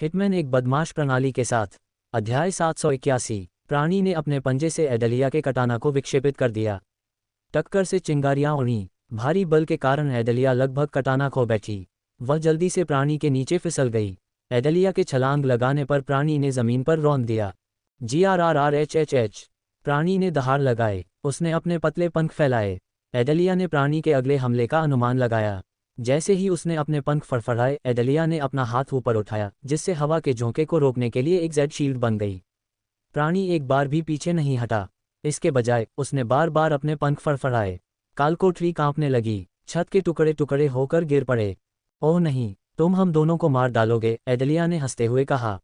Hitman एक बदमाश प्रणाली के साथ। अध्याय 781। प्राणी ने अपने पंजे से एडेलिया के कटाना को विक्षेपित कर दिया। टक्कर से चिंगारियां उड़ी। भारी बल के कारण एडेलिया लगभग कटाना खो बैठी। वह जल्दी से प्राणी के नीचे फिसल गई। एडेलिया के छलांग लगाने पर प्राणी ने जमीन पर रौंद दिया। GRRRHHH। प्राणी ने दहाड़ लगाए। उसने अपने पतले पंख फैलाए। एडेलिया ने प्राणी के अगले हमले का अनुमान लगाया। जैसे ही उसने अपने पंख फड़फड़ाए, एडेलिया ने अपना हाथ ऊपर उठाया, जिससे हवा के झोंके को रोकने के लिए एक जेड शील्ड बन गई। प्राणी एक बार भी पीछे नहीं हटा। इसके बजाय उसने बार बार अपने पंख फड़फड़ाए। कालकोठरी कांपने लगी। छत के टुकड़े टुकड़े होकर गिर पड़े। ओह नहीं, तुम हम दोनों को मार डालोगे, एडेलिया ने हंसते हुए कहा।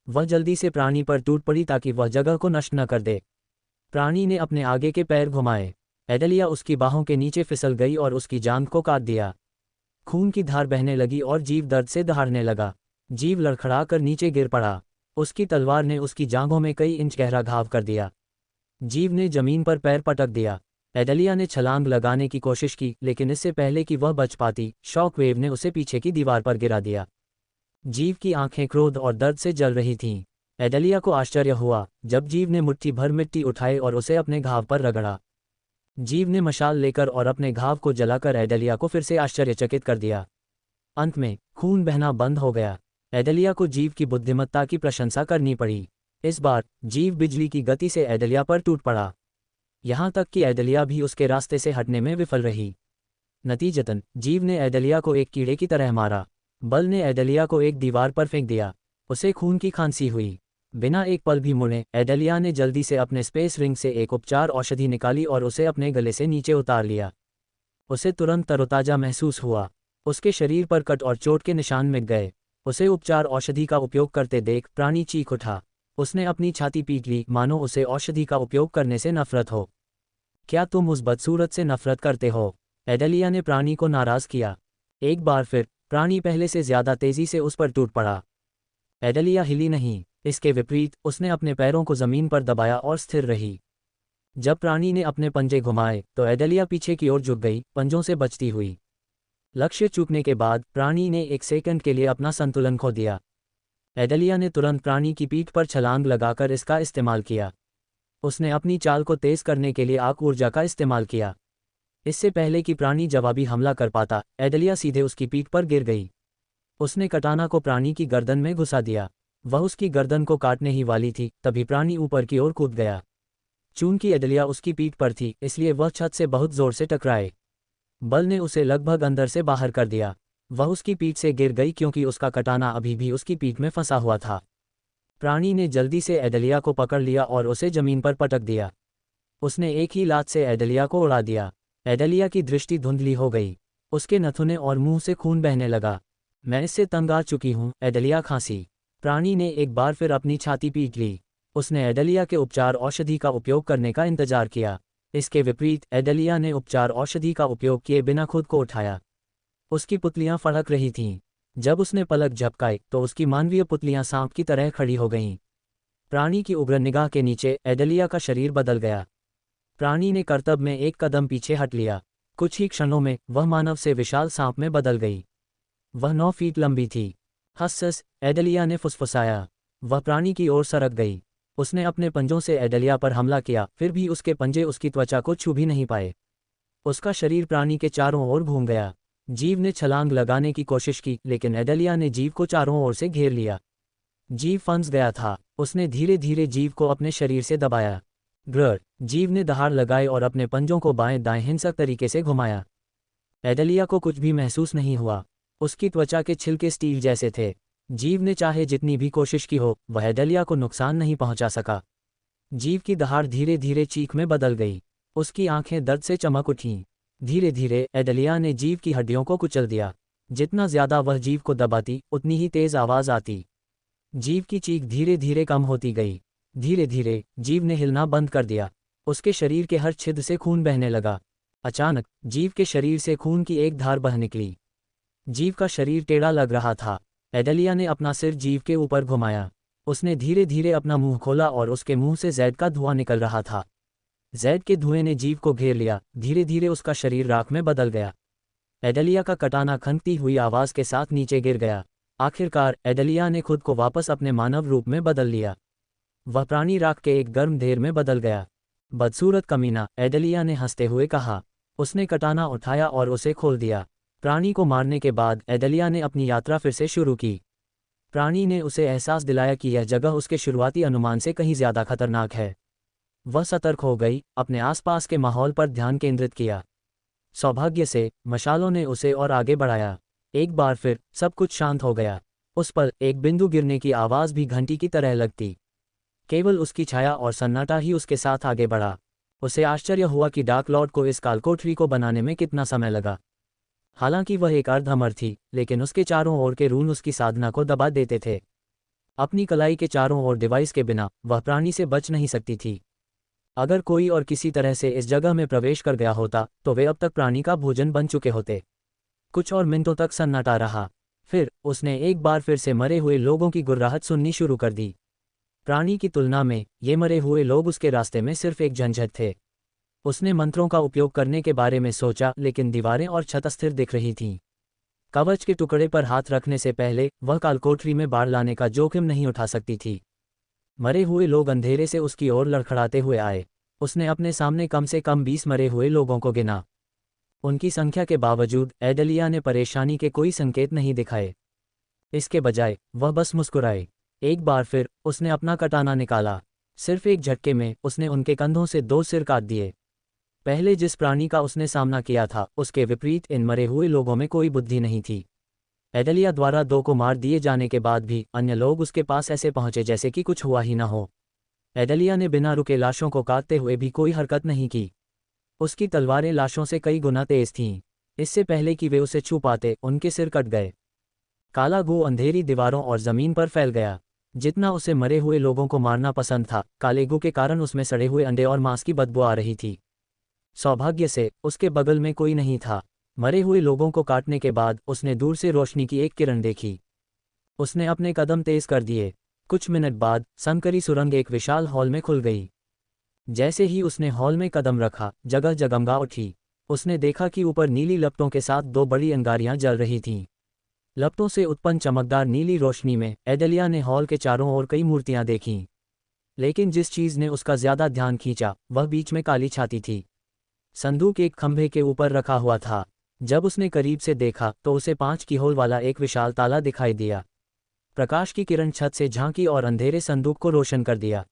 वह जल्दी से प्राणी पर टूट पड़ी ताकि वह जगह को नष्ट न कर दे। प्राणी ने अपने आगे के पैर घुमाए। एडेलिया उसकी बाहों के नीचे फिसल गई और उसकी जांघ को काट दिया। खून की धार बहने लगी और जीव दर्द से दहाड़ने लगा। जीव लड़खड़ा कर नीचे गिर पड़ा। उसकी तलवार ने उसकी जांघों में कई इंच गहरा घाव कर दिया। जीव ने जमीन पर पैर पटक दिया। एडेलिया ने छलांग लगाने की कोशिश की, लेकिन इससे पहले कि वह बच पाती, शॉक वेव ने उसे पीछे की दीवार पर गिरा दिया। जीव की आंखें क्रोध और दर्द से जल रही थीं। एडेलिया को आश्चर्य हुआ जब जीव ने मुट्ठी भर मिट्टी उठाई और उसे अपने घाव पर रगड़ा। जीव ने मशाल लेकर और अपने घाव को जलाकर एडेलिया को फिर से आश्चर्यचकित कर दिया। अंत में खून बहना बंद हो गया। एडेलिया को जीव की बुद्धिमत्ता की प्रशंसा करनी पड़ी। इस बार जीव बिजली की गति से एडेलिया पर टूट पड़ा, यहाँ तक कि एडेलिया भी उसके रास्ते से हटने में विफल रही। नतीजतन जीव ने एडेलिया को एक कीड़े की तरह मारा। बल ने एडेलिया को एक दीवार पर फेंक दिया। उसे खून की खांसी हुई। बिना एक पल भी मुड़े एडेलिया ने जल्दी से अपने स्पेस रिंग से एक उपचार औषधि निकाली और उसे अपने गले से नीचे उतार लिया। उसे तुरंत तरोताजा महसूस हुआ। उसके शरीर पर कट और चोट के निशान मिट गए। उसे उपचार औषधि का उपयोग करते देख प्राणी चीख उठा। उसने अपनी छाती पीट ली, मानो उसे औषधि का उपयोग करने से नफरत हो। क्या तुम उस बदसूरत से नफरत करते हो? एडेलिया ने प्राणी को नाराज किया। एक बार फिर प्राणी पहले से ज्यादा तेजी से उस पर टूट पड़ा। एडेलिया हिली नहीं। इसके विपरीत उसने अपने पैरों को जमीन पर दबाया और स्थिर रही। जब प्राणी ने अपने पंजे घुमाए तो एडेलिया पीछे की ओर झुक गई, पंजों से बचती हुई। लक्ष्य चूकने के बाद प्राणी ने एक सेकंड के लिए अपना संतुलन खो दिया। एडेलिया ने तुरंत प्राणी की पीठ पर छलांग लगाकर इसका इस्तेमाल किया। उसने अपनी चाल को तेज करने के लिए आग ऊर्जा का इस्तेमाल किया। इससे पहले कि प्राणी जवाबी हमला कर पाता, एडेलिया सीधे उसकी पीठ पर गिर गई। उसने कटाना को प्राणी की गर्दन में घुसा दिया। वह उसकी गर्दन को काटने ही वाली थी, तभी प्राणी ऊपर की ओर कूद गया। चूंकि एडेलिया उसकी पीठ पर थी, इसलिए वह छत से बहुत जोर से टकराए। बल ने उसे लगभग अंदर से बाहर कर दिया। वह उसकी पीठ से गिर गई क्योंकि उसका कटाना अभी भी उसकी पीठ में फंसा हुआ था। प्राणी ने जल्दी से एडेलिया को पकड़ लिया और उसे जमीन पर पटक दिया। उसने एक ही लात से एडेलिया को उड़ा दिया। एडेलिया की दृष्टि धुंधली हो गई। उसके नथुने और मुंह से खून बहने लगा। मैं इससे तंग आ चुकी हूँ, एडेलिया खांसी। प्राणी ने एक बार फिर अपनी छाती पीट ली। उसने एडेलिया के उपचार औषधि का उपयोग करने का इंतजार किया। इसके विपरीत एडेलिया ने उपचार औषधि का उपयोग किए बिना खुद को उठाया। उसकी पुतलियां फड़क रही थीं। जब उसने पलक झपकाई तो उसकी मानवीय पुतलियां सांप की तरह खड़ी हो गईं। प्राणी की उग्र निगाह के नीचे एडेलिया का शरीर बदल गया। प्राणी ने करतब में एक कदम पीछे हट लिया। कुछ ही क्षणों में वह मानव से विशाल सांप में बदल गई। वह 9 फीट लंबी थी। हस, एडेलिया ने फुसफुसाया। वह प्राणी की ओर सरक गई। उसने अपने पंजों से एडेलिया पर हमला किया, फिर भी उसके पंजे उसकी त्वचा को छू भी नहीं पाए। उसका शरीर प्राणी के चारों ओर घूम गया। जीव ने छलांग लगाने की कोशिश की, लेकिन एडेलिया ने जीव को चारों ओर से घेर लिया। जीव फंस गया था। उसने धीरे धीरे जीव को अपने शरीर से दबाया। ग्रर जीव ने दहाड़ लगाई और अपने पंजों को बाएं दाएं हिंसक तरीके से घुमाया। एडेलिया को कुछ भी महसूस नहीं हुआ। उसकी त्वचा के छिलके स्टील जैसे थे। जीव ने चाहे जितनी भी कोशिश की हो, वह एडेलिया को नुकसान नहीं पहुंचा सका। जीव की दहाड़ धीरे धीरे चीख में बदल गई। उसकी आंखें दर्द से चमक उठीं। धीरे धीरे एडेलिया ने जीव की हड्डियों को कुचल दिया। जितना ज्यादा वह जीव को दबाती, उतनी ही तेज आवाज आती। जीव की चीख धीरे धीरे कम होती गई। धीरे धीरे जीव ने हिलना बंद कर दिया। उसके शरीर के हर छिद्र से खून बहने लगा। अचानक जीव के शरीर से खून की एक धार बह निकली। जीव का शरीर टेढ़ा लग रहा था। एडेलिया ने अपना सिर जीव के ऊपर घुमाया। उसने धीरे धीरे अपना मुंह खोला और उसके मुंह से जैद का धुआं निकल रहा था। जैद के धुएं ने जीव को घेर लिया। धीरे धीरे उसका शरीर राख में बदल गया। एडेलिया का कटाना खनकती हुई आवाज के साथ नीचे गिर गया। आखिरकार एडेलिया ने खुद को वापस अपने मानव रूप में बदल लिया। वह प्राणी राख के एक गर्म ढेर में बदल गया। बदसूरत कमीना, एडेलिया ने हंसते हुए कहा। उसने कटाना उठाया और उसे खोल दिया। प्राणी को मारने के बाद एडेलिया ने अपनी यात्रा फिर से शुरू की। प्राणी ने उसे एहसास दिलाया कि यह जगह उसके शुरुआती अनुमान से कहीं ज्यादा खतरनाक है। वह सतर्क हो गई, अपने आसपास के माहौल पर ध्यान केंद्रित किया। सौभाग्य से मशालों ने उसे और आगे बढ़ाया। एक बार फिर सब कुछ शांत हो गया। उस पर एक बिंदु गिरने की आवाज़ भी घंटी की तरह लगती। केवल उसकी छाया और सन्नाटा ही उसके साथ आगे बढ़ा। उसे आश्चर्य हुआ कि डार्क लॉर्ड को इस कालकोठरी को बनाने में कितना समय लगा। हालांकि वह एक अर्धअमर थी, लेकिन उसके चारों ओर के रून उसकी साधना को दबा देते थे। अपनी कलाई के चारों ओर डिवाइस के बिना वह प्राणी से बच नहीं सकती थी। अगर कोई और किसी तरह से इस जगह में प्रवेश कर गया होता तो वे अब तक प्राणी का भोजन बन चुके होते। कुछ और मिनटों तक सन्नाटा रहा। फिर उसने एक बार फिर से मरे हुए लोगों की गुर्राहट सुननी शुरू कर दी। प्राणी की तुलना में ये मरे हुए लोग उसके रास्ते में सिर्फ एक झंझट थे। उसने मंत्रों का उपयोग करने के बारे में सोचा, लेकिन दीवारें और छत अस्थिर दिख रही थीं। कवच के टुकड़े पर हाथ रखने से पहले वह कालकोठरी में बाढ़ लाने का जोखिम नहीं उठा सकती थी। मरे हुए लोग अंधेरे से उसकी ओर लड़खड़ाते हुए आए। उसने अपने सामने कम से कम 20 मरे हुए लोगों को गिना। उनकी संख्या के बावजूद एडेलिया ने परेशानी के कोई संकेत नहीं दिखाए। इसके बजाय वह बस मुस्कुराए। एक बार फिर उसने अपना कटाना निकाला। सिर्फ एक झटके में उसने उनके कंधों से 2 सिर काट दिए। पहले जिस प्राणी का उसने सामना किया था उसके विपरीत इन मरे हुए लोगों में कोई बुद्धि नहीं थी। एडेलिया द्वारा 2 को मार दिए जाने के बाद भी अन्य लोग उसके पास ऐसे पहुंचे जैसे कि कुछ हुआ ही न हो। एडेलिया ने बिना रुके लाशों को काटते हुए भी कोई हरकत नहीं की। उसकी तलवारें लाशों से कई गुना तेज थीं। इससे पहले कि वे उसे छू पाते उनके सिर कट गए। काला गू अंधेरी दीवारों और जमीन पर फैल गया। जितना उसे मरे हुए लोगों को मारना पसंद था, काले गू के कारण उसमें सड़े हुए अंडे और मांस की बदबू आ रही थी। सौभाग्य से उसके बगल में कोई नहीं था। मरे हुए लोगों को काटने के बाद उसने दूर से रोशनी की एक किरण देखी। उसने अपने कदम तेज कर दिए। कुछ मिनट बाद संकरी सुरंग एक विशाल हॉल में खुल गई। जैसे ही उसने हॉल में कदम रखा, जगह जगमगा उठी। उसने देखा कि ऊपर नीली लपटों के साथ 2 बड़ी अंगारियां जल रही थीं। लपटों से उत्पन्न चमकदार नीली रोशनी में एडेलिया ने हॉल के चारों ओर कई मूर्तियां देखीं। लेकिन जिस चीज ने उसका ज्यादा ध्यान खींचा वह बीच में काली छाती थी। संदूक एक खंभे के ऊपर रखा हुआ था। जब उसने करीब से देखा तो उसे 5 की होल वाला एक विशाल ताला दिखाई दिया। प्रकाश की किरण छत से झांकी और अंधेरे संदूक को रोशन कर दिया।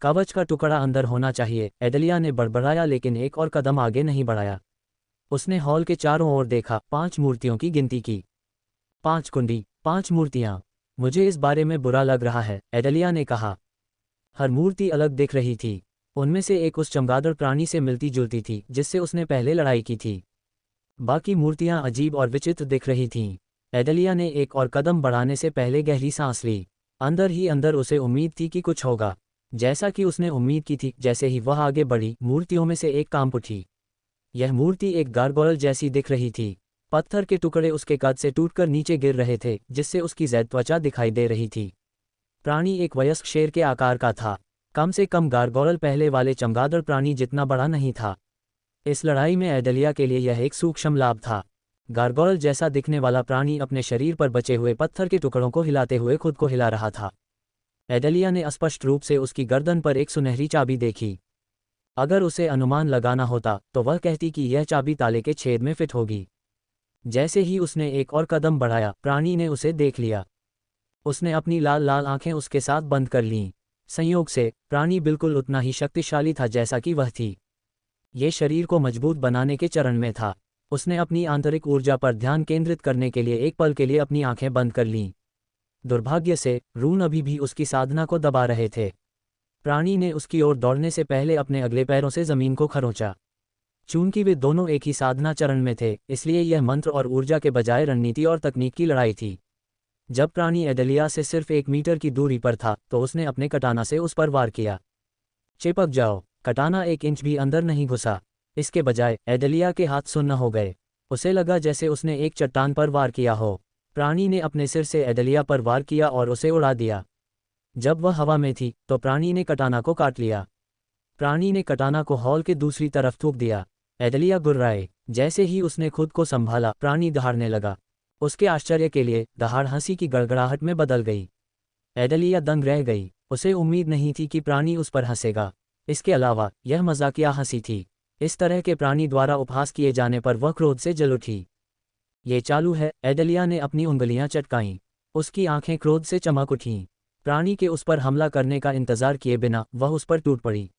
कवच का टुकड़ा अंदर होना चाहिए, एडेलिया ने बड़बड़ाया, लेकिन एक और कदम आगे नहीं बढ़ाया। उसने हॉल के चारों ओर देखा, 5 मूर्तियों की गिनती की। 5 कुंडी, 5 मूर्तियां। मुझे इस बारे में बुरा लग रहा है, एडेलिया ने कहा। हर मूर्ति अलग दिख रही थी। उनमें से एक उस चमगादड़ प्राणी से मिलती जुलती थी जिससे उसने पहले लड़ाई की थी। बाकी मूर्तियां अजीब और विचित्र दिख रही थीं। एडेलिया ने एक और कदम बढ़ाने से पहले गहरी सांस ली। अंदर ही अंदर उसे उम्मीद थी कि कुछ होगा। जैसा कि उसने उम्मीद की थी, जैसे ही वह आगे बढ़ी, मूर्तियों में से एक कांप उठी। यह मूर्ति एक गारगोयल जैसी दिख रही थी। पत्थर के टुकड़े उसके कद से टूटकर नीचे गिर रहे थे, जिससे उसकी ज़ैद त्वचा दिखाई दे रही थी। प्राणी एक वयस्क शेर के आकार का था। कम से कम गारगोयल पहले वाले चमगादड़ प्राणी जितना बड़ा नहीं था। इस लड़ाई में एडेलिया के लिए यह एक सूक्ष्म लाभ था। गारगोयल जैसा दिखने वाला प्राणी अपने शरीर पर बचे हुए पत्थर के टुकड़ों को हिलाते हुए खुद को हिला रहा था। एडेलिया ने स्पष्ट रूप से उसकी गर्दन पर एक सुनहरी चाबी देखी। अगर उसे अनुमान लगाना होता तो वह कहती कि यह चाबी ताले के छेद में फिट होगी। जैसे ही उसने एक और कदम बढ़ाया, प्राणी ने उसे देख लिया। उसने अपनी लाल लाल आंखें उसके साथ बंद कर लीं। संयोग से प्राणी बिल्कुल उतना ही शक्तिशाली था जैसा कि वह थी। ये शरीर को मजबूत बनाने के चरण में था। उसने अपनी आंतरिक ऊर्जा पर ध्यान केंद्रित करने के लिए एक पल के लिए अपनी आंखें बंद कर लीं। दुर्भाग्य से रून अभी भी उसकी साधना को दबा रहे थे। प्राणी ने उसकी ओर दौड़ने से पहले अपने अगले पैरों से जमीन को खरोंचा। चूंकि वे दोनों एक ही साधना चरण में थे, इसलिए यह मंत्र और ऊर्जा के बजाय रणनीति और तकनीक की लड़ाई थी। जब प्राणी एडेलिया से सिर्फ 1 मीटर की दूरी पर था तो उसने अपने कटाना से उस पर वार किया। चिपक जाओ। कटाना 1 इंच भी अंदर नहीं घुसा। इसके बजाय एडेलिया के हाथ सुन्न हो गए। उसे लगा जैसे उसने एक चट्टान पर वार किया हो। प्राणी ने अपने सिर से एडेलिया पर वार किया और उसे उड़ा दिया। जब वह हवा में थी तो प्राणी ने कटाना को काट लिया। प्राणी ने कटाना को हॉल के दूसरी तरफ थूक दिया। एडेलिया गुर्राए। जैसे ही उसने खुद को संभाला, प्राणी दहाड़ने लगा। उसके आश्चर्य के लिए दहाड़ हंसी की गड़गड़ाहट में बदल गई। एडेलिया दंग रह गई। उसे उम्मीद नहीं थी कि प्राणी उस पर हंसेगा। इसके अलावा यह मजाकिया हंसी थी। इस तरह के प्राणी द्वारा उपहास किए जाने पर वह क्रोध से जल उठी। ये चालू है। एडेलिया ने अपनी उंगलियां चटकाईं। उसकी आंखें क्रोध से चमक उठीं। प्राणी के उस पर हमला करने का इंतजार किए बिना वह उस पर टूट पड़ी।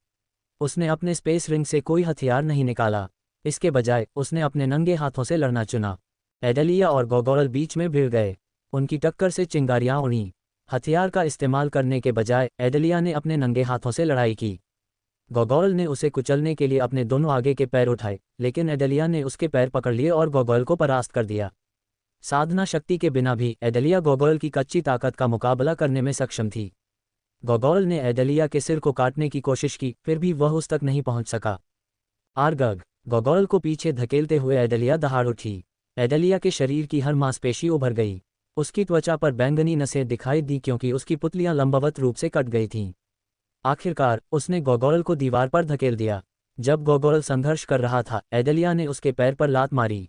उसने अपने स्पेस रिंग से कोई हथियार नहीं निकाला। इसके बजाय उसने अपने नंगे हाथों से लड़ना चुना। एडेलिया और गोगोरल बीच में भिड़ गए। उनकी टक्कर से चिंगारियां उड़ीं। हथियार का इस्तेमाल करने के बजाय एडेलिया ने अपने नंगे हाथों से लड़ाई की। गोगोरल ने उसे कुचलने के लिए अपने दोनों आगे के पैर उठाए, लेकिन एडेलिया ने उसके पैर पकड़ लिए और गोगोरल को परास्त कर दिया। साधना शक्ति के बिना भी एडेलिया गोगोरल की कच्ची ताकत का मुकाबला करने में सक्षम थी। गोगोरल ने एडेलिया के सिर को काटने की कोशिश की, फिर भी वह उस तक नहीं पहुंच सका। आर्गग। गोगोरल को पीछे धकेलते हुए एडेलिया दहाड़ उठी। एडेलिया के शरीर की हर मांसपेशी उभर गई। उसकी त्वचा पर बैंगनी नसें दिखाई दी क्योंकि उसकी पुतलियां लंबवत रूप से कट गई थीं। आखिरकार उसने गोगोरल को दीवार पर धकेल दिया। जब गोगोरल संघर्ष कर रहा था, एडेलिया ने उसके पैर पर लात मारी।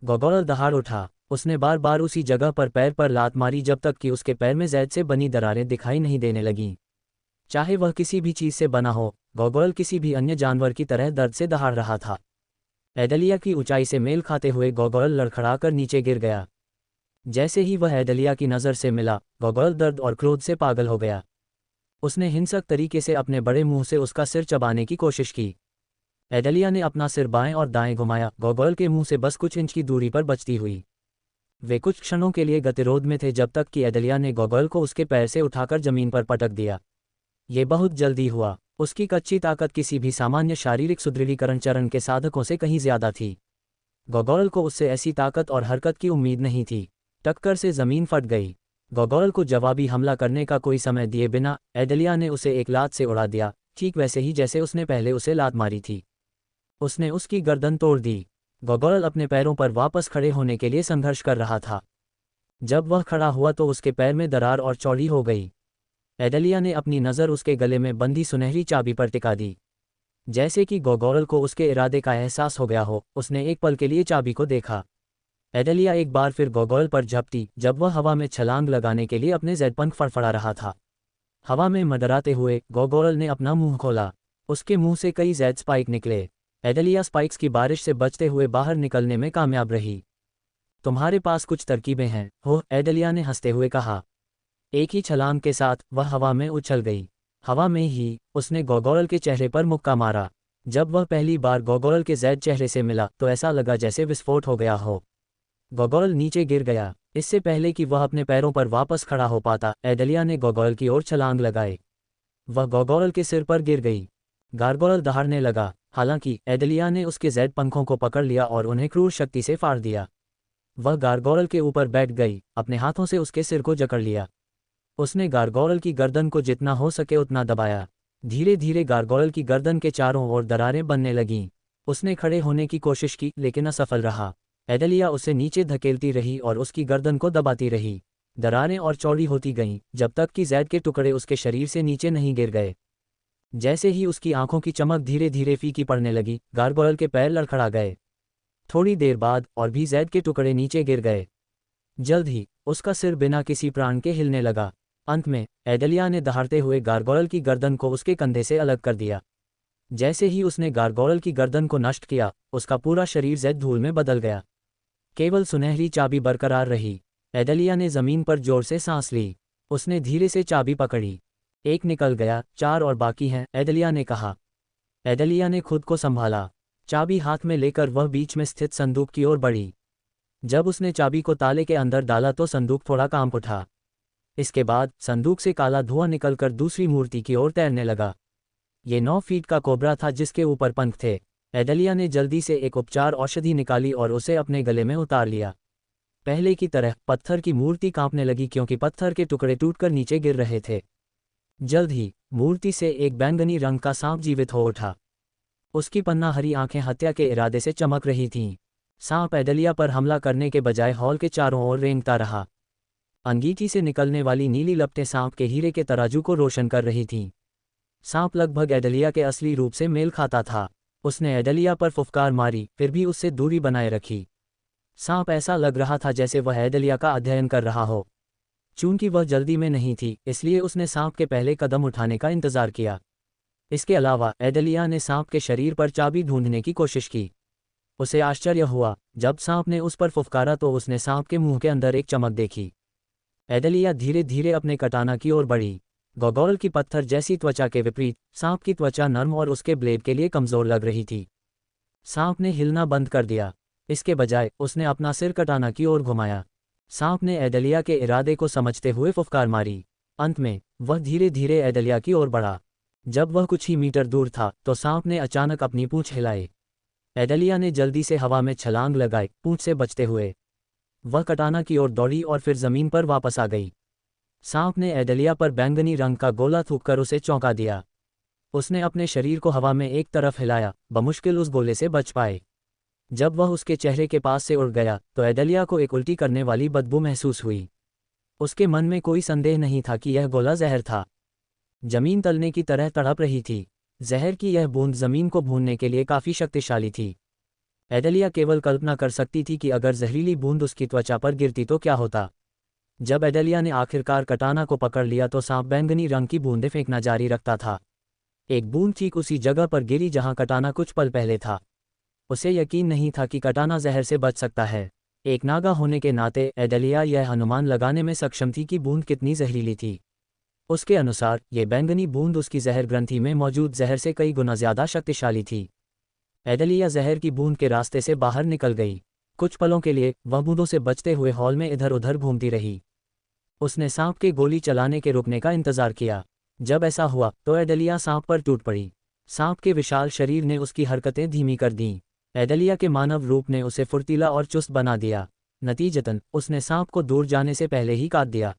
गोगोरल दहाड़ उठा। उसने बार बार उसी जगह पर पैर पर लात मारी जब तक कि उसके पैर में जैद से बनी दरारें दिखाई नहीं देने लगीं। चाहे वह किसी भी चीज़ से बना हो, गोगोरल किसी भी अन्य जानवर की तरह दर्द से दहाड़ रहा था। एडेलिया की ऊंचाई से मेल खाते हुए गोगोरल लड़खड़ाकर नीचे गिर गया। जैसे ही वह एडेलिया की नज़र से मिला, गोगोरल दर्द और क्रोध से पागल हो गया। उसने हिंसक तरीके से अपने बड़े मुंह से उसका सिर चबाने की कोशिश की। एडेलिया ने अपना सिर बाएं और दाएं घुमाया, गोगोरल के मुंह से बस कुछ इंच की दूरी पर बचती हुई। वे कुछ क्षणों के लिए गतिरोध में थे जब तक कि एडेलिया ने गोगोरल को उसके पैर से उठाकर जमीन पर पटक दिया। ये बहुत जल्दी हुआ। उसकी कच्ची ताकत किसी भी सामान्य शारीरिक सुदृढ़ीकरण चरण के साधकों से कहीं ज्यादा थी। गोगोरल को उससे ऐसी ताकत और हरकत की उम्मीद नहीं थी। टक्कर से जमीन फट गई। गोगोरल को जवाबी हमला करने का कोई समय दिए बिना एडेलिया ने उसे एक लात से उड़ा दिया, ठीक वैसे ही जैसे उसने पहले उसे लात मारी थी। उसने उसकी गर्दन तोड़ दी। गोगोरल अपने पैरों पर वापस खड़े होने के लिए संघर्ष कर रहा था। जब वह खड़ा हुआ तो उसके पैर में दरार और चौड़ी हो गई। एडेलिया ने अपनी नज़र उसके गले में बंधी सुनहरी चाबी पर टिका दी। जैसे कि गोगोरल को उसके इरादे का एहसास हो गया हो, उसने एक पल के लिए चाबी को देखा। एडेलिया एक बार फिर गोगोरल पर झपटी जब वह हवा में छलांग लगाने के लिए अपने जेड पंख फड़फड़ा रहा था। हवा में मंडराते हुए गोगोरल ने अपना मुंह खोला। उसके मुंह से कई जेड स्पाइक निकले। एडेलिया स्पाइक्स की बारिश से बचते हुए बाहर निकलने में कामयाब रही। तुम्हारे पास कुछ तरकीबें हैं, हो? एडेलिया ने हंसते हुए कहा। एक ही छलांग के साथ वह हवा में उछल गई। हवा में ही उसने गोगोरल के चेहरे पर मुक्का मारा। जब वह पहली बार गोगोरल के जेड चेहरे से मिला तो ऐसा लगा जैसे विस्फोट हो गया हो। गोगोरल नीचे गिर गया। इससे पहले कि वह अपने पैरों पर वापस खड़ा हो पाता, एडेलिया ने गोगोरल की ओर छलांग लगाई। वह गोगोरल के सिर पर गिर गई। गारगोरल दहाड़ने लगा। हालांकि एडेलिया ने उसके जेड पंखों को पकड़ लिया और उन्हें क्रूर शक्ति से फाड़ दिया। वह गारगोरल के ऊपर बैठ गई, अपने हाथों से उसके सिर को जकड़ लिया। उसने गारगोरल की गर्दन को जितना हो सके उतना दबाया। धीरे धीरे गारगोरल की गर्दन के चारों ओर दरारें बनने लगीं। उसने खड़े होने की कोशिश की लेकिन असफल रहा। एडेलिया उसे नीचे धकेलती रही और उसकी गर्दन को दबाती रही। दरारें और चौड़ी होती गईं जब तक कि जैद के टुकड़े उसके शरीर से नीचे नहीं गिर गए। जैसे ही उसकी आंखों की चमक धीरे धीरे फीकी पड़ने लगी, गारगोरल के पैर लड़खड़ा गए। थोड़ी देर बाद और भी जैद के टुकड़े नीचे गिर गए। जल्द ही उसका सिर बिना किसी प्राण के हिलने लगा। अंत में एडेलिया ने दहाड़ते हुए गारगोरल की गर्दन को उसके कंधे से अलग कर दिया। जैसे ही उसने गारगोरल की गर्दन को नष्ट किया, उसका पूरा शरीर जैद धूल में बदल गया। केवल सुनहरी चाबी बरकरार रही। एडेलिया ने जमीन पर जोर से सांस ली। उसने धीरे से चाबी पकड़ी। एक निकल गया, 4 और बाकी हैं, एडेलिया ने कहा। एडेलिया ने खुद को संभाला। चाबी हाथ में लेकर वह बीच में स्थित संदूक की ओर बढ़ी। जब उसने चाबी को ताले के अंदर डाला तो संदूक थोड़ा कांप उठा। इसके बाद संदूक से काला धुआं निकलकर दूसरी मूर्ति की ओर तैरने लगा। ये 9 फीट का कोबरा था जिसके ऊपर पंख थे। एडेलिया ने जल्दी से एक उपचार औषधि निकाली और उसे अपने गले में उतार लिया। पहले की तरह पत्थर की मूर्ति कांपने लगी क्योंकि पत्थर के टुकड़े टूटकर नीचे गिर रहे थे। जल्द ही मूर्ति से एक बैंगनी रंग का सांप जीवित हो उठा। उसकी पन्ना हरी आंखें हत्या के इरादे से चमक रही थीं। सांप एडेलिया पर हमला करने के बजाय हॉल के चारों ओर रेंगता रहा। अंगीठी से निकलने वाली नीली लपटें सांप के हीरे के तराजू को रोशन कर रही थीं। सांप लगभग एडेलिया के असली रूप से मेल खाता था। उसने एडेलिया पर फुफकार मारी, फिर भी उससे दूरी बनाए रखी। सांप ऐसा लग रहा था जैसे वह एडेलिया का अध्ययन कर रहा हो। चूंकि वह जल्दी में नहीं थी, इसलिए उसने सांप के पहले कदम उठाने का इंतजार किया। इसके अलावा एडेलिया ने सांप के शरीर पर चाबी ढूंढने की कोशिश की। उसे आश्चर्य हुआ जब सांप ने उस पर फुफकारा तो उसने सांप के मुंह के अंदर एक चमक देखी। एडेलिया धीरे धीरे अपने कटाना की ओर बढ़ी। गोगोल की पत्थर जैसी त्वचा के विपरीत सांप की त्वचा नर्म और उसके ब्लेड के लिए कमजोर लग रही थी। सांप ने हिलना बंद कर दिया। इसके बजाय उसने अपना सिर कटाना की ओर घुमाया। सांप ने एडेलिया के इरादे को समझते हुए फुफकार मारी। अंत में वह धीरे धीरे एडेलिया की ओर बढ़ा। जब वह कुछ ही मीटर दूर था तो सांप ने अचानक अपनी पूंछ हिलाई। एडेलिया ने जल्दी से हवा में छलांग लगाई, पूंछ से बचते हुए। वह कटाना की ओर दौड़ी और फिर जमीन पर वापस आ गई। सांप ने एडेलिया पर बैंगनी रंग का गोला थूककर उसे चौंका दिया। उसने अपने शरीर को हवा में एक तरफ हिलाया, बमुश्किल उस गोले से बच पाए। जब वह उसके चेहरे के पास से उड़ गया तो एडेलिया को एक उल्टी करने वाली बदबू महसूस हुई। उसके मन में कोई संदेह नहीं था कि यह गोला जहर था। जमीन तलने की तरह तड़प रही थी। जहर की यह बूंद जमीन को भूनने के लिए काफी शक्तिशाली थी। एडेलिया केवल कल्पना कर सकती थी कि अगर जहरीली बूंद उसकी त्वचा पर गिरती तो क्या होता। जब एडेलिया ने आखिरकार कटाना को पकड़ लिया तो सांप बैंगनी रंग की बूंदें फेंकना जारी रखता था। एक बूंद ठीक उसी जगह पर गिरी जहां कटाना कुछ पल पहले था। उसे यकीन नहीं था कि कटाना जहर से बच सकता है। एक नागा होने के नाते एडेलिया यह अनुमान लगाने में सक्षम थी कि बूंद कितनी जहरीली थी। उसके अनुसार ये बैंगनी बूंद उसकी जहर ग्रंथि में मौजूद जहर से कई गुना ज्यादा शक्तिशाली थी। एडेलिया जहर की बूंद के रास्ते से बाहर निकल गई। कुछ पलों के लिए वह बूंदों से बचते हुए हॉल में इधर उधर घूमती रही। उसने सांप के गोली चलाने के रुकने का इंतजार किया। जब ऐसा हुआ तो एडेलिया सांप पर टूट पड़ी। सांप के विशाल शरीर ने उसकी हरकतें धीमी कर दीं। एडेलिया के मानव रूप ने उसे फुर्तीला और चुस्त बना दिया। नतीजतन उसने सांप को दूर जाने से पहले ही काट दिया।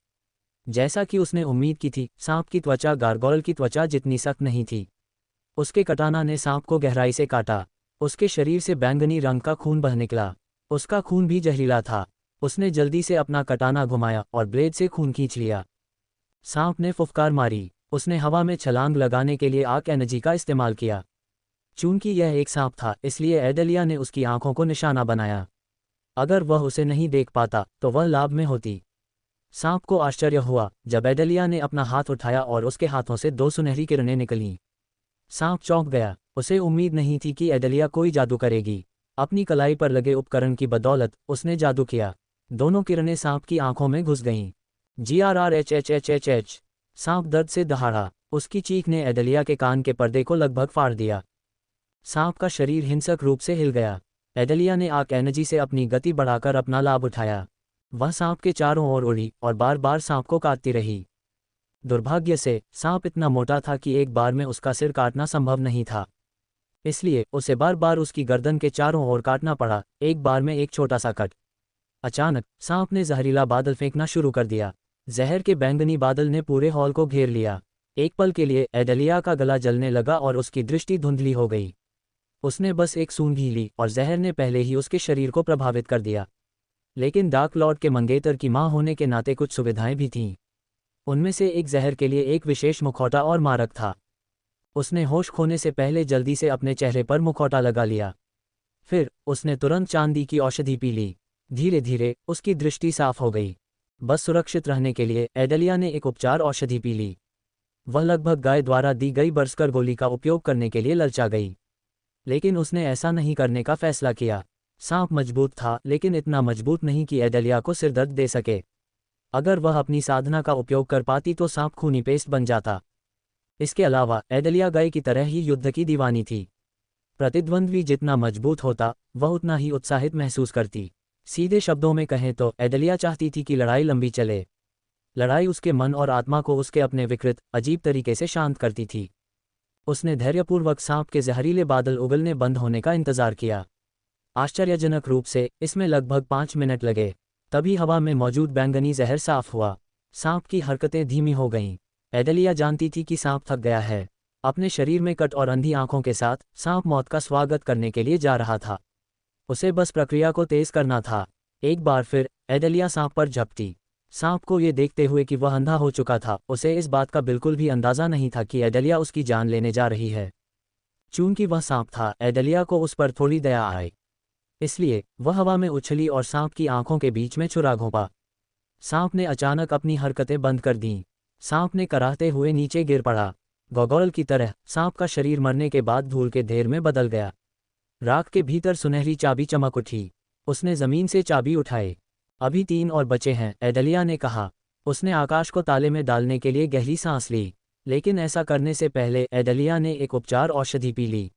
जैसा कि उसने उम्मीद की थी, सांप की त्वचा गार्गोयल की त्वचा जितनी सख्त नहीं थी। उसके कटाना ने सांप को गहराई से काटा। उसके शरीर से बैंगनी रंग का खून बह निकला। उसका खून भी जहरीला था। उसने जल्दी से अपना कटाना घुमाया और ब्लेड से खून खींच लिया। सांप ने फुफकार मारी। उसने हवा में छलांग लगाने के लिए आर्क एनर्जी का इस्तेमाल किया। चूंकि यह एक सांप था, इसलिए एडेलिया ने उसकी आंखों को निशाना बनाया। अगर वह उसे नहीं देख पाता तो वह लाभ में होती। सांप को आश्चर्य हुआ जब एडेलिया ने अपना हाथ उठाया और उसके हाथों से 2 सुनहरी किरणें निकलीं। सांप चौंक गया। उसे उम्मीद नहीं थी कि एडेलिया कोई जादू करेगी। अपनी कलाई पर लगे उपकरण की बदौलत उसने जादू किया। दोनों किरणें सांप की आंखों में घुस गईं। GRRHHHHH। सांप दर्द से दहाड़ा। उसकी चीख ने एडेलिया के कान के पर्दे को लगभग फाड़ दिया। सांप का शरीर हिंसक रूप से हिल गया। एडेलिया ने आर्क एनर्जी से अपनी गति बढ़ाकर अपना लाभ उठाया। वह सांप के चारों ओर उड़ी और बार बार सांप को काटती रही। दुर्भाग्य से सांप इतना मोटा था कि एक बार में उसका सिर काटना संभव नहीं था। इसलिए उसे बार बार उसकी गर्दन के चारों ओर काटना पड़ा, एक बार में एक छोटा सा कट। अचानक सांप ने जहरीला बादल फेंकना शुरू कर दिया। जहर के बैंगनी बादल ने पूरे हॉल को घेर लिया। एक पल के लिए एडेलिया का गला जलने लगा और उसकी दृष्टि धुंधली हो गई। उसने बस एक सूंघ ही ली और जहर ने पहले ही उसके शरीर को प्रभावित कर दिया। लेकिन डार्क लॉर्ड के मंगेतर की मां होने के नाते कुछ सुविधाएं भी थीं। उनमें से एक जहर के लिए एक विशेष मुखौटा और मारक था। उसने होश खोने से पहले जल्दी से अपने चेहरे पर मुखौटा लगा लिया। फिर उसने तुरंत चांदी की औषधि पी ली। धीरे धीरे उसकी दृष्टि साफ हो गई। बस सुरक्षित रहने के लिए एडेलिया ने एक उपचार औषधि पी ली। वह लगभग गाय द्वारा दी गई बरसकर गोली का उपयोग करने के लिए ललचा गई। लेकिन उसने ऐसा नहीं करने का फैसला किया। सांप मजबूत था, लेकिन इतना मजबूत नहीं कि एडेलिया को सिरदर्द दे सके। अगर वह अपनी साधना का उपयोग कर पाती तो सांप खूनी पेस्ट बन जाता। इसके अलावा एडेलिया गाय की तरह ही युद्ध की दीवानी थी। प्रतिद्वंद्वी जितना मजबूत होता, वह उतना ही उत्साहित महसूस करती। सीधे शब्दों में कहें तो एडेलिया चाहती थी कि लड़ाई लंबी चले। लड़ाई उसके मन और आत्मा को उसके अपने विकृत, अजीब तरीके से शांत करती थी। उसने धैर्यपूर्वक सांप के जहरीले बादल उगलने बंद होने का इंतजार किया। आश्चर्यजनक रूप से इसमें लगभग 5 मिनट लगे। तभी हवा में मौजूद बैंगनी जहर साफ हुआ। सांप की हरकतें धीमी हो गईं। एडेलिया जानती थी कि सांप थक गया है। अपने शरीर में कट और अंधी आंखों के साथ सांप मौत का स्वागत करने के लिए जा रहा था। उसे बस प्रक्रिया को तेज करना था। एक बार फिर एडेलिया सांप पर झपटी। सांप को ये देखते हुए कि वह अंधा हो चुका था, उसे इस बात का बिल्कुल भी अंदाजा नहीं था कि एडेलिया उसकी जान लेने जा रही है। चूंकि वह सांप था, एडेलिया को उस पर थोड़ी दया आई। इसलिए वह हवा में उछली और सांप की आंखों के बीच में छुरा घोंपा। सांप ने अचानक अपनी हरकतें बंद कर दीं। सांप ने कराहते हुए नीचे गिर पड़ा। गोगोल की तरह सांप का शरीर मरने के बाद धूल के ढेर में बदल गया। राख के भीतर सुनहरी चाबी चमक उठी। उसने जमीन से चाबी उठाई। अभी 3 और बचे हैं, एडलिया ने कहा। उसने आकाश को ताले में डालने के लिए गहरी सांस ली, लेकिन ऐसा करने से पहले एडलिया ने एक उपचार औषधि पी ली।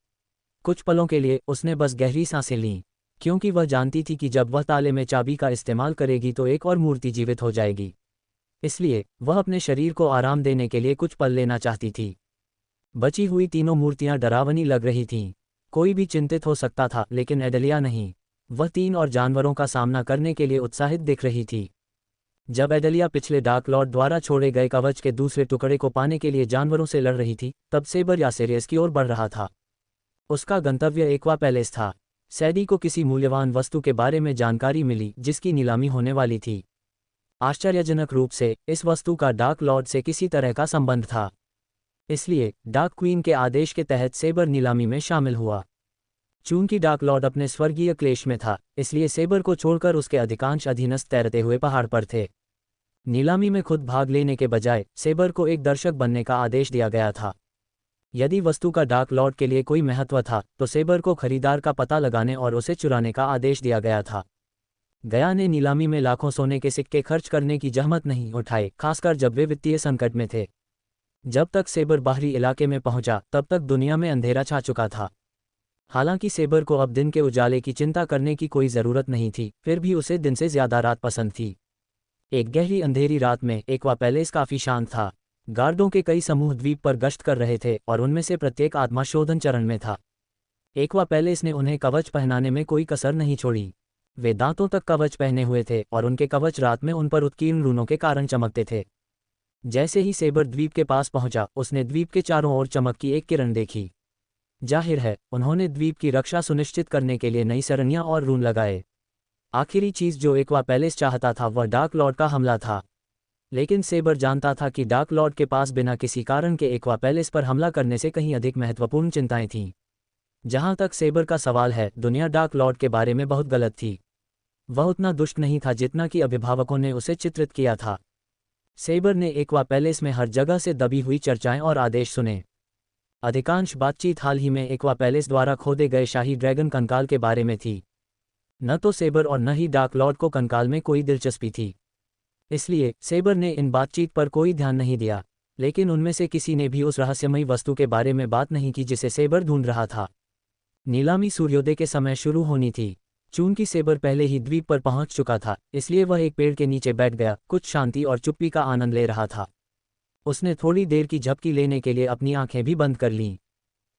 कुछ पलों के लिए उसने बस गहरी सांसें लीं, क्योंकि वह जानती थी कि जब वह ताले में चाबी का इस्तेमाल करेगी तो एक और मूर्ति जीवित हो जाएगी। इसलिए वह अपने शरीर को आराम देने के लिए कुछ पल लेना चाहती थी। बची हुई तीनों मूर्तियां डरावनी लग रही थीं। कोई भी चिंतित हो सकता था, लेकिन एडलिया नहीं। वह 3 और जानवरों का सामना करने के लिए उत्साहित दिख रही थी। जब एडलिया पिछले डार्क लॉर्ड द्वारा छोड़े गए कवच के दूसरे टुकड़े को पाने के लिए जानवरों से लड़ रही थी, तब सेबर यासेरियस की ओर बढ़ रहा था। उसका गंतव्य एक्वा पैलेस था। सैडी को किसी मूल्यवान वस्तु के बारे में जानकारी मिली जिसकी नीलामी होने वाली थी। आश्चर्यजनक रूप से इस वस्तु का डार्क लॉर्ड से किसी तरह का संबंध था। इसलिए डार्क क्वीन के आदेश के तहत सेबर नीलामी में शामिल हुआ। चूंकि डार्क लॉर्ड अपने स्वर्गीय क्लेश में था, इसलिए सेबर को छोड़कर उसके अधिकांश अधीनस्थ तैरते हुए पहाड़ पर थे। नीलामी में खुद भाग लेने के बजाय सेबर को एक दर्शक बनने का आदेश दिया गया था। यदि वस्तु का डार्क लॉर्ड के लिए कोई महत्व था, तो सेबर को खरीदार का पता लगाने और उसे चुराने का आदेश दिया गया था। गया ने नीलामी में लाखों सोने के सिक्के खर्च करने की जहमत नहीं उठाई, खासकर जब वे वित्तीय संकट में थे। जब तक सेबर बाहरी इलाके में पहुंचा, तब तक दुनिया में अंधेरा छा चुका था। हालांकि सेबर को अब दिन के उजाले की चिंता करने की कोई ज़रूरत नहीं थी, फिर भी उसे दिन से ज़्यादा रात पसंद थी। एक गहरी अंधेरी रात में एक्वा पैलेस काफ़ी शांत था। गार्डों के कई समूह द्वीप पर गश्त कर रहे थे और उनमें से प्रत्येक आत्मा शोधन चरण में था। एक्वा पैलेस ने उन्हें कवच पहनाने में कोई कसर नहीं छोड़ी। वे दांतों तक कवच पहने हुए थे और उनके कवच रात में उन पर उत्कीर्ण रूनों के कारण चमकते थे। जैसे ही सेबर द्वीप के पास पहुंचा, उसने द्वीप के चारों ओर चमक की एक किरण देखी। जाहिर है, उन्होंने द्वीप की रक्षा सुनिश्चित करने के लिए नई सरनियां और रून लगाए। आखिरी चीज जो एक्वा पैलेस चाहता था वह डार्क लॉर्ड का हमला था। लेकिन सेबर जानता था कि डार्क लॉर्ड के पास बिना किसी कारण के एक्वा पैलेस पर हमला करने से कहीं अधिक महत्वपूर्ण चिंताएं थीं। जहां तक सेबर का सवाल है, दुनिया डार्क लॉर्ड के बारे में बहुत गलत थी। वह उतना दुष्ट नहीं था जितना कि अभिभावकों ने उसे चित्रित किया था। सेबर ने एक्वा पैलेस में हर जगह से दबी हुई चर्चाएं और आदेश सुने। अधिकांश बातचीत हाल ही में एक्वा पैलेस द्वारा खोदे गए शाही ड्रैगन कंकाल के बारे में थी। न तो सेबर और न ही डार्क लॉर्ड को कंकाल में कोई दिलचस्पी थी। इसलिए सेबर ने इन बातचीत पर कोई ध्यान नहीं दिया, लेकिन उनमें से किसी ने भी उस रहस्यमयी वस्तु के बारे में बात नहीं की जिसे सेबर ढूंढ रहा था। नीलामी सूर्योदय के समय शुरू होनी थी। चूंकि सेबर पहले ही द्वीप पर पहुंच चुका था, इसलिए वह एक पेड़ के नीचे बैठ गया, कुछ शांति और चुप्पी का आनंद ले रहा था। उसने थोड़ी देर की झपकी लेने के लिए अपनी आंखें भी बंद कर लीं।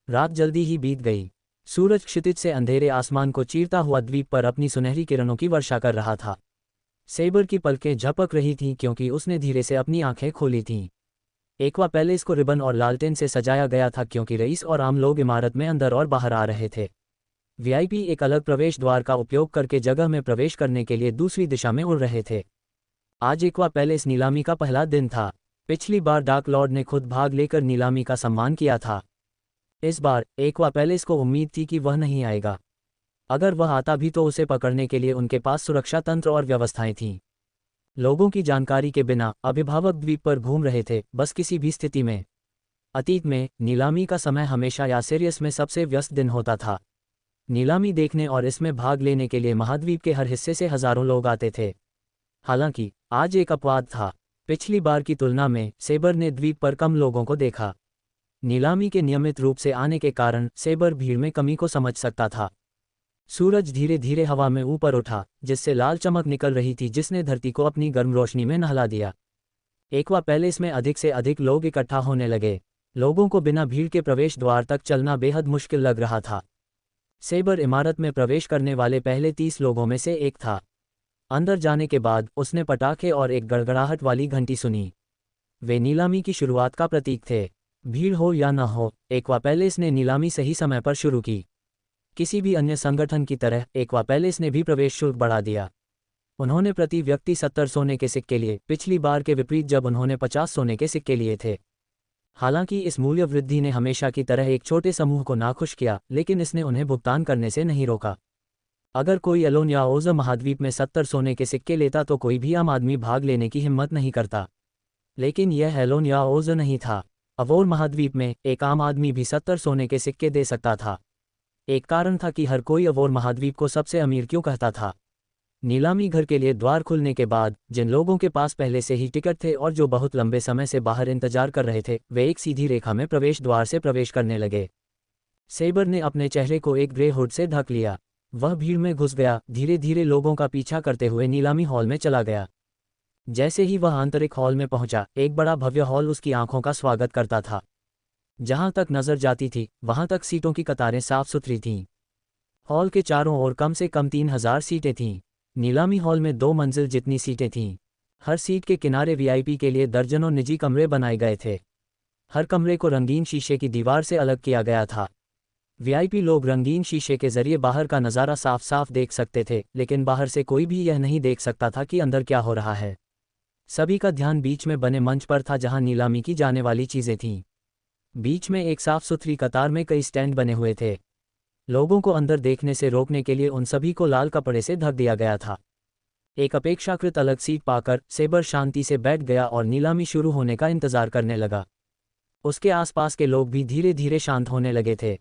रात जल्दी ही बीत गई। सूरज क्षितिज से अंधेरे आसमान को चीरता हुआ द्वीप पर अपनी सुनहरी किरणों की वर्षा कर रहा था। सेबर की पलकें झपक रही थीं क्योंकि उसने धीरे से अपनी आंखें खोली थीं। एक्वा पैलेस को रिबन और लालटेन से सजाया गया था क्योंकि रईस और आम लोग इमारत में अंदर और बाहर आ रहे थे। वीआईपी एक अलग प्रवेश द्वार का उपयोग करके जगह में प्रवेश करने के लिए दूसरी दिशा में उड़ रहे थे। आज एक्वा पैलेस नीलामी का पहला दिन था। पिछली बार डार्क लॉर्ड ने खुद भाग लेकर नीलामी का सम्मान किया था। इस बार एक्वा पैलेस को उम्मीद थी कि वह नहीं आएगा। अगर वह आता भी तो उसे पकड़ने के लिए उनके पास सुरक्षा तंत्र और व्यवस्थाएं थीं। लोगों की जानकारी के बिना अभिभावक द्वीप पर घूम रहे थे, बस किसी भी स्थिति में। अतीत में नीलामी का समय हमेशा यासेरियस में सबसे व्यस्त दिन होता था। नीलामी देखने और इसमें भाग लेने के लिए महाद्वीप के हर हिस्से से हजारों लोग आते थे। हालांकि आज एक अपवाद था। पिछली बार की तुलना में सेबर ने द्वीप पर कम लोगों को देखा। नीलामी के नियमित रूप से आने के कारण सेबर भीड़ में कमी को समझ सकता था। सूरज धीरे धीरे हवा में ऊपर उठा, जिससे लाल चमक निकल रही थी जिसने धरती को अपनी गर्म रोशनी में नहला दिया। एक्वा पैलेस में अधिक से अधिक लोग इकट्ठा होने लगे। लोगों को बिना भीड़ के प्रवेश द्वार तक चलना बेहद मुश्किल लग रहा था। सेबर इमारत में प्रवेश करने वाले पहले 30 लोगों में से एक था। अंदर जाने के बाद उसने पटाखे और एक गड़गड़ाहट वाली घंटी सुनी। वे नीलामी की शुरुआत का प्रतीक थे। भीड़ हो या न हो, एक्वा पैलेस ने नीलामी सही समय पर शुरू की। किसी भी अन्य संगठन की तरह एक्वा पैलेस ने भी प्रवेश शुल्क बढ़ा दिया। उन्होंने प्रति व्यक्ति 70 सोने के सिक्के लिए, पिछली बार के विपरीत जब उन्होंने 50 सोने के सिक्के लिए थे। हालांकि इस मूल्य वृद्धि ने हमेशा की तरह एक छोटे समूह को नाखुश किया, लेकिन इसने उन्हें भुगतान करने से नहीं रोका। अगर कोई एलोन या ओज़ महाद्वीप में 70 सोने के सिक्के लेता तो कोई भी आम आदमी भाग लेने की हिम्मत नहीं करता। लेकिन यह एलोन या ओज़ नहीं था। अवोर महाद्वीप में एक आम आदमी भी 70 सोने के सिक्के दे सकता था। एक कारण था कि हर कोई अवोर महाद्वीप को सबसे अमीर क्यों कहता था। नीलामी घर के लिए द्वार खुलने के बाद जिन लोगों के पास पहले से ही टिकट थे और जो बहुत लंबे समय से बाहर इंतजार कर रहे थे, वे एक सीधी रेखा में प्रवेश द्वार से प्रवेश करने लगे। सेबर ने अपने चेहरे को एक ग्रे हुड से ढक लिया। वह भीड़ में घुस गया, धीरे धीरे लोगों का पीछा करते हुए नीलामी हॉल में चला गया। जैसे ही वह आंतरिक हॉल में पहुंचा, एक बड़ा भव्य हॉल उसकी आंखों का स्वागत करता था। जहां तक नजर जाती थी वहां तक सीटों की कतारें साफ सुथरी थीं। हॉल के चारों ओर कम से कम 3000 सीटें थीं। नीलामी हॉल में 2 मंजिल जितनी सीटें थीं। हर सीट के किनारे वीआईपी के लिए दर्जनों निजी कमरे बनाए गए थे। हर कमरे को रंगीन शीशे की दीवार से अलग किया गया था। वीआईपी लोग रंगीन शीशे के जरिए बाहर का नज़ारा साफ साफ देख सकते थे, लेकिन बाहर से कोई भी यह नहीं देख सकता था कि अंदर क्या हो रहा है। सभी का ध्यान बीच में बने मंच पर था जहां नीलामी की जाने वाली चीज़ें थीं। बीच में एक साफ सुथरी कतार में कई स्टैंड बने हुए थे। लोगों को अंदर देखने से रोकने के लिए उन सभी को लाल कपड़े से ढक दिया गया था। एक अपेक्षाकृत अलग सीट पाकर सेबर शांति से बैठ गया और नीलामी शुरू होने का इंतजार करने लगा। उसके आसपास के लोग भी धीरे धीरे शांत होने लगे थे।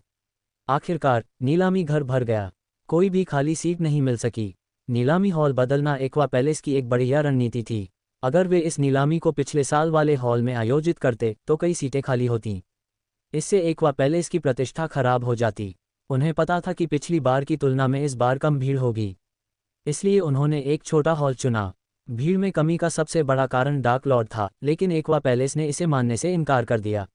आखिरकार नीलामी घर भर गया। कोई भी खाली सीट नहीं मिल सकी। नीलामी हॉल बदलना एक्वा पैलेस की एक बढ़िया रणनीति थी। अगर वे इस नीलामी को पिछले साल वाले हॉल में आयोजित करते तो कई सीटें खाली होतीं। इससे एक्वा पैलेस की प्रतिष्ठा खराब हो जाती। उन्हें पता था कि पिछली बार की तुलना में इस बार कम भीड़ होगी, इसलिए उन्होंने एक छोटा हॉल चुना। भीड़ में कमी का सबसे बड़ा कारण डार्क लॉर्ड था, लेकिन एक्वा पैलेस ने इसे मानने से इनकार कर दिया।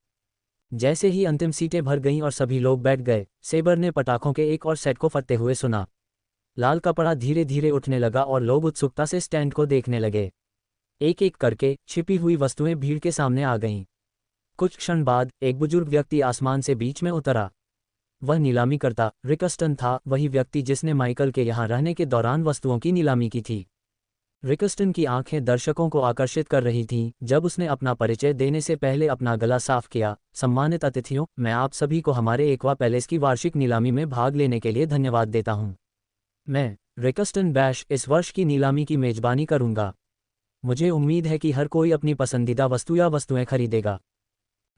जैसे ही अंतिम सीटें भर गईं और सभी लोग बैठ गए, सेबर ने पटाखों के एक और सेट को फटते हुए सुना। लाल कपड़ा धीरे धीरे उठने लगा और लोग उत्सुकता से स्टैंड को देखने लगे। एक एक करके छिपी हुई वस्तुएं भीड़ के सामने आ गईं। कुछ क्षण बाद एक बुजुर्ग व्यक्ति आसमान से बीच में उतरा। वह नीलामी करता रिकस्टन था, वही व्यक्ति जिसने माइकल के यहाँ रहने के दौरान वस्तुओं की नीलामी की थी। रिकस्टन की आंखें दर्शकों को आकर्षित कर रही थीं जब उसने अपना परिचय देने से पहले अपना गला साफ किया। सम्मानित अतिथियों, मैं आप सभी को हमारे एक्वा पैलेस की वार्षिक नीलामी में भाग लेने के लिए धन्यवाद देता हूँ। मैं रिकस्टन बैश इस वर्ष की नीलामी की मेजबानी करूँगा। मुझे उम्मीद है कि हर कोई अपनी पसंदीदा वस्तु या वस्तुएं खरीदेगा।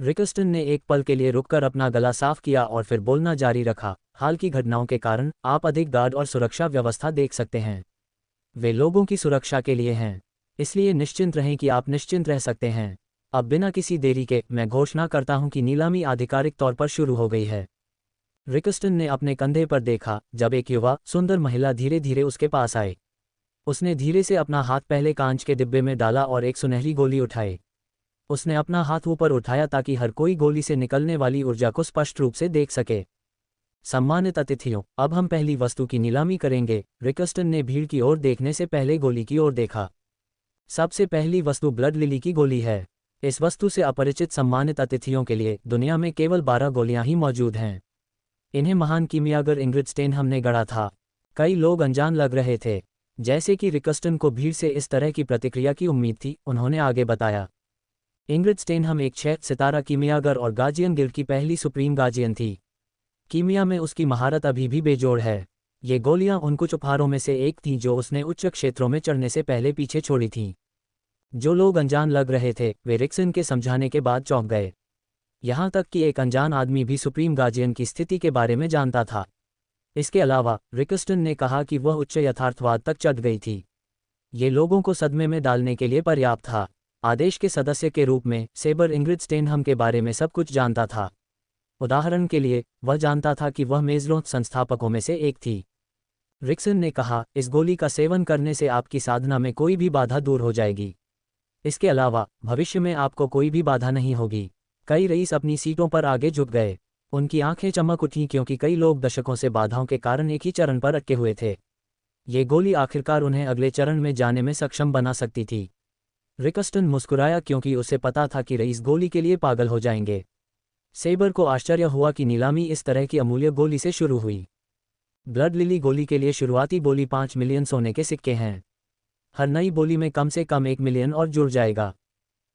रिकस्टन ने एक पल के लिए रुककर अपना गला साफ किया और फिर बोलना जारी रखा। हाल की घटनाओं के कारण आप अधिक गार्ड और सुरक्षा व्यवस्था देख सकते हैं। वे लोगों की सुरक्षा के लिए हैं, इसलिए निश्चिंत रहें कि आप निश्चिंत रह सकते हैं। अब बिना किसी देरी के मैं घोषणा करता हूं कि नीलामी आधिकारिक तौर पर शुरू हो गई है। रिकस्टन ने अपने कंधे पर देखा जब एक युवा सुंदर महिला धीरे धीरे उसके पास आए। उसने धीरे से अपना हाथ पहले कांच के डिब्बे में डाला और एक सुनहरी गोली उठाई। उसने अपना हाथ ऊपर उठाया ताकि हर कोई गोली से निकलने वाली ऊर्जा को स्पष्ट रूप से देख सके। सम्मानित अतिथियों, अब हम पहली वस्तु की नीलामी करेंगे। रिकस्टन ने भीड़ की ओर देखने से पहले गोली की ओर देखा। सबसे पहली वस्तु ब्लड लिली की गोली है। इस वस्तु से अपरिचित सम्मानित अतिथियों के लिए दुनिया में केवल 12 गोलियां ही मौजूद हैं। इन्हें महान कीमियागर इंग्रिड स्टेनहम ने गढ़ा था। कई लोग अनजान लग रहे थे। जैसे कि रिकस्टन को भीड़ से इस तरह की प्रतिक्रिया की उम्मीद थी, उन्होंने आगे बताया। इंग्रिड स्टेनहम एक 6 सितारा कीमियागर और गार्जियन गिल्ड की पहली सुप्रीम गार्जियन थी। कीमिया में उसकी महारत अभी भी बेजोड़ है। ये गोलियां उन कुछ उपहारों में से एक थीं जो उसने उच्च क्षेत्रों में चढ़ने से पहले पीछे छोड़ी थीं। जो लोग अनजान लग रहे थे वे रिकसन के समझाने के बाद चौंक गए। यहाँ तक कि एक अनजान आदमी भी सुप्रीम गार्जियन की स्थिति के बारे में जानता था। इसके अलावा रिकस्टन ने कहा कि वह उच्च यथार्थवाद तक चढ़ गई थी। ये लोगों को सदमे में डालने के लिए पर्याप्त था। आदेश के सदस्य के रूप में सेबर इंग्रिड स्टेनहम के बारे में सब कुछ जानता था। उदाहरण के लिए, वह जानता था कि वह मेजरोथ संस्थापकों में से एक थी। रिकसन ने कहा, इस गोली का सेवन करने से आपकी साधना में कोई भी बाधा दूर हो जाएगी। इसके अलावा भविष्य में आपको कोई भी बाधा नहीं होगी। कई रईस अपनी सीटों पर आगे झुक गए। उनकी आंखें चमक उठीं क्योंकि कई लोग दशकों से बाधाओं के कारण एक ही चरण पर अटके हुए थे। ये गोली आखिरकार उन्हें अगले चरण में जाने में सक्षम बना सकती थी। रिकस्टन मुस्कुराया क्योंकि उसे पता था कि रईस गोली के लिए पागल हो जाएंगे। सेबर को आश्चर्य हुआ कि नीलामी इस तरह की अमूल्य गोली से शुरू हुई। ब्लड लिली गोली के लिए शुरुआती बोली 5 मिलियन सोने के सिक्के हैं। हर नई बोली में कम से कम 1 मिलियन और जुड़ जाएगा।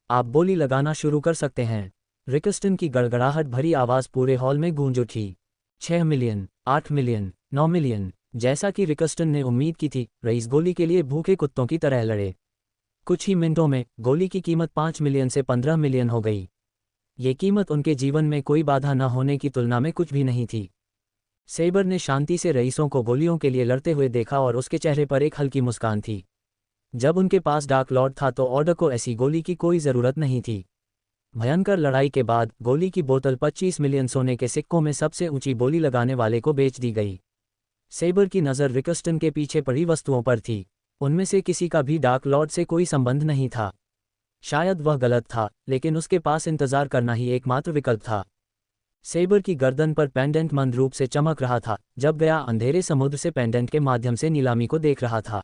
आप बोली लगाना शुरू कर सकते हैं। रिकस्टन की गड़गड़ाहट भरी आवाज़ पूरे हॉल में गूंज उठी। 6 मिलियन, 8 मिलियन, 9 मिलियन, जैसा कि रिकस्टन ने उम्मीद की थी, रईस गोली के लिए भूखे कुत्तों की तरह लड़े। कुछ ही मिनटों में गोली की कीमत 5 मिलियन से 15 मिलियन हो गई। ये कीमत उनके जीवन में कोई बाधा न होने की तुलना में कुछ भी नहीं थी। सेबर ने शांति से रईसों को गोलियों के लिए लड़ते हुए देखा और उसके चेहरे पर एक हल्की मुस्कान थी। जब उनके पास डार्क लॉर्ड था तो ऑर्डर को ऐसी गोली की कोई ज़रूरत नहीं थी। भयंकर लड़ाई के बाद गोली की बोतल 25 मिलियन सोने के सिक्कों में सबसे ऊंची बोली लगाने वाले को बेच दी गई। सेबर की नज़र रिकस्टन के पीछे पड़ी वस्तुओं पर थी। उनमें से किसी का भी डार्क लॉर्ड से कोई संबंध नहीं था। शायद वह गलत था, लेकिन उसके पास इंतजार करना ही एकमात्र विकल्प था। सेबर की गर्दन पर पेंडेंट मंद रूप से चमक रहा था, जब गया अंधेरे समुद्र से पेंडेंट के माध्यम से नीलामी को देख रहा था।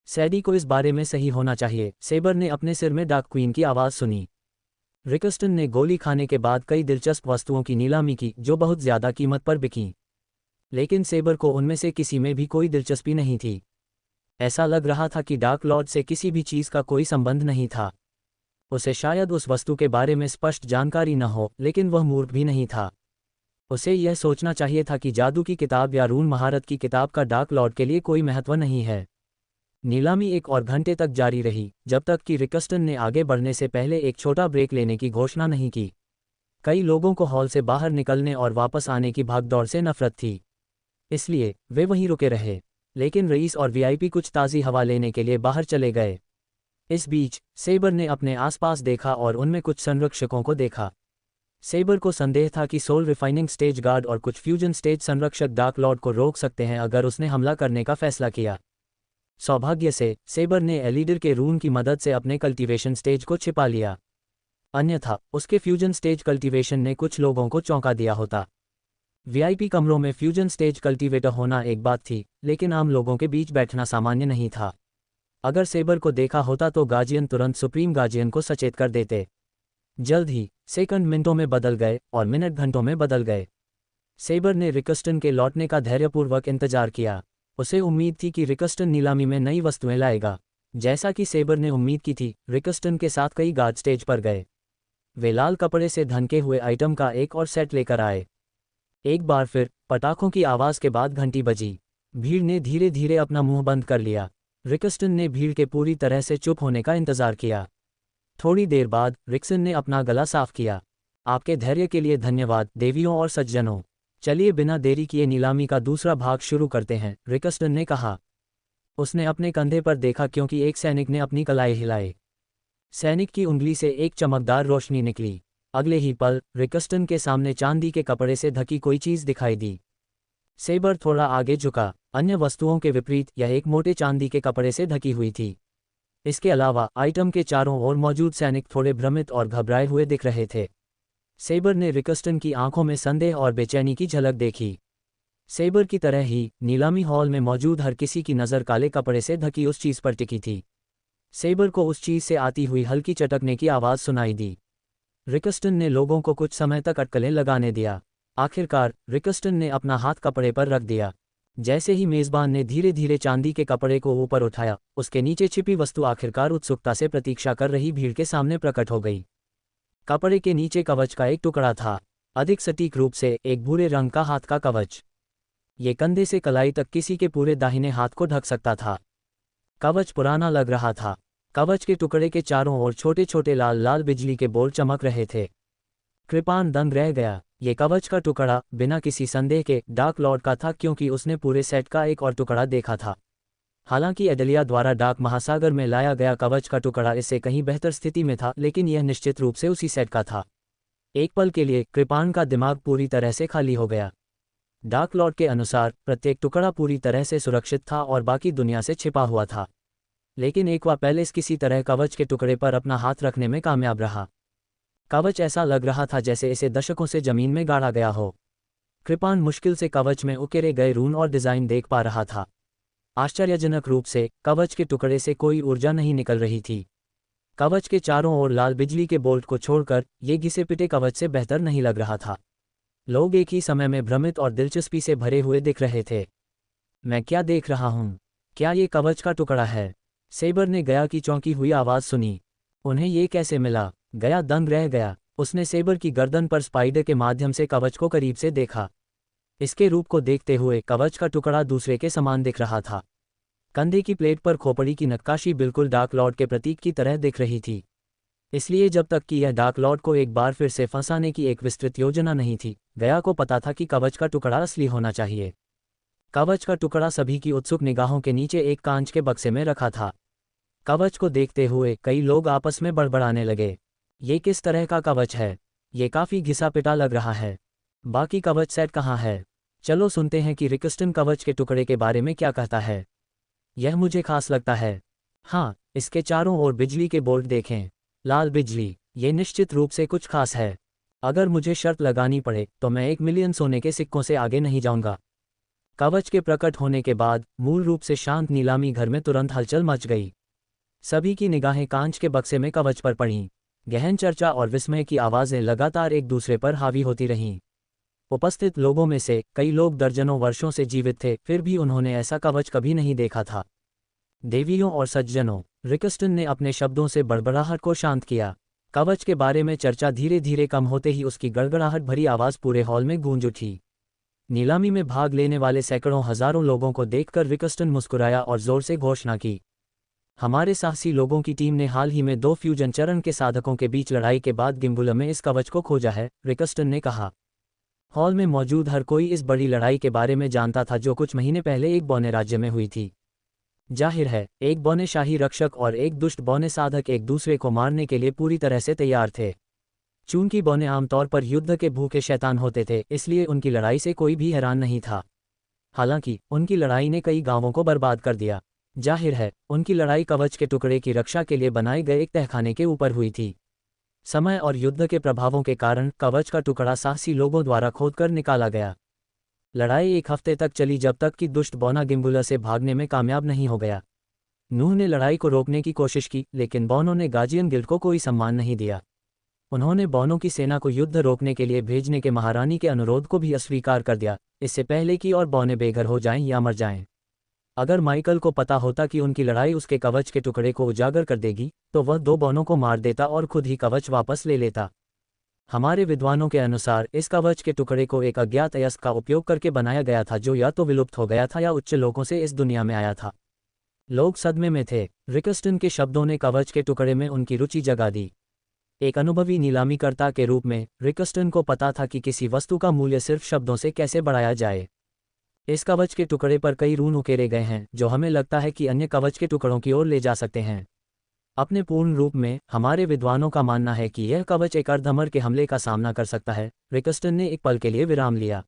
सैडी को इस बारे में सही होना चाहिए। सेबर ने अपने सिर में डार्क क्वीन की आवाज़ सुनी। रिकस्टन ने गोली खाने के बाद कई दिलचस्प वस्तुओं की नीलामी की जो बहुत ज़्यादा कीमत पर बिकीं, लेकिन सेबर को उनमें से किसी में भी कोई दिलचस्पी नहीं थी। ऐसा लग रहा था कि डार्क लॉर्ड से किसी भी चीज़ का कोई संबंध नहीं था। उसे शायद उस वस्तु के बारे में स्पष्ट जानकारी न हो, लेकिन वह मूर्ख भी नहीं था। उसे यह सोचना चाहिए था कि जादू की किताब या रून महारत की किताब का डार्क लॉर्ड के लिए कोई महत्व नहीं है। नीलामी 1 और घंटे तक जारी रही, जब तक कि रिकस्टन ने आगे बढ़ने से पहले एक छोटा ब्रेक लेने की घोषणा नहीं की। कई लोगों को हॉल से बाहर निकलने और वापस आने की भागदौड़ से नफरत थी, इसलिए वे वहीं रुके रहे। लेकिन रईस और वीआईपी कुछ ताज़ी हवा लेने के लिए बाहर चले गए। इस बीच सेबर ने अपने आसपास देखा और उनमें कुछ संरक्षकों को देखा। सेबर को संदेह था कि सोल रिफाइनिंग स्टेज गार्ड और कुछ फ्यूजन स्टेज संरक्षक डार्क लॉर्ड को रोक सकते हैं अगर उसने हमला करने का फैसला किया। सौभाग्य से सेबर ने एलिडर के रून की मदद से अपने कल्टीवेशन स्टेज को छिपा लिया, अन्यथा उसके फ्यूजन स्टेज कल्टीवेशन ने कुछ लोगों को चौंका दिया होता। वीआईपी कमरों में फ्यूजन स्टेज कल्टीवेटर होना एक बात थी, लेकिन आम लोगों के बीच बैठना सामान्य नहीं था। अगर सेबर को देखा होता तो गार्जियन तुरंत सुप्रीम गार्जियन को सचेत कर देते। जल्द ही सेकंड मिनटों में बदल गए और मिनट घंटों में बदल गए। सेबर ने रिकस्टन के लौटने का धैर्यपूर्वक इंतजार किया। उसे उम्मीद थी कि रिकस्टन नीलामी में नई वस्तुएं लाएगा। जैसा कि सेबर ने उम्मीद की थी, रिकस्टन के साथ कई गार्ड स्टेज पर गए। वे लाल कपड़े से ढके हुए आइटम का एक और सेट लेकर आए। एक बार फिर पटाखों की आवाज़ के बाद घंटी बजी। भीड़ ने धीरे धीरे अपना मुंह बंद कर लिया। रिकस्टन ने भीड़ के पूरी तरह से चुप होने का इंतजार किया। थोड़ी देर बाद रिक्सन ने अपना गला साफ किया। आपके धैर्य के लिए धन्यवाद देवियों और सज्जनों। चलिए बिना देरी किए नीलामी का दूसरा भाग शुरू करते हैं, रिकस्टन ने कहा। उसने अपने कंधे पर देखा क्योंकि एक सैनिक ने अपनी कलाई हिलाई। सैनिक की उंगली से एक चमकदार रोशनी निकली। अगले ही पल रिकस्टन के सामने चांदी के कपड़े से ढकी कोई चीज़ दिखाई दी। सेबर थोड़ा आगे झुका। अन्य वस्तुओं के विपरीत यह एक मोटे चांदी के कपड़े से ढकी हुई थी। इसके अलावा आइटम के चारों ओर मौजूद सैनिक थोड़े भ्रमित और घबराए हुए दिख रहे थे। सेबर ने रिकस्टन की आंखों में संदेह और बेचैनी की झलक देखी। सेबर की तरह ही नीलामी हॉल में मौजूद हर किसी की नज़र काले कपड़े से ढकी उस चीज़ पर टिकी थी। सेबर को उस चीज़ से आती हुई हल्की चटकने की आवाज़ सुनाई दी। रिकस्टन ने लोगों को कुछ समय तक अटकलें लगाने दिया। आखिरकार रिकस्टन ने अपना हाथ कपड़े पर रख दिया। जैसे ही मेज़बान ने धीरे धीरे चांदी के कपड़े को ऊपर उठाया, उसके नीचे छिपी वस्तु आखिरकार उत्सुकता से प्रतीक्षा कर रही भीड़ के सामने प्रकट हो गई। कपड़े के नीचे कवच का एक टुकड़ा था, अधिक सटीक रूप से एक भूरे रंग का हाथ का कवच। ये कंधे से कलाई तक किसी के पूरे दाहिने हाथ को ढक सकता था। कवच पुराना लग रहा था। कवच के टुकड़े के चारों ओर छोटे छोटे लाल लाल बिजली के बोल चमक रहे थे। कृपान दंग रह गया। ये कवच का टुकड़ा बिना किसी संदेह के डार्क लॉर्ड का था, क्योंकि उसने पूरे सेट का एक और टुकड़ा देखा था। हालांकि एडेलिया द्वारा डार्क महासागर में लाया गया कवच का टुकड़ा इससे कहीं बेहतर स्थिति में था, लेकिन यह निश्चित रूप से उसी सेट का था। एक पल के लिए कृपान का दिमाग पूरी तरह से खाली हो गया। डार्क लॉर्ड के अनुसार प्रत्येक टुकड़ा पूरी तरह से सुरक्षित था और बाकी दुनिया से छिपा हुआ था। लेकिन एक्वा पैलेस किसी तरह कवच के टुकड़े पर अपना हाथ रखने में कामयाब रहा। कवच ऐसा लग रहा था जैसे इसे दशकों से जमीन में गाड़ा गया हो। कृपान मुश्किल से कवच में उकेरे गए रून और डिज़ाइन देख पा रहा था। आश्चर्यजनक रूप से कवच के टुकड़े से कोई ऊर्जा नहीं निकल रही थी। कवच के चारों ओर लाल बिजली के बोल्ट को छोड़कर ये घिसे पिटे कवच से बेहतर नहीं लग रहा था। लोग एक ही समय में भ्रमित और दिलचस्पी से भरे हुए दिख रहे थे। मैं क्या देख रहा हूँ? क्या ये कवच का टुकड़ा है? सेबर ने गया की चौंकी हुई आवाज़ सुनी। उन्हें ये कैसे मिला? गया दंग रह गया। उसने सेबर की गर्दन पर स्पाइडर के माध्यम से कवच को करीब से देखा। इसके रूप को देखते हुए कवच का टुकड़ा दूसरे के समान दिख रहा था। कंधे की प्लेट पर खोपड़ी की नक्काशी बिल्कुल डार्क लॉर्ड के प्रतीक की तरह दिख रही थी। इसलिए जब तक कि यह डार्क लॉर्ड को एक बार फिर से फंसाने की एक विस्तृत योजना नहीं थी, गया को पता था कि कवच का टुकड़ा असली होना चाहिए। कवच का टुकड़ा सभी की उत्सुक निगाहों के नीचे एक कांच के बक्से में रखा था। कवच को देखते हुए कई लोग आपस में बड़बड़ाने लगे। ये किस तरह का कवच है? ये काफी घिसा पिटा लग रहा है। बाकी कवच सेट कहाँ है? चलो सुनते हैं कि रिकस्टन कवच के टुकड़े के बारे में क्या कहता है। यह मुझे खास लगता है। हाँ, इसके चारों ओर बिजली के बोल्ट देखें। लाल बिजली, ये निश्चित रूप से कुछ खास है। अगर मुझे शर्त लगानी पड़े तो मैं 1 मिलियन सोने के सिक्कों से आगे नहीं जाऊंगा। कवच के प्रकट होने के बाद मूल रूप से शांत नीलामी घर में तुरंत हलचल मच गई। सभी की निगाहें कांच के बक्से में कवच पर पड़ीं। गहन चर्चा और विस्मय की आवाज़ें लगातार एक दूसरे पर हावी होती रहीं। उपस्थित लोगों में से कई लोग दर्जनों वर्षों से जीवित थे, फिर भी उन्होंने ऐसा कवच कभी नहीं देखा था। देवियों और सज्जनों, रिकस्टन ने अपने शब्दों से बड़बड़ाहट को शांत किया। कवच के बारे में चर्चा धीरे धीरे कम होते ही उसकी गड़गड़ाहट भरी आवाज़ पूरे हॉल में गूंज उठी। नीलामी में भाग लेने वाले सैकड़ों हजारों लोगों को देखकर रिकस्टन मुस्कुराया और जोर से घोषणा की, हमारे साहसी लोगों की टीम ने हाल ही में 2 फ्यूजन चरण के साधकों के बीच लड़ाई के बाद गिम्बुलम में इस कवच को खोजा है, रिकस्टन ने कहा। हॉल में मौजूद हर कोई इस बड़ी लड़ाई के बारे में जानता था जो कुछ महीने पहले एक बौने राज्य में हुई थी। जाहिर है, एक बौने शाही रक्षक और एक दुष्ट बौने साधक एक दूसरे को मारने के लिए पूरी तरह से तैयार थे। चूंकि बौने आमतौर पर युद्ध के भूखे शैतान होते थे, इसलिए उनकी लड़ाई से कोई भी हैरान नहीं था। हालांकि उनकी लड़ाई ने कई गांवों को बर्बाद कर दिया। जाहिर है, उनकी लड़ाई कवच के टुकड़े की रक्षा के लिए बनाए गए एक तहखाने के ऊपर हुई थी। समय और युद्ध के प्रभावों के कारण कवच का टुकड़ा साहसी लोगों द्वारा खोदकर निकाला गया। लड़ाई 1 हफ्ते तक चली जब तक कि दुष्ट बौना गिम्बुला से भागने में कामयाब नहीं हो गया। नूह ने लड़ाई को रोकने की कोशिश की, लेकिन बौनों ने गार्जियन गिल्ड को कोई सम्मान नहीं दिया। उन्होंने बौनों की सेना को युद्ध रोकने के लिए भेजने के महारानी के अनुरोध को भी अस्वीकार कर दिया, इससे पहले कि और बौने बेघर हो जाएं या मर जाएं। अगर माइकल को पता होता कि उनकी लड़ाई उसके कवच के टुकड़े को उजागर कर देगी, तो वह 2 बौनों को मार देता और खुद ही कवच वापस ले लेता। हमारे विद्वानों के अनुसार इस कवच के टुकड़े को एक अज्ञात अयस्क का उपयोग करके बनाया गया था जो या तो विलुप्त हो गया था या उच्च लोकों से इस दुनिया में आया था। लोग सदमे में थे। रिकस्टन के शब्दों ने कवच के टुकड़े में उनकी रुचि जगा दी। एक अनुभवी नीलामीकर्ता के रूप में रिकस्टन को पता था कि किसी वस्तु का मूल्य सिर्फ शब्दों से कैसे बढ़ाया जाए। इस कवच के टुकड़े पर कई रून उकेरे गए हैं जो हमें लगता है कि अन्य कवच के टुकड़ों की ओर ले जा सकते हैं। अपने पूर्ण रूप में हमारे विद्वानों का मानना है कि यह कवच एक अर्धअमर के हमले का सामना कर सकता है। रिकस्टन ने एक पल के लिए विराम लिया।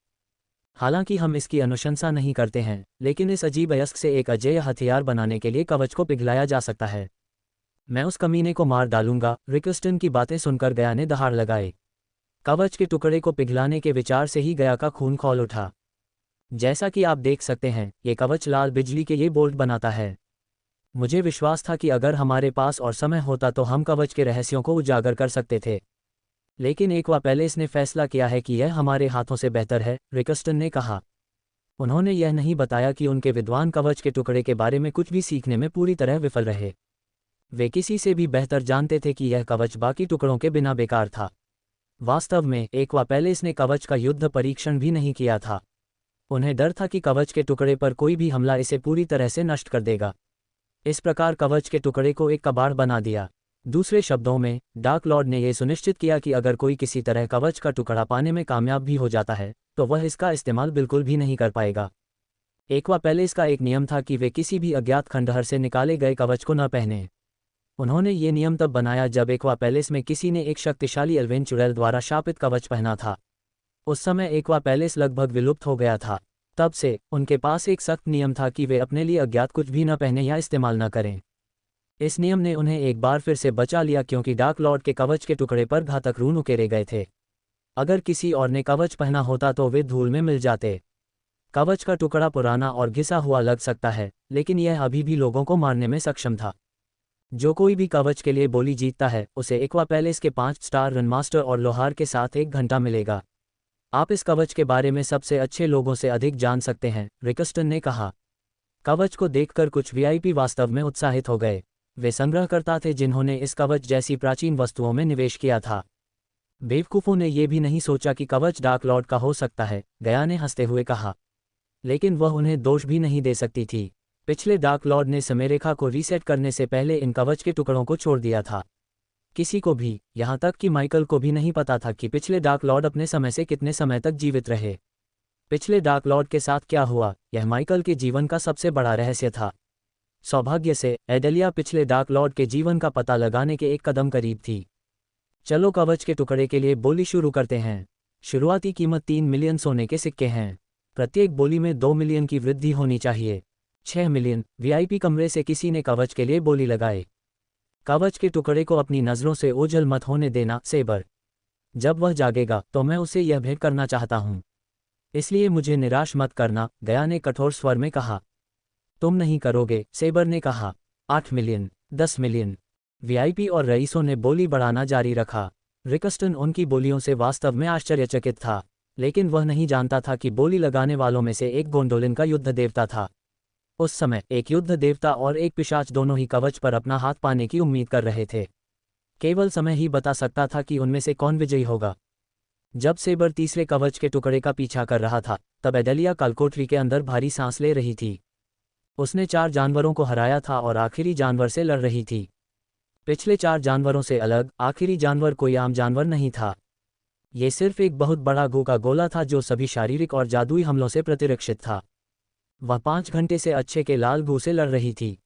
हालांकि हम इसकी अनुशंसा नहीं करते हैं, लेकिन इस अजीब अयस्क से एक अजेय हथियार बनाने के लिए कवच को पिघलाया जा सकता है। मैं उस कमीने को मार डालूंगा। रिकस्टन की बातें सुनकर गया ने दहाड़ लगाए। कवच के टुकड़े को पिघलाने के विचार से ही गया का खून खौल उठा। जैसा कि आप देख सकते हैं, ये कवच लाल बिजली के ये बोल्ट बनाता है। मुझे विश्वास था कि अगर हमारे पास और समय होता तो हम कवच के रहस्यों को उजागर कर सकते थे, लेकिन एक बार पहले इसने फैसला किया है कि यह हमारे हाथों से बेहतर है, रिकस्टन ने कहा। उन्होंने यह नहीं बताया कि उनके विद्वान कवच के टुकड़े के बारे में कुछ भी सीखने में पूरी तरह विफल रहे। वे किसी से भी बेहतर जानते थे कि यह कवच बाकी टुकड़ों के बिना बेकार था। वास्तव में एक बार पहले इसने कवच का युद्ध परीक्षण भी नहीं किया था। उन्हें डर था कि कवच के टुकड़े पर कोई भी हमला इसे पूरी तरह से नष्ट कर देगा। इस प्रकार कवच के टुकड़े को एक कबाड़ बना दिया। दूसरे शब्दों में, डार्क लॉर्ड ने यह सुनिश्चित किया कि अगर कोई किसी तरह कवच का टुकड़ा पाने में कामयाब भी हो जाता है, तो वह इसका इस्तेमाल बिल्कुल भी नहीं कर पाएगा। एक बार पहले इसका एक नियम था कि वे किसी भी अज्ञात खंडहर से निकाले गए कवच को न पहने। उन्होंने ये नियम तब बनाया जब एक बार पैलेस में किसी ने एक शक्तिशाली एल्वेन चुड़ैल द्वारा शापित कवच पहना था। उस समय एक बार पैलेस लगभग विलुप्त हो गया था। तब से उनके पास एक सख्त नियम था कि वे अपने लिए अज्ञात कुछ भी न पहने या इस्तेमाल न करें। इस नियम ने उन्हें एक बार फिर से बचा लिया क्योंकि डार्क लॉर्ड के कवच के टुकड़े पर घातक रून उकेरे गए थे। अगर किसी और ने कवच पहना होता तो वे धूल में मिल जाते। कवच का टुकड़ा पुराना और घिसा हुआ लग सकता है, लेकिन यह अभी भी लोगों को मारने में सक्षम था। जो कोई भी कवच के लिए बोली जीतता है, उसे एक्वा पैलेस के 5 स्टार रनमास्टर और लोहार के साथ 1 घंटा मिलेगा। आप इस कवच के बारे में सबसे अच्छे लोगों से अधिक जान सकते हैं, रिकस्टन ने कहा। कवच को देखकर कुछ वीआईपी वास्तव में उत्साहित हो गए। वे संग्रहकर्ता थे जिन्होंने इस कवच जैसी प्राचीन वस्तुओं में निवेश किया था। बेवकूफ़ों ने ये भी नहीं सोचा कि कवच डार्क लॉर्ड का हो सकता है, गया ने हंसते हुए कहा। लेकिन वह उन्हें दोष भी नहीं दे सकती थी। पिछले डार्क लॉर्ड ने समयरेखा को रीसेट करने से पहले इन कवच के टुकड़ों को छोड़ दिया था। किसी को भी, यहाँ तक कि माइकल को भी नहीं पता था कि पिछले डार्क लॉर्ड अपने समय से कितने समय तक जीवित रहे। पिछले डार्क लॉर्ड के साथ क्या हुआ, यह माइकल के जीवन का सबसे बड़ा रहस्य था। सौभाग्य से एडेलिया पिछले डार्क लॉर्ड के जीवन का पता लगाने के एक कदम करीब थी। चलो कवच के टुकड़े के लिए बोली शुरू करते हैं। शुरुआती कीमत 3 मिलियन सोने के सिक्के हैं। प्रत्येक बोली में 2 मिलियन की वृद्धि होनी चाहिए। 6 मिलियन। वीआईपी कमरे से किसी ने कवच के लिए बोली लगाई। कवच के टुकड़े को अपनी नज़रों से ओझल मत होने देना, सेबर। जब वह जागेगा तो मैं उसे यह भेंट करना चाहता हूँ, इसलिए मुझे निराश मत करना, गया ने कठोर स्वर में कहा। तुम नहीं करोगे, सेबर ने कहा। 8 मिलियन। 10 मिलियन। वीआईपी और रईसों ने बोली बढ़ाना जारी रखा। रिकस्टन उनकी बोलियों से वास्तव में आश्चर्यचकित था, लेकिन वह नहीं जानता था कि बोली लगाने वालों में से एक गोंडोलिन का युद्ध देवता था। उस समय एक युद्ध देवता और एक पिशाच दोनों ही कवच पर अपना हाथ पाने की उम्मीद कर रहे थे। केवल समय ही बता सकता था कि उनमें से कौन विजयी होगा। जब सेबर तीसरे कवच के टुकड़े का पीछा कर रहा था, तब एडेलिया कालकोठरी के अंदर भारी सांस ले रही थी। उसने 4 जानवरों को हराया था और आखिरी जानवर से लड़ रही थी। पिछले 4 जानवरों से अलग, आखिरी जानवर कोई आम जानवर नहीं था। ये सिर्फ एक बहुत बड़ा गू का गोला था जो सभी शारीरिक और जादुई हमलों से प्रतिरक्षित था। वह 5 घंटे से अच्छे के लाल गू से लड़ रही थी।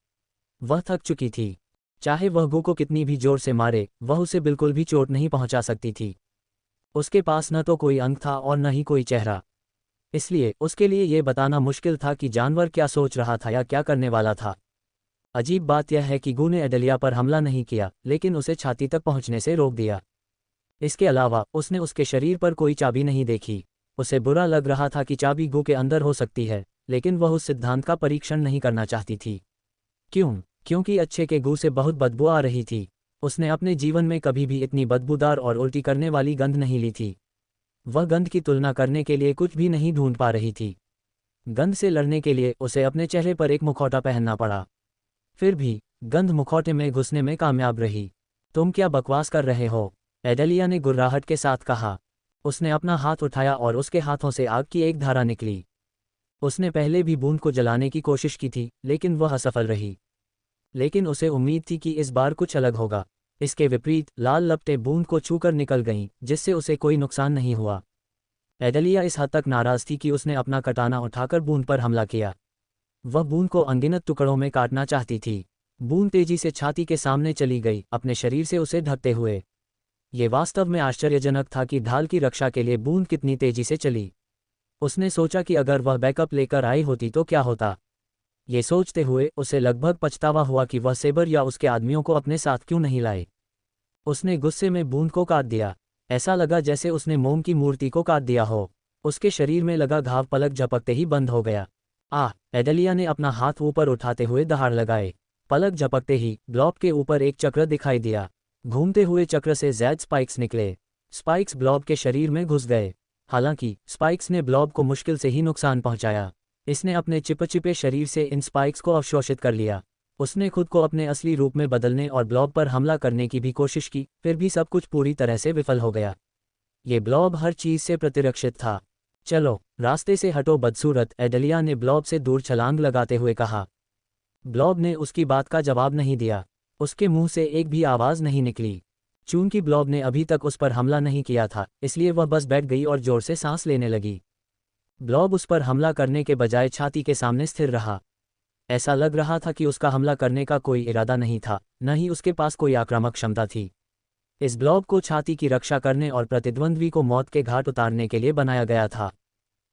वह थक चुकी थी। चाहे वह गू को कितनी भी जोर से मारे, वह उसे बिल्कुल भी चोट नहीं पहुंचा सकती थी। उसके पास न तो कोई अंक था और न ही कोई चेहरा, इसलिए उसके लिए यह बताना मुश्किल था कि जानवर क्या सोच रहा था या क्या करने वाला था। अजीब बात यह है कि गू ने एडेलिया पर हमला नहीं किया, लेकिन उसे छाती तक पहुंचने से रोक दिया। इसके अलावा उसने उसके शरीर पर कोई चाबी नहीं देखी। उसे बुरा लग रहा था कि चाबी गू के अंदर हो सकती है, लेकिन वह उस सिद्धांत का परीक्षण नहीं करना चाहती थी। क्यों? क्योंकि अच्छे के गू से बहुत बदबू आ रही थी। उसने अपने जीवन में कभी भी इतनी बदबूदार और उल्टी करने वाली गंध नहीं ली थी। वह गंध की तुलना करने के लिए कुछ भी नहीं ढूंढ पा रही थी। गंध से लड़ने के लिए उसे अपने चेहरे पर एक मुखौटा पहनना पड़ा। फिर भी गंध मुखौटे में घुसने में कामयाब रही। तुम क्या बकवास कर रहे हो? एडेलिया ने गुर्राहट के साथ कहा। उसने अपना हाथ उठाया और उसके हाथों से आग की एक धारा निकली। उसने पहले भी बूंद को जलाने की कोशिश की थी, लेकिन वह असफल रही। लेकिन उसे उम्मीद थी कि इस बार कुछ अलग होगा। इसके विपरीत लाल लपटें बूंद को छूकर निकल गईं, जिससे उसे कोई नुकसान नहीं हुआ। एडेलिया इस हद तक नाराज थी कि उसने अपना कटाना उठाकर बूंद पर हमला किया। वह बूंद को अनगिनत टुकड़ों में काटना चाहती थी। बूंद तेजी से छाती के सामने चली गई, अपने शरीर से उसे ढकते हुए। ये वास्तव में आश्चर्यजनक था कि ढाल की रक्षा के लिए बूंद कितनी तेजी से चली। उसने सोचा कि अगर वह बैकअप लेकर आई होती तो क्या होता। ये सोचते हुए उसे लगभग पछतावा हुआ कि वह सेबर या उसके आदमियों को अपने साथ क्यों नहीं लाए। उसने गुस्से में बूंद को काट दिया। ऐसा लगा जैसे उसने मोम की मूर्ति को काट दिया हो। उसके शरीर में लगा घाव पलक झपकते ही बंद हो गया। एडेलिया ने अपना हाथ ऊपर उठाते हुए दहाड़ लगाए। पलक झपकते ही ब्लॉब के ऊपर एक चक्र दिखाई दिया। घूमते हुए चक्र से ज़ैद स्पाइक्स निकले। स्पाइक्स ब्लॉब के शरीर में घुस गए। हालांकि स्पाइक्स ने ब्लॉब को मुश्किल से ही नुकसान पहुंचाया। इसने अपने चिपचिपे शरीर से इन स्पाइक्स को अवशोषित कर लिया। उसने खुद को अपने असली रूप में बदलने और ब्लॉब पर हमला करने की भी कोशिश की, फिर भी सब कुछ पूरी तरह से विफल हो गया। ये ब्लॉब हर चीज़ से प्रतिरक्षित था। चलो रास्ते से हटो बदसूरत, एडेलिया ने ब्लॉब से दूर छलांग लगाते हुए कहा। ब्लॉब ने उसकी बात का जवाब नहीं दिया। उसके मुंह से एक भी आवाज़ नहीं निकली। चूंकि ब्लॉब ने अभी तक उस पर हमला नहीं किया था, इसलिए वह बस बैठ गई और जोर से सांस लेने लगी। ब्लॉब उस पर हमला करने के बजाय छाती के सामने स्थिर रहा। ऐसा लग रहा था कि उसका हमला करने का कोई इरादा नहीं था, न ही उसके पास कोई आक्रामक क्षमता थी। इस ब्लॉब को छाती की रक्षा करने और प्रतिद्वंद्वी को मौत के घाट उतारने के लिए बनाया गया था।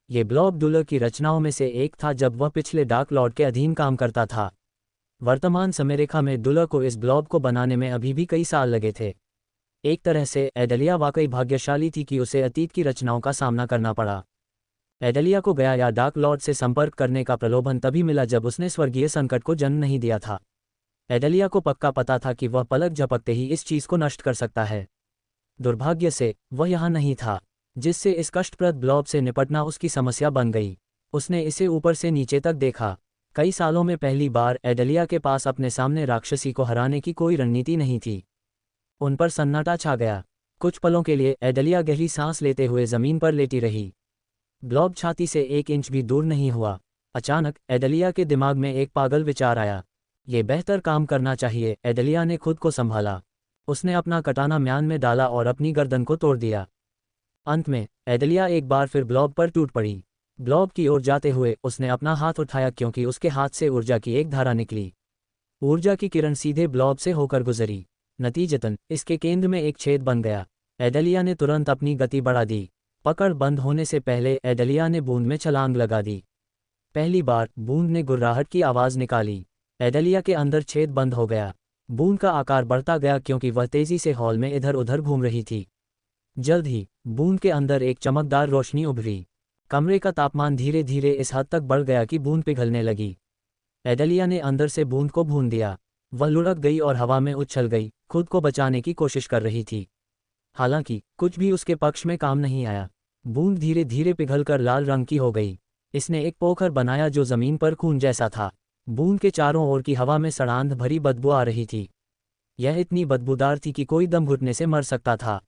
ये ब्लॉब डुलर की रचनाओं में से एक था जब वह पिछले डार्क लॉर्ड के अधीन काम करता था। वर्तमान समयरेखा में डुलर को इस ब्लॉब को बनाने में अभी भी कई साल लगे थे। एक तरह से एडेलिया वाकई भाग्यशाली थी कि उसे अतीत की रचनाओं का सामना करना पड़ा। एडेलिया को गया या डार्क लॉर्ड से संपर्क करने का प्रलोभन तभी मिला जब उसने स्वर्गीय संकट को जन्म नहीं दिया था। एडेलिया को पक्का पता था कि वह पलक झपकते ही इस चीज़ को नष्ट कर सकता है। दुर्भाग्य से वह यहाँ नहीं था, जिससे इस कष्टप्रद ब्लॉब से निपटना उसकी समस्या बन गई। उसने इसे ऊपर से नीचे तक देखा। कई सालों में पहली बार एडेलिया के पास अपने सामने राक्षसी को हराने की कोई रणनीति नहीं थी। उन पर सन्नाटा छा गया। कुछ पलों के लिए एडलिया गहरी सांस लेते हुए जमीन पर लेटी रही। ब्लॉब छाती से 1 इंच भी दूर नहीं हुआ। अचानक एडलिया के दिमाग में एक पागल विचार आया। ये बेहतर काम करना चाहिए। एडलिया ने खुद को संभाला। उसने अपना कटाना म्यान में डाला और अपनी गर्दन को तोड़ दिया। अंत में एडलिया एक बार फिर ब्लॉब पर टूट पड़ी। ब्लॉब की ओर जाते हुए उसने अपना हाथ उठाया क्योंकि उसके हाथ से ऊर्जा की एक धारा निकली। ऊर्जा की किरण सीधे ब्लॉब से होकर गुजरी। नतीजतन इसके केंद्र में एक छेद बन गया। एडलिया ने तुरंत अपनी गति बढ़ा दी। पकड़ बंद होने से पहले एडलिया ने बूंद में छलांग लगा दी। पहली बार बूंद ने गुर्राहट की आवाज़ निकाली। एडलिया के अंदर छेद बंद हो गया। बूंद का आकार बढ़ता गया क्योंकि वह तेजी से हॉल में इधर उधर घूम रही थी। जल्द ही बूंद के अंदर एक चमकदार रोशनी उभरी। कमरे का तापमान धीरे धीरे इस हद तक बढ़ गया कि बूंद पिघलने लगी। एडलिया ने अंदर से बूंद को भून दिया। वह लुढ़क गई और हवा में उछल गई, खुद को बचाने की कोशिश कर रही थी। हालांकि कुछ भी उसके पक्ष में काम नहीं आया। बूंद धीरे धीरे पिघलकर लाल रंग की हो गई। इसने एक पोखर बनाया जो जमीन पर खून जैसा था। बूंद के चारों ओर की हवा में सड़ांध भरी बदबू आ रही थी। यह इतनी बदबूदार थी कि कोई दम घुटने से मर सकता था।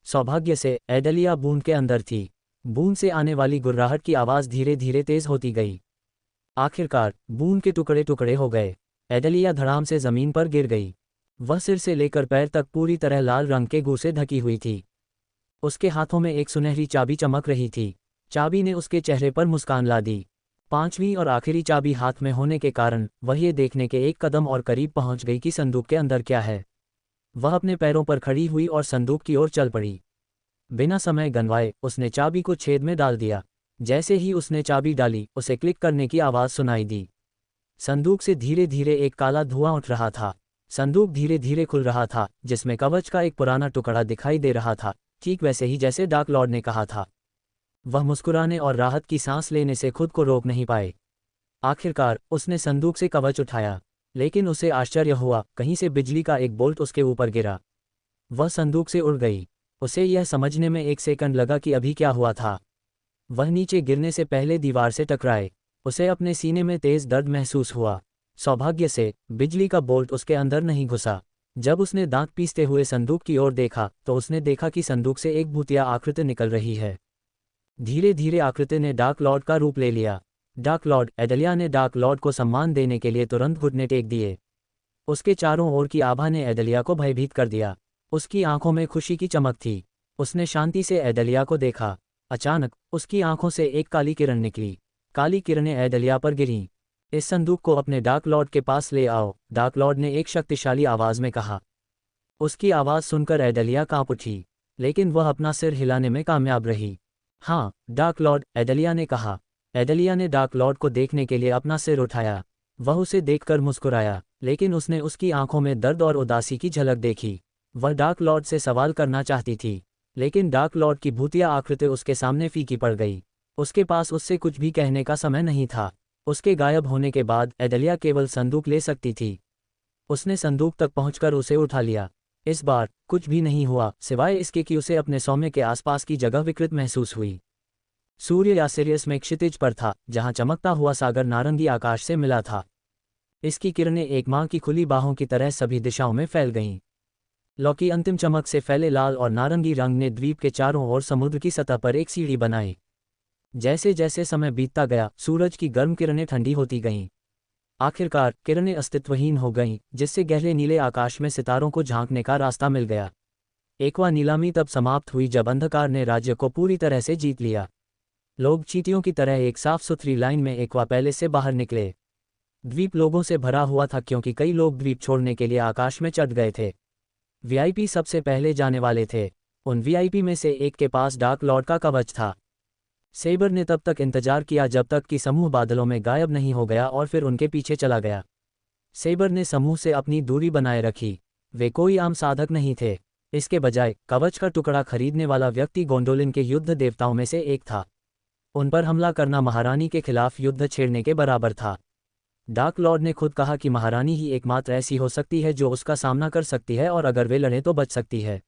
सौभाग्य से एडलिया बूंद के अंदर थी। बूंद से आने वाली गुर्राहट की आवाज़ धीरे धीरे तेज होती गई। आखिरकार बूंद के टुकड़े टुकड़े हो गए। एडलिया धड़ाम से जमीन पर गिर गई। वह सिर से लेकर पैर तक पूरी तरह लाल रंग के गू से ढकी हुई थी। उसके हाथों में एक सुनहरी चाबी चमक रही थी। चाबी ने उसके चेहरे पर मुस्कान ला दी। 5वीं और आखिरी चाबी हाथ में होने के कारण वह ये देखने के एक कदम और करीब पहुंच गई कि संदूक के अंदर क्या है। वह अपने पैरों पर खड़ी हुई और संदूक की ओर चल पड़ी। बिना समय गंवाए उसने चाबी को छेद में डाल दिया। जैसे ही उसने चाबी डाली उसे क्लिक करने की आवाज़ सुनाई दी। संदूक से धीरे धीरे एक काला धुआं उठ रहा था। संदूक धीरे धीरे खुल रहा था जिसमें कवच का एक पुराना टुकड़ा दिखाई दे रहा था, ठीक वैसे ही जैसे डार्क लॉर्ड ने कहा था। वह मुस्कुराने और राहत की सांस लेने से खुद को रोक नहीं पाए। आखिरकार उसने संदूक से कवच उठाया, लेकिन उसे आश्चर्य हुआ, कहीं से बिजली का एक बोल्ट उसके ऊपर गिरा। वह संदूक से उड़ गई। उसे यह समझने में 1 सेकंड लगा कि अभी क्या हुआ था। वह नीचे गिरने से पहले दीवार से टकराए। उसे अपने सीने में तेज दर्द महसूस हुआ। सौभाग्य से बिजली का बोल्ट उसके अंदर नहीं घुसा। जब उसने दांत पीसते हुए संदूक की ओर देखा तो उसने देखा कि संदूक से एक भूतिया आकृति निकल रही है। धीरे धीरे आकृति ने डार्क लॉर्ड का रूप ले लिया। डार्क लॉर्ड एडलिया ने डार्क लॉर्ड को सम्मान देने के लिए तुरंत घुटने टेक दिए। उसके चारों ओर की आभा ने एडलिया को भयभीत कर दिया। उसकी आंखों में खुशी की चमक थी। उसने शांति से एडलिया को देखा। अचानक उसकी आंखों से एक काली किरण निकली। काली किरणें एडलिया पर गिरीं। इस संदूक को अपने डार्क लॉर्ड के पास ले आओ, डार्क लॉर्ड ने एक शक्तिशाली आवाज़ में कहा। उसकी आवाज़ सुनकर एडलिया कांप उठी, लेकिन वह अपना सिर हिलाने में कामयाब रही। हाँ डार्क लॉर्ड, एडलिया ने कहा। एडलिया ने डार्क लॉर्ड को देखने के लिए अपना सिर उठाया। वह उसे देखकर मुस्कुराया, लेकिन उसने उसकी आंखों में दर्द और उदासी की झलक देखी। वह डार्क लॉर्ड से सवाल करना चाहती थी, लेकिन डार्क लॉर्ड की भूतिया आकृति उसके सामने फीकी पड़ गई। उसके पास उससे कुछ भी कहने का समय नहीं था। उसके गायब होने के बाद एडलिया केवल संदूक ले सकती थी। उसने संदूक तक पहुंचकर उसे उठा लिया। इस बार कुछ भी नहीं हुआ सिवाय इसके कि उसे अपने सौम्य के आसपास की जगह विकृत महसूस हुई। सूर्य या सिरियस में क्षितिज पर था, जहां चमकता हुआ सागर नारंगी आकाश से मिला था। इसकी किरणें एक मां की खुली बाहों की तरह सभी दिशाओं में फैल गईं। लौ की अंतिम चमक से फैले लाल और नारंगी रंग ने द्वीप के चारों ओर समुद्र की सतह पर एक सीढ़ी बनाई। जैसे जैसे समय बीतता गया सूरज की गर्म किरणें ठंडी होती गईं। आखिरकार किरणें अस्तित्वहीन हो गईं, जिससे गहरे नीले आकाश में सितारों को झांकने का रास्ता मिल गया। एक्वा नीलामी तब समाप्त हुई जब अंधकार ने राज्य को पूरी तरह से जीत लिया। लोग चींटियों की तरह एक साफ सुथरी लाइन में एक्वा पैलेस से बाहर निकले। द्वीप लोगों से भरा हुआ था क्योंकि कई लोग द्वीप छोड़ने के लिए आकाश में चढ़ गए थे। वीआईपी सबसे पहले जाने वाले थे। उन वीआईपी में से एक के पास डार्क लॉर्ड का कवच था। सेबर ने तब तक इंतजार किया जब तक कि समूह बादलों में गायब नहीं हो गया और फिर उनके पीछे चला गया। सेबर ने समूह से अपनी दूरी बनाए रखी। वे कोई आम साधक नहीं थे। इसके बजाय कवच का टुकड़ा खरीदने वाला व्यक्ति गोंडोलिन के युद्ध देवताओं में से एक था। उन पर हमला करना महारानी के खिलाफ युद्ध छेड़ने के बराबर था। डार्क लॉर्ड ने खुद कहा कि महारानी ही एकमात्र ऐसी हो सकती है जो उसका सामना कर सकती है और अगर वे लड़ें तो बच सकती है।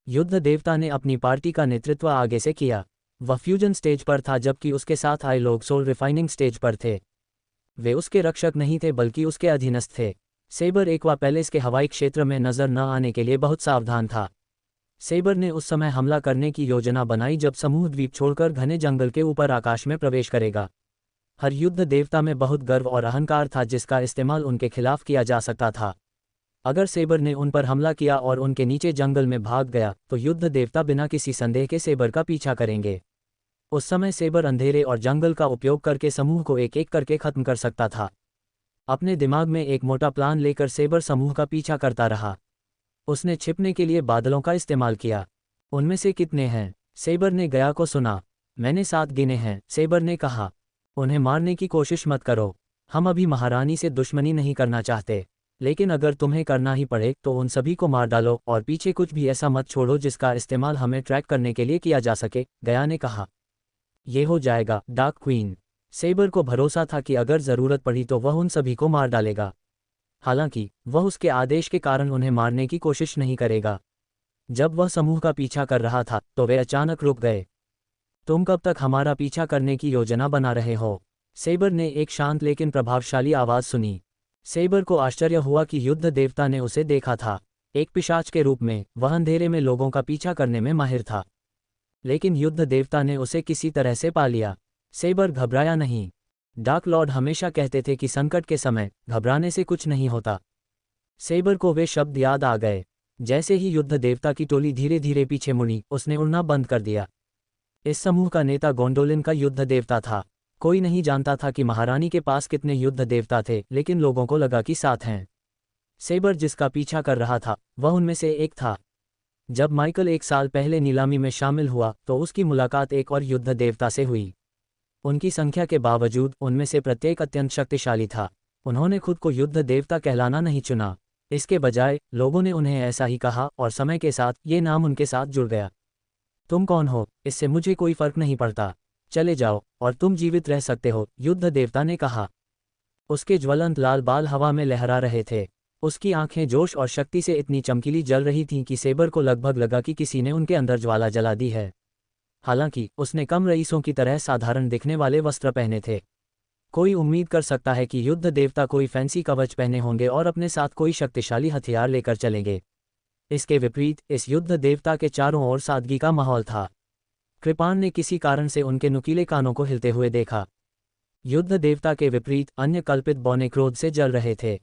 युद्ध देवता ने अपनी पार्टी का नेतृत्व आगे से किया। वह फ्यूजन स्टेज पर था जबकि उसके साथ आए लोग सोल रिफाइनिंग स्टेज पर थे। वे उसके रक्षक नहीं थे बल्कि उसके अधीनस्थ थे। सेबर एक्वा पैलेस के हवाई क्षेत्र में नजर न आने के लिए बहुत सावधान था। सेबर ने उस समय हमला करने की योजना बनाई जब समूह द्वीप छोड़कर घने जंगल के ऊपर आकाश में प्रवेश करेगा। हर युद्ध देवता में बहुत गर्व और अहंकार था जिसका इस्तेमाल उनके खिलाफ किया जा सकता था। अगर सेबर ने उन पर हमला किया और उनके नीचे जंगल में भाग गया तो युद्ध देवता बिना किसी संदेह के सेबर का पीछा करेंगे। उस समय सेबर अंधेरे और जंगल का उपयोग करके समूह को एक एक करके खत्म कर सकता था। अपने दिमाग में एक मोटा प्लान लेकर सेबर समूह का पीछा करता रहा। उसने छिपने के लिए बादलों का इस्तेमाल किया। उनमें से कितने हैं? सेबर ने गया को सुना। मैंने 7 गिने हैं, सेबर ने कहा। उन्हें मारने की कोशिश मत करो। हम अभी महारानी से दुश्मनी नहीं करना चाहते, लेकिन अगर तुम्हें करना ही पड़े तो उन सभी को मार डालो और पीछे कुछ भी ऐसा मत छोड़ो जिसका इस्तेमाल हमें ट्रैक करने के लिए किया जा सके, गया ने कहा। ये हो जाएगा, डार्क क्वीन। सेबर को भरोसा था कि अगर ज़रूरत पड़ी तो वह उन सभी को मार डालेगा। हालांकि वह उसके आदेश के कारण उन्हें मारने की कोशिश नहीं करेगा। जब वह समूह का पीछा कर रहा था तो वे अचानक रुक गए। तुम कब तक हमारा पीछा करने की योजना बना रहे हो? सेबर ने एक शांत लेकिन प्रभावशाली आवाज़ सुनी। सेबर को आश्चर्य हुआ कि युद्ध देवता ने उसे देखा था। एक पिशाच के रूप में वह अंधेरे में लोगों का पीछा करने में माहिर था, लेकिन युद्ध देवता ने उसे किसी तरह से पा लिया। सेबर घबराया नहीं। डार्क लॉर्ड हमेशा कहते थे कि संकट के समय घबराने से कुछ नहीं होता। सेबर को वे शब्द याद आ गए। जैसे ही युद्ध देवता की टोली धीरे धीरे पीछे मुड़ी, उसने उड़ना बंद कर दिया। इस समूह का नेता गोंडोलिन का युद्ध देवता था। कोई नहीं जानता था कि महारानी के पास कितने युद्ध देवता थे, लेकिन लोगों को लगा कि 7 हैं। सेबर जिसका पीछा कर रहा था वह उनमें से एक था। जब माइकल 1 साल पहले नीलामी में शामिल हुआ तो उसकी मुलाकात एक और युद्ध देवता से हुई। उनकी संख्या के बावजूद उनमें से प्रत्येक अत्यंत शक्तिशाली था। उन्होंने खुद को युद्ध देवता कहलाना नहीं चुना। इसके बजाय लोगों ने उन्हें ऐसा ही कहा और समय के साथ ये नाम उनके साथ जुड़ गया। तुम कौन हो, इससे मुझे कोई फर्क नहीं पड़ता। चले जाओ और तुम जीवित रह सकते हो, युद्ध देवता ने कहा। उसके ज्वलंत लाल बाल हवा में लहरा रहे थे। उसकी आंखें जोश और शक्ति से इतनी चमकीली जल रही थीं कि सेबर को लगभग लगा कि किसी ने उनके अंदर ज्वाला जला दी है। हालांकि उसने कम रईसों की तरह साधारण दिखने वाले वस्त्र पहने थे। कोई उम्मीद कर सकता है कि युद्ध देवता कोई फैंसी कवच पहने होंगे और अपने साथ कोई शक्तिशाली हथियार लेकर चलेंगे। इसके विपरीत इस युद्ध देवता के चारों ओर सादगी का माहौल था। कृपाण ने किसी कारण से उनके नुकीले कानों को हिलते हुए देखा। युद्ध देवता के विपरीत अन्य कल्पित बौने क्रोध से जल रहे थे।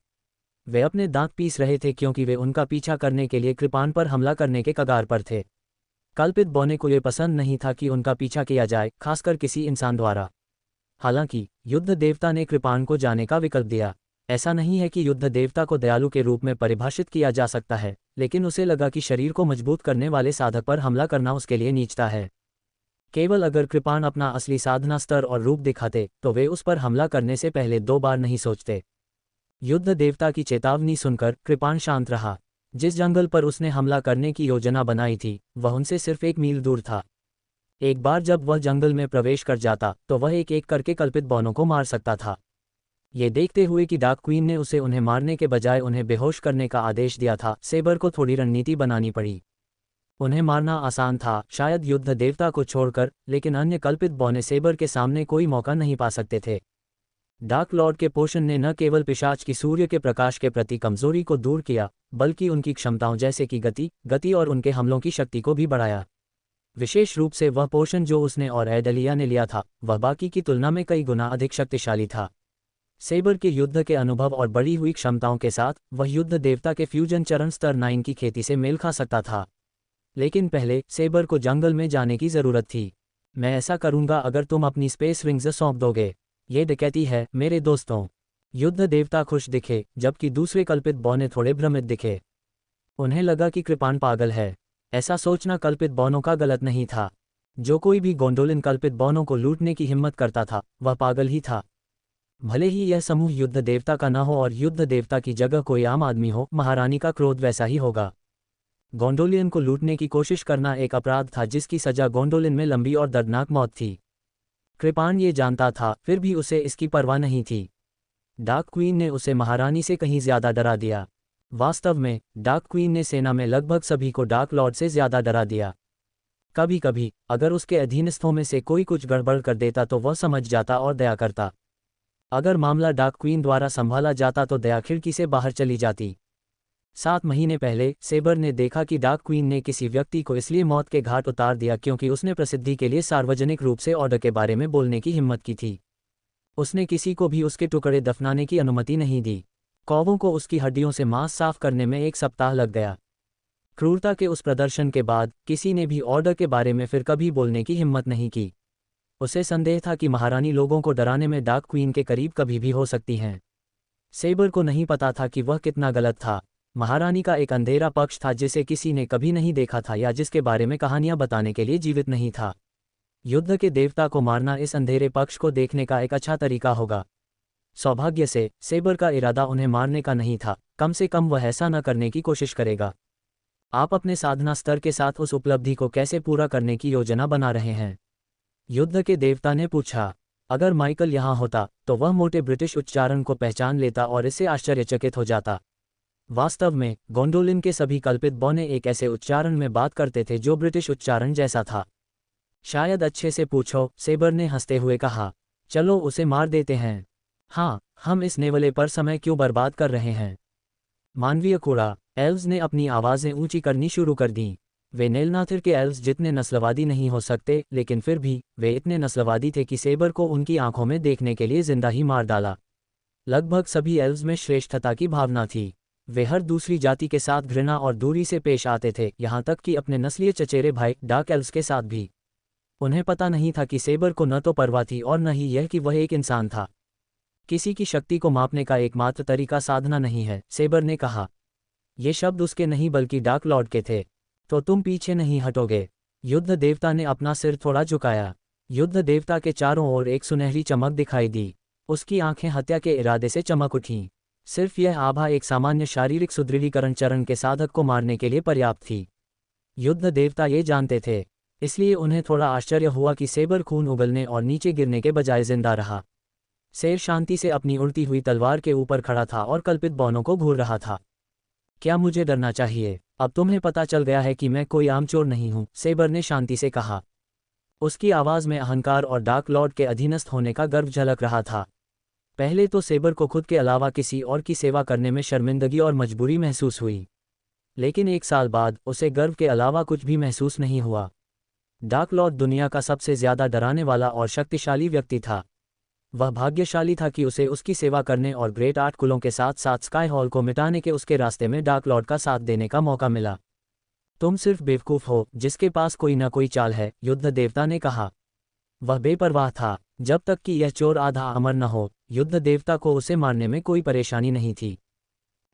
वे अपने दांत पीस रहे थे क्योंकि वे उनका पीछा करने के लिए कृपाण पर हमला करने के कगार पर थे। कल्पित बौने को ये पसंद नहीं था कि उनका पीछा किया जाए, खासकर किसी इंसान द्वारा। हालांकि युद्ध देवता ने कृपाण को जाने का विकल्प दिया। ऐसा नहीं है कि युद्ध देवता को दयालु के रूप में परिभाषित किया जा सकता है, लेकिन उसे लगा कि शरीर को मजबूत करने वाले साधक पर हमला करना उसके लिए नीचता है। केवल अगर कृपाण अपना असली साधना स्तर और रूप दिखाते तो वे उस पर हमला करने से पहले 2 बार नहीं सोचते। युद्ध देवता की चेतावनी सुनकर कृपाण शांत रहा। जिस जंगल पर उसने हमला करने की योजना बनाई थी वह उनसे सिर्फ 1 मील दूर था। एक बार जब वह जंगल में प्रवेश कर जाता तो वह एक एक करके कल्पित बौनों को मार सकता था। ये देखते हुए कि डार्क क्वीन ने उसे उन्हें मारने के बजाय उन्हें बेहोश करने का आदेश दिया था, सेबर को थोड़ी रणनीति बनानी पड़ी। उन्हें मारना आसान था, शायद युद्ध देवता को छोड़कर, लेकिन अन्य कल्पित बौने सेबर के सामने कोई मौका नहीं पा सकते थे। डार्क लॉर्ड के पोषण ने न केवल पिशाच की सूर्य के प्रकाश के प्रति कमजोरी को दूर किया, बल्कि उनकी क्षमताओं जैसे कि गति और उनके हमलों की शक्ति को भी बढ़ाया। विशेष रूप से वह पोषण जो उसने और एडेलिया ने लिया था वह बाकी की तुलना में कई गुना अधिक शक्तिशाली था। सेबर के युद्ध के अनुभव और बढ़ी हुई क्षमताओं के साथ वह युद्ध देवता के फ्यूजन चरण स्तर 9 की खेती से मेल खा सकता था। लेकिन पहले सेबर को जंगल में जाने की जरूरत थी। मैं ऐसा करूंगा अगर तुम अपनी स्पेस रिंग्स सौंप दोगे। ये डकैती है मेरे दोस्तों। युद्ध देवता खुश दिखे, जबकि दूसरे कल्पित बौने थोड़े भ्रमित दिखे। उन्हें लगा कि कृपाण पागल है। ऐसा सोचना कल्पित बौनों का गलत नहीं था। जो कोई भी गोंडोलिन कल्पित बौनों को लूटने की हिम्मत करता था वह पागल ही था। भले ही यह समूह युद्ध देवता का न हो और युद्ध देवता की जगह कोई आम आदमी हो, महारानी का क्रोध वैसा ही होगा। गोंडोलियन को लूटने की कोशिश करना एक अपराध था जिसकी सजा गोंडोलिन में लंबी और दर्दनाक मौत थी। कृपाण ये जानता था, फिर भी उसे इसकी परवाह नहीं थी। डार्क क्वीन ने उसे महारानी से कहीं ज्यादा डरा दिया। वास्तव में डार्क क्वीन ने सेना में लगभग सभी को डार्क लॉर्ड से ज्यादा डरा दिया। कभी कभी अगर उसके अधीनस्थों में से कोई कुछ गड़बड़ कर देता तो वह समझ जाता और दया करता। अगर मामला डार्क क्वीन द्वारा संभाला जाता तो दया खिड़की से बाहर चली जाती। 7 महीने पहले सेबर ने देखा कि डार्क क्वीन ने किसी व्यक्ति को इसलिए मौत के घाट उतार दिया क्योंकि उसने प्रसिद्धि के लिए सार्वजनिक रूप से ऑर्डर के बारे में बोलने की हिम्मत की थी। उसने किसी को भी उसके टुकड़े दफनाने की अनुमति नहीं दी। कौवों को उसकी हड्डियों से मांस साफ करने में 1 सप्ताह लग गया। क्रूरता के उस प्रदर्शन के बाद किसी ने भी ऑर्डर के बारे में फिर कभी बोलने की हिम्मत नहीं की। उसे संदेह था कि महारानी लोगों को डराने में डार्क क्वीन के करीब कभी भी हो सकती हैं। सेबर को नहीं पता था कि वह कितना गलत था। महारानी का एक अंधेरा पक्ष था जिसे किसी ने कभी नहीं देखा था या जिसके बारे में कहानियां बताने के लिए जीवित नहीं था। युद्ध के देवता को मारना इस अंधेरे पक्ष को देखने का एक अच्छा तरीका होगा। सौभाग्य से सेबर का इरादा उन्हें मारने का नहीं था, कम से कम वह ऐसा न करने की कोशिश करेगा। आप अपने साधना स्तर के साथ उस उपलब्धि को कैसे पूरा करने की योजना बना रहे हैं? युद्ध के देवता ने पूछा। अगर माइकल यहाँ होता तो वह मोटे ब्रिटिश उच्चारण को पहचान लेता और इससे आश्चर्यचकित हो जाता। वास्तव में गोंडोलिन के सभी कल्पित बौने एक ऐसे उच्चारण में बात करते थे जो ब्रिटिश उच्चारण जैसा था। शायद अच्छे से पूछो, सेबर ने हंसते हुए कहा। चलो उसे मार देते हैं। हाँ, हम इस नेवले पर समय क्यों बर्बाद कर रहे हैं? मानवीय कूड़ा। एल्व्स ने अपनी आवाज़ें ऊंची करनी शुरू कर दीं। वे नेलनाथिर के एल्व्स जितने नस्लवादी नहीं हो सकते, लेकिन फिर भी वे इतने नस्लवादी थे कि सेबर को उनकी आंखों में देखने के लिए जिंदा ही मार डाला। लगभग सभी एल्व्स में श्रेष्ठता की भावना थी। वे हर दूसरी जाति के साथ घृणा और दूरी से पेश आते थे, यहाँ तक कि अपने नस्लीय चचेरे भाई डार्क एल्व्स के साथ भी। उन्हें पता नहीं था कि सेबर को न तो परवाह थी और न ही यह कि वह एक इंसान था। किसी की शक्ति को मापने का एकमात्र तरीका साधना नहीं है, सेबर ने कहा। ये शब्द उसके नहीं बल्कि डार्क लॉर्ड के थे। तो तुम पीछे नहीं हटोगे? युद्ध देवता ने अपना सिर थोड़ा झुकाया। युद्ध देवता के चारों ओर एक सुनहरी चमक दिखाई दी। उसकी आंखें हत्या के इरादे से चमक उठीं। सिर्फ यह आभा एक सामान्य शारीरिक सुदृढ़ीकरण चरण के साधक को मारने के लिए पर्याप्त थी। युद्ध देवता ये जानते थे, इसलिए उन्हें थोड़ा आश्चर्य हुआ कि सेबर खून उगलने और नीचे गिरने के बजाय जिंदा रहा। शेर शांति से अपनी उड़ती हुई तलवार के ऊपर खड़ा था और कल्पित बौनों को घूर रहा था। क्या मुझे डरना चाहिए? अब तुम्हें पता चल गया है कि मैं कोई आम चोर नहीं हूं, सेबर ने शांति से कहा। उसकी आवाज़ में अहंकार और डार्क लॉर्ड के अधीनस्थ होने का गर्व झलक रहा था। पहले तो सेबर को खुद के अलावा किसी और की सेवा करने में शर्मिंदगी और मजबूरी महसूस हुई, लेकिन 1 साल बाद उसे गर्व के अलावा कुछ भी महसूस नहीं हुआ। डार्क लॉर्ड दुनिया का सबसे ज्यादा डराने वाला और शक्तिशाली व्यक्ति था। वह भाग्यशाली था कि उसे उसकी सेवा करने और ग्रेट 8 कुलों के साथ साथ स्काई हॉल को मिटाने के उसके रास्ते में डार्क लॉर्ड का साथ देने का मौका मिला। तुम सिर्फ बेवकूफ हो जिसके पास कोई ना कोई चाल है, युद्ध देवता ने कहा। वह बेपरवाह था। जब तक कि यह चोर आधा अमर न हो, युद्ध देवता को उसे मारने में कोई परेशानी नहीं थी।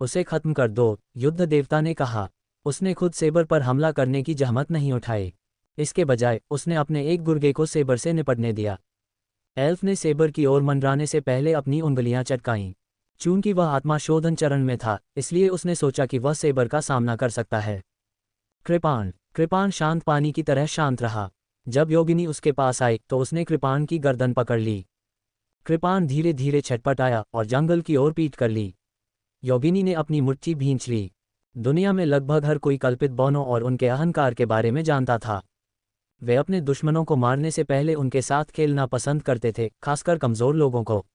उसे खत्म कर दो, युद्ध देवता ने कहा। उसने खुद सेबर पर हमला करने की जहमत नहीं उठाई। इसके बजाय उसने अपने एक गुर्गे को सेबर से निपटने दिया। एल्फ ने सेबर की ओर मंडराने से पहले अपनी उंगलियां चटकाईं। चूंकि वह आत्मा शोधन चरण में था, इसलिए उसने सोचा कि वह सेबर का सामना कर सकता है। कृपाण शांत पानी की तरह शांत रहा। जब योगिनी उसके पास आई तो उसने कृपाण की गर्दन पकड़ ली। कृपाण धीरे धीरे छटपटाया और जंगल की ओर पीठ कर ली। योगिनी ने अपनी मुट्ठी भींच ली। दुनिया में लगभग हर कोई कल्पित बौनों और उनके अहंकार के बारे में जानता था। वे अपने दुश्मनों को मारने से पहले उनके साथ खेलना पसंद करते थे, खासकर कमजोर लोगों को।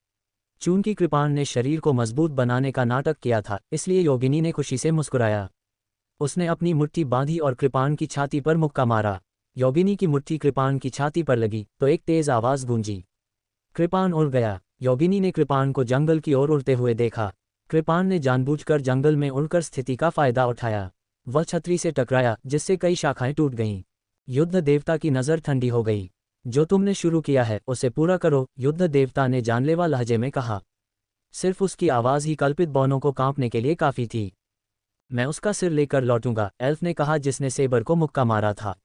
चूंकि कृपाण ने शरीर को मजबूत बनाने का नाटक किया था, इसलिए योगिनी ने खुशी से मुस्कुराया। उसने अपनी मुट्ठी बांधी और कृपाण की छाती पर मुक्का मारा। योगिनी की मुट्ठी कृपाण की छाती पर लगी तो एक तेज आवाज गूंजी। कृपाण उड़ गया। योगिनी ने कृपाण को जंगल की ओर उड़ते हुए देखा। कृपाण ने जानबूझकर जंगल में उड़कर स्थिति का फायदा उठाया। वह छतरी से टकराया, जिससे कई शाखाएं टूट गईं। युद्ध देवता की नज़र ठंडी हो गई। जो तुमने शुरू किया है उसे पूरा करो, युद्ध देवता ने जानलेवा लहजे में कहा। सिर्फ उसकी आवाज़ ही कल्पित बौनों को कांपने के लिए काफ़ी थी। मैं उसका सिर लेकर लौटूंगा, एल्फ ने कहा जिसने सेबर को मुक्का मारा था।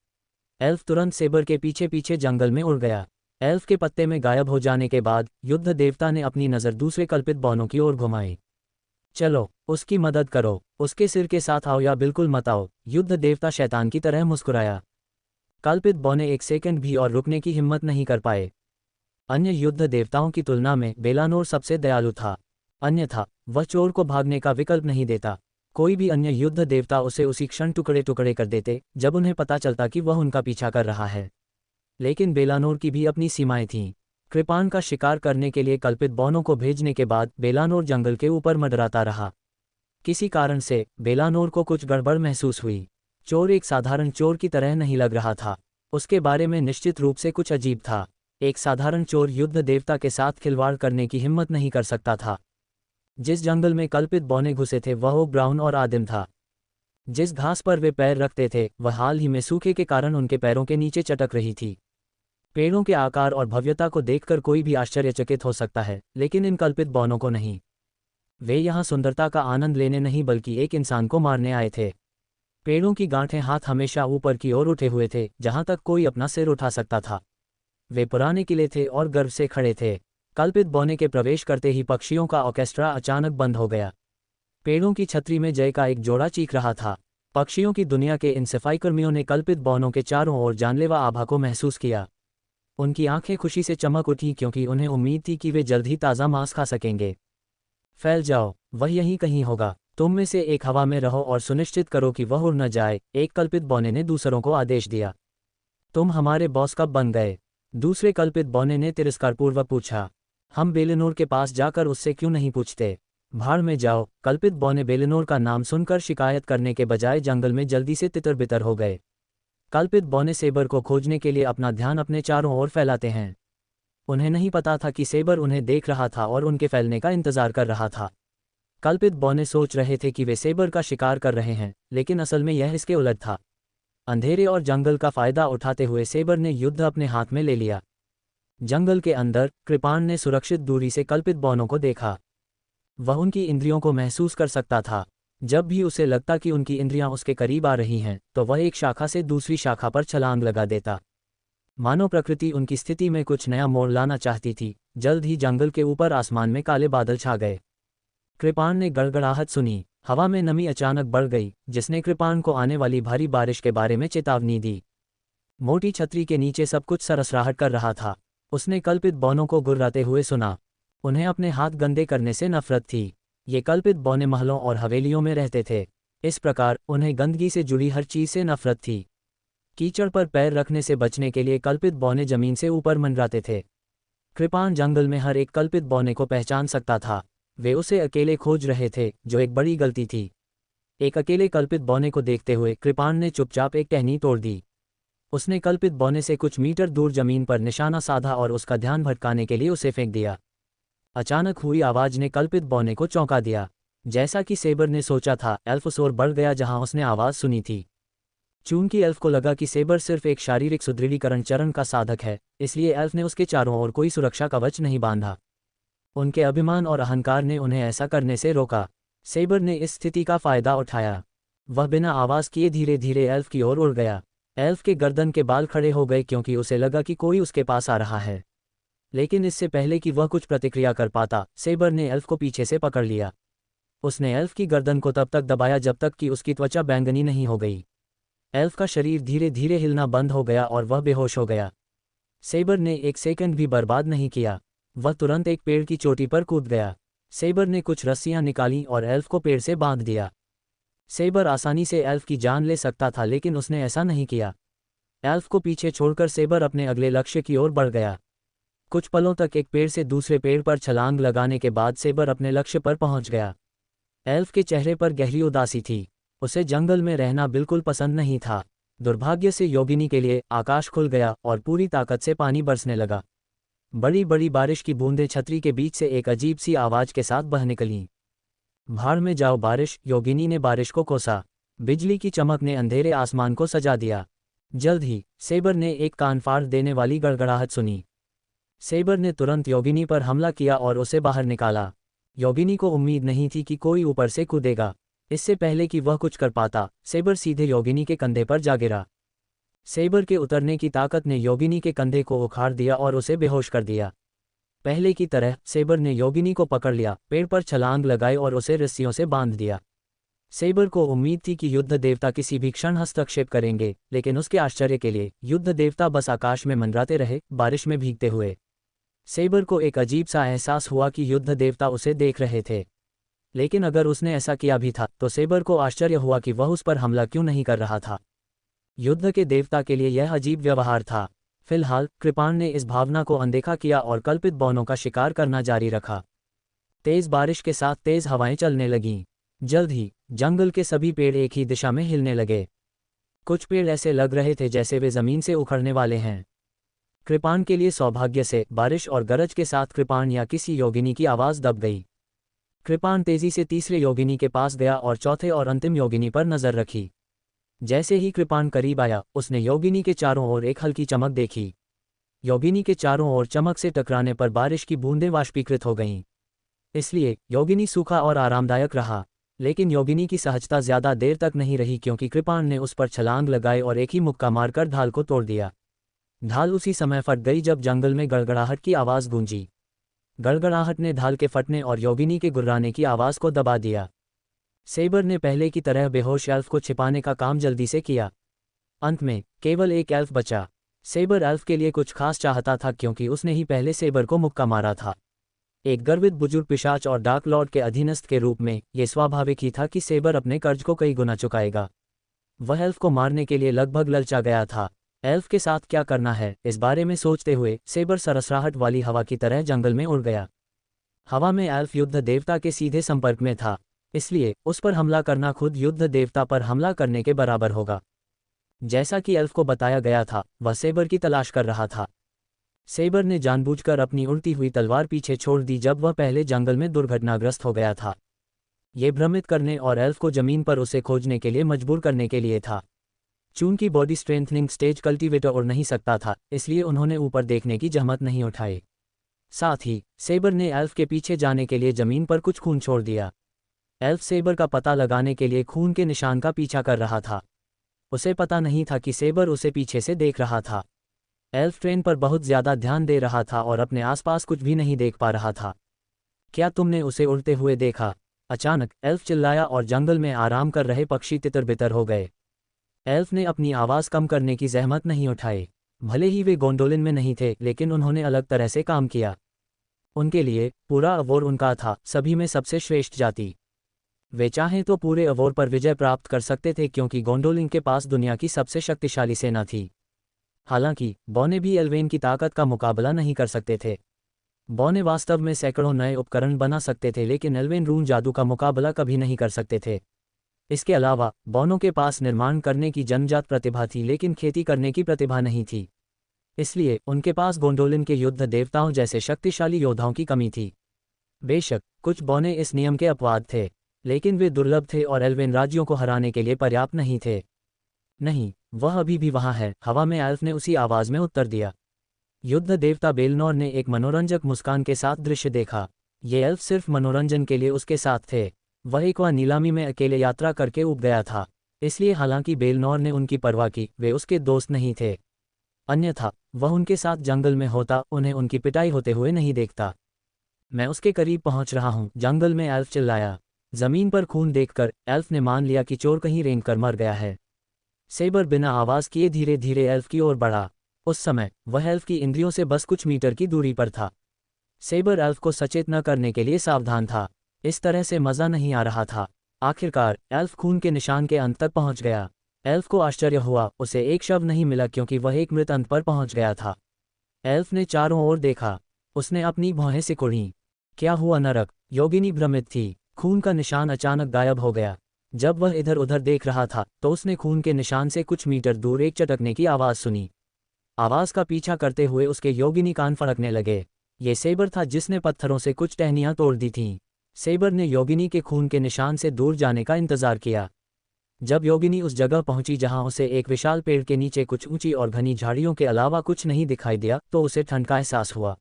एल्फ तुरंत सेबर के पीछे पीछे जंगल में उड़ गया। एल्फ के पत्ते में गायब हो जाने के बाद युद्ध देवता ने अपनी नज़र दूसरे कल्पित बौनों की ओर घुमाई। चलो उसकी मदद करो, उसके सिर के साथ आओ या बिल्कुल मत आओ, युद्ध देवता शैतान की तरह मुस्कुराया। कल्पित बौने 1 सेकंड भी और रुकने की हिम्मत नहीं कर पाए। अन्य युद्ध देवताओं की तुलना में बेलानोर सबसे दयालु था। अन्यथा वह चोर को भागने का विकल्प नहीं देता। कोई भी अन्य युद्ध देवता उसे उसी क्षण टुकड़े टुकड़े कर देते जब उन्हें पता चलता कि वह उनका पीछा कर रहा है। लेकिन बेलानोर की भी अपनी सीमाएं थीं। कृपाण का शिकार करने के लिए कल्पित बौनों को भेजने के बाद बेलानोर जंगल के ऊपर मंडराता रहा। किसी कारण से बेलानोर को कुछ गड़बड़ महसूस हुई। चोर एक साधारण चोर की तरह नहीं लग रहा था, उसके बारे में निश्चित रूप से कुछ अजीब था। एक साधारण चोर युद्ध देवता के साथ खिलवाड़ करने की हिम्मत नहीं कर सकता था। जिस जंगल में कल्पित बौने घुसे थे वह ओक ब्राउन और आदिम था। जिस घास पर वे पैर रखते थे वह हाल ही में सूखे के कारण उनके पैरों के नीचे चटक रही थी। पेड़ों के आकार और भव्यता को देखकर कोई भी आश्चर्यचकित हो सकता है, लेकिन इन कल्पित बौनों को नहीं। वे यहाँ सुंदरता का आनंद लेने नहीं बल्कि एक इंसान को मारने आए थे। पेड़ों की गांठें हाथ हमेशा ऊपर की ओर उठे हुए थे, जहां तक कोई अपना सिर उठा सकता था। वे पुराने किले थे और गर्व से खड़े थे। कल्पित बौने के प्रवेश करते ही पक्षियों का ऑर्केस्ट्रा अचानक बंद हो गया। पेड़ों की छतरी में जय का एक जोड़ा चीख रहा था। पक्षियों की दुनिया के इन सफाईकर्मियों ने कल्पित बौनों के चारों ओर जानलेवा आभा को महसूस किया। उनकी आंखें खुशी से चमक उठी क्योंकि उन्हें उम्मीद थी कि वे जल्द ही ताज़ा मांस खा सकेंगे। फैल जाओ, वह यहीं कहीं होगा। तुम में से एक हवा में रहो और सुनिश्चित करो कि वह उड़ न जाए, एक कल्पित बौने ने दूसरों को आदेश दिया। तुम हमारे बॉस कब बन गए? दूसरे कल्पित बौने ने तिरस्कारपूर्वक पूछा। हम बेलेनोर के पास जाकर उससे क्यों नहीं पूछते? भाड़ में जाओ। कल्पित बौने बेलेनोर का नाम सुनकर शिकायत करने के बजाय जंगल में जल्दी से तितर बितर हो गए। कल्पित बौने सेबर को खोजने के लिए अपना ध्यान अपने चारों ओर फैलाते हैं। उन्हें नहीं पता था कि सेबर उन्हें देख रहा था और उनके फैलने का इंतजार कर रहा था। कल्पित बौने सोच रहे थे कि वे सेबर का शिकार कर रहे हैं, लेकिन असल में यह इसके उलट था। अंधेरे और जंगल का फायदा उठाते हुए सेबर ने युद्ध अपने हाथ में ले लिया। जंगल के अंदर कृपाण ने सुरक्षित दूरी से कल्पित बौनों को देखा। वह उनकी इंद्रियों को महसूस कर सकता था। जब भी उसे लगता कि उनकी इंद्रियां उसके करीब आ रही हैं, तो वह एक शाखा से दूसरी शाखा पर छलांग लगा देता। मानो प्रकृति उनकी स्थिति में कुछ नया मोड़ लाना चाहती थी। जल्द ही जंगल के ऊपर आसमान में काले बादल छा गए। कृपाण ने गड़गड़ाहट सुनी। हवा में नमी अचानक बढ़ गई, जिसने कृपाण को आने वाली भारी बारिश के बारे में चेतावनी दी। मोटी छतरी के नीचे सब कुछ सरसराहट कर रहा था। उसने कल्पित बौनों को गुर्राते हुए सुना। उन्हें अपने हाथ गंदे करने से नफरत थी। ये कल्पित बौने महलों और हवेलियों में रहते थे। इस प्रकार उन्हें गंदगी से जुड़ी हर चीज से नफरत थी। कीचड़ पर पैर रखने से बचने के लिए कल्पित बौने जमीन से ऊपर मंडराते थे। कृपाण जंगल में हर एक कल्पित बौने को पहचान सकता था। वे उसे अकेले खोज रहे थे, जो एक बड़ी गलती थी। एक अकेले कल्पित बौने को देखते हुए कृपाण ने चुपचाप एक टहनी तोड़ दी। उसने कल्पित बौने से कुछ मीटर दूर जमीन पर निशाना साधा और उसका ध्यान भटकाने के लिए उसे फेंक दिया। अचानक हुई आवाज ने कल्पित बौने को चौंका दिया। जैसा कि सेबर ने सोचा था, एल्फ उस ओर बढ़ गया जहां उसने आवाज सुनी थी। चूंकि एल्फ को लगा कि सेबर सिर्फ एक शारीरिक सुदृढ़ीकरण चरण का साधक है, इसलिए एल्फ ने उसके चारों ओर कोई सुरक्षा कवच नहीं बांधा। उनके अभिमान और अहंकार ने उन्हें ऐसा करने से रोका। सेबर ने इस स्थिति का फायदा उठाया। वह बिना आवाज किए धीरे धीरे एल्फ की ओर उड़ गया। एल्फ के गर्दन के बाल खड़े हो गए क्योंकि उसे लगा कि कोई उसके पास आ रहा है। लेकिन इससे पहले कि वह कुछ प्रतिक्रिया कर पाता, सेबर ने एल्फ को पीछे से पकड़ लिया। उसने एल्फ की गर्दन को तब तक दबाया जब तक कि उसकी त्वचा बैंगनी नहीं हो गई। एल्फ का शरीर धीरे धीरे हिलना बंद हो गया और वह बेहोश हो गया। सेबर ने एक सेकंड भी बर्बाद नहीं किया। वह तुरंत एक पेड़ की चोटी पर कूद गया। सेबर ने कुछ रस्सियां निकाली और एल्फ को पेड़ से बांध दिया। सेबर आसानी से एल्फ की जान ले सकता था, लेकिन उसने ऐसा नहीं किया। एल्फ को पीछे छोड़कर सेबर अपने अगले लक्ष्य की ओर बढ़ गया। कुछ पलों तक एक पेड़ से दूसरे पेड़ पर छलांग लगाने के बाद सेबर अपने लक्ष्य पर पहुंच गया। एल्फ के चेहरे पर गहरी उदासी थी। उसे जंगल में रहना बिल्कुल पसंद नहीं था। दुर्भाग्य से योगिनी के लिए आकाश खुल गया और पूरी ताकत से पानी बरसने लगा। बड़ी बड़ी बारिश की बूंदें छतरी के बीच से एक अजीब सी आवाज के साथ बह निकलीं। भाड़ में जाओ बारिश, योगिनी ने बारिश को कोसा। बिजली की चमक ने अंधेरे आसमान को सजा दिया। जल्द ही सेबर ने एक कान फाड़ देने वाली गड़गड़ाहट सुनी। सेबर ने तुरंत योगिनी पर हमला किया और उसे बाहर निकाला। योगिनी को उम्मीद नहीं थी कि कोई ऊपर से कूदेगा। इससे पहले कि वह कुछ कर पाता, सेबर सीधे योगिनी के कंधे पर जा गिरा। सेबर के उतरने की ताकत ने योगिनी के कंधे को उखाड़ दिया और उसे बेहोश कर दिया। पहले की तरह सेबर ने योगिनी को पकड़ लिया, पेड़ पर छलांग लगाई और उसे रस्सियों से बांध दिया। सेबर को उम्मीद थी कि युद्ध देवता किसी भी क्षण हस्तक्षेप करेंगे, लेकिन उसके आश्चर्य के लिए युद्ध देवता बस आकाश में मंडराते रहे, बारिश में भीगते हुए। सेबर को एक अजीब सा एहसास हुआ कि युद्ध देवता उसे देख रहे थे। लेकिन अगर उसने ऐसा किया भी था तो सेबर को आश्चर्य हुआ कि वह उस पर हमला क्यों नहीं कर रहा था। युद्ध के देवता के लिए यह अजीब व्यवहार था। फिलहाल कृपाण ने इस भावना को अनदेखा किया और कल्पित बौनों का शिकार करना जारी रखा। तेज बारिश के साथ तेज हवाएं चलने लगीं। जल्द ही जंगल के सभी पेड़ एक ही दिशा में हिलने लगे। कुछ पेड़ ऐसे लग रहे थे जैसे वे जमीन से उखड़ने वाले हैं। कृपाण के लिए सौभाग्य से बारिश और गरज के साथ कृपाण या किसी योगिनी की आवाज़ दब गई। कृपाण तेजी से तीसरे योगिनी के पास गया और चौथे और अंतिम योगिनी पर नजर रखी। जैसे ही कृपाण करीब आया, उसने योगिनी के चारों ओर एक हल्की चमक देखी। योगिनी के चारों ओर चमक से टकराने पर बारिश की बूंदें वाष्पीकृत हो गईं। इसलिए योगिनी सूखा और आरामदायक रहा। लेकिन योगिनी की सहजता ज्यादा देर तक नहीं रही, क्योंकि कृपाण ने उस पर छलांग लगाई और एक ही मुक्का मारकर ढाल को तोड़ दिया। ढाल उसी समय फट गई जब जंगल में गड़गड़ाहट की आवाज़ गूंजी। गड़गड़ाहट ने ढाल के फटने और योगिनी के गुर्राने की आवाज़ को दबा दिया। सेबर ने पहले की तरह बेहोश एल्फ को छिपाने का काम जल्दी से किया। अंत में केवल एक एल्फ बचा। सेबर एल्फ के लिए कुछ खास चाहता था, क्योंकि उसने ही पहले सेबर को मुक्का मारा था। एक गर्वित बुजुर्ग पिशाच और डार्क लॉर्ड के अधीनस्थ के रूप में यह स्वाभाविक ही था कि सेबर अपने कर्ज को कई गुना चुकाएगा। वह एल्फ को मारने के लिए लगभग ललचा गया था। एल्फ के साथ क्या करना है, इस बारे में सोचते हुए सेबर सरसराहट वाली हवा की तरह जंगल में उड़ गया। हवा में एल्फ युद्ध देवता के सीधे संपर्क में था, इसलिए उस पर हमला करना खुद युद्ध देवता पर हमला करने के बराबर होगा। जैसा कि एल्फ को बताया गया था, वह सेबर की तलाश कर रहा था। सेबर ने जानबूझकर अपनी उड़ती हुई तलवार पीछे छोड़ दी जब वह पहले जंगल में दुर्घटनाग्रस्त हो गया था। ये भ्रमित करने और एल्फ को जमीन पर उसे खोजने के लिए मजबूर करने के लिए था। चूंकि बॉडी स्ट्रेंथनिंग स्टेज कल्टीवेटर उड़ नहीं सकता था, इसलिए उन्होंने ऊपर देखने की जहमत नहीं उठाई। साथ ही सेबर ने एल्फ के पीछे जाने के लिए जमीन पर कुछ खून छोड़ दिया। एल्फ सेबर का पता लगाने के लिए खून के निशान का पीछा कर रहा था। उसे पता नहीं था कि सेबर उसे पीछे से देख रहा था। एल्फ ट्रेन पर बहुत ज्यादा ध्यान दे रहा था और अपने आसपास कुछ भी नहीं देख पा रहा था। क्या तुमने उसे उड़ते हुए देखा? अचानक एल्फ चिल्लाया और जंगल में आराम कर रहे पक्षी तितर-बितर हो गए। एल्फ ने अपनी आवाज़ कम करने की जहमत नहीं उठाई। भले ही वे गोंडोलिन में नहीं थे, लेकिन उन्होंने अलग तरह से काम किया। उनके लिए पूरा अवोर उनका था, सभी में सबसे श्रेष्ठ जाति। वे चाहें तो पूरे अवोर पर विजय प्राप्त कर सकते थे, क्योंकि गोंडोलिन के पास दुनिया की सबसे शक्तिशाली सेना थी। हालांकि बौने भी एल्वेन की ताकत का मुकाबला नहीं कर सकते थे। बौने वास्तव में सैकड़ों नए उपकरण बना सकते थे, लेकिन एल्वेन रून जादू का मुकाबला कभी नहीं कर सकते थे। इसके अलावा बौनों के पास निर्माण करने की जन्मजात प्रतिभा थी, लेकिन खेती करने की प्रतिभा नहीं थी। इसलिए उनके पास गोंडोलिन के युद्ध देवताओं जैसे शक्तिशाली योद्धाओं की कमी थी। बेशक कुछ बौने इस नियम के अपवाद थे, लेकिन वे दुर्लभ थे और एल्वेन राज्यों को हराने के लिए पर्याप्त नहीं थे। नहीं, वह अभी भी वहां है, हवा में एल्फ ने उसी आवाज में उत्तर दिया। युद्ध देवता बेलनोर ने एक मनोरंजक मुस्कान के साथ दृश्य देखा। ये एल्फ सिर्फ मनोरंजन के लिए उसके साथ थे। वह एक नीलामी में अकेले यात्रा करके उब गया था, इसलिए हालांकि बेलनोर ने उनकी परवाह की, वे उसके दोस्त नहीं थे। अन्यथा वह उनके साथ जंगल में होता, उन्हें उनकी पिटाई होते हुए नहीं देखता। मैं उसके करीब पहुंच रहा हूं, जंगल में एल्फ चिल्लाया। जमीन पर खून देखकर एल्फ ने मान लिया कि चोर कहीं रेंग कर मर गया है। सेबर बिना आवाज किए धीरे धीरे एल्फ की ओर बढ़ा। उस समय वह एल्फ की इंद्रियों से बस कुछ मीटर की दूरी पर था। सेबर एल्फ को सचेत न करने के लिए सावधान था। इस तरह से मजा नहीं आ रहा था। आखिरकार एल्फ खून के निशान के अंत तक पहुंच गया। एल्फ को आश्चर्य हुआ, उसे एक शव नहीं मिला, क्योंकि वह एक मृत अंत पर पहुंच गया था। एल्फ ने चारों ओर देखा। उसने अपनी भौहें सिकुड़ी। क्या हुआ नरक? योगिनी भ्रमित थी। खून का निशान अचानक गायब हो गया। जब वह इधर उधर देख रहा था, तो उसने खून के निशान से कुछ मीटर दूर एक चटकने की आवाज सुनी। आवाज का पीछा करते हुए उसके योगिनी कान फड़कने लगे। ये सेबर था जिसने पत्थरों से कुछ टहनियां तोड़ दी थीं। सेबर ने योगिनी के खून के निशान से दूर जाने का इंतजार किया। जब योगिनी उस जगह पहुंची जहां उसे एक विशाल पेड़ के नीचे कुछ ऊंची और घनी झाड़ियों के अलावा कुछ नहीं दिखाई दिया, तो उसे ठंड का एहसास हुआ।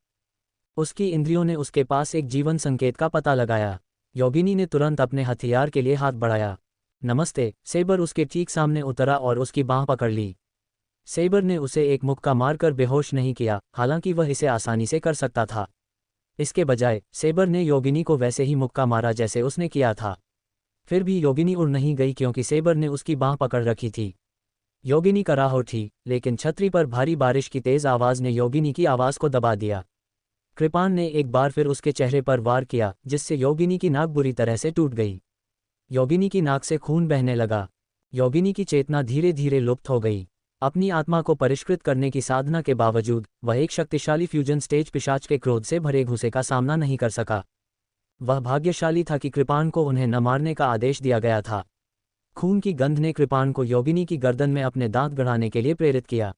उसकी इंद्रियों ने उसके पास एक जीवन संकेत का पता लगाया। योगिनी ने तुरंत अपने हथियार के लिए हाथ बढ़ाया। नमस्ते। सेबर उसके ठीक सामने उतरा और उसकी बांह पकड़ ली। सेबर ने उसे एक मुक्का मारकर बेहोश नहीं किया, हालांकि वह इसे आसानी से कर सकता था। इसके बजाय सेबर ने योगिनी को वैसे ही मुक्का मारा जैसे उसने किया था। फिर भी योगिनी उड़ नहीं गई, क्योंकि सेबर ने उसकी बांह पकड़ रखी थी। योगिनी कराह उठी, लेकिन छतरी पर भारी बारिश की तेज आवाज ने योगिनी की आवाज को दबा दिया। कृपाण ने एक बार फिर उसके चेहरे पर वार किया, जिससे योगिनी की नाक बुरी तरह से टूट गई। योगिनी की नाक से खून बहने लगा। योगिनी की चेतना धीरे धीरे लुप्त हो गई। अपनी आत्मा को परिष्कृत करने की साधना के बावजूद वह एक शक्तिशाली फ्यूजन स्टेज पिशाच के क्रोध से भरे घुसे का सामना नहीं कर सका। वह भाग्यशाली था कि कृपाण को उन्हें न मारने का आदेश दिया गया था। खून की गंध ने कृपाण को योगिनी की गर्दन में अपने दांत गड़ाने के लिए प्रेरित किया।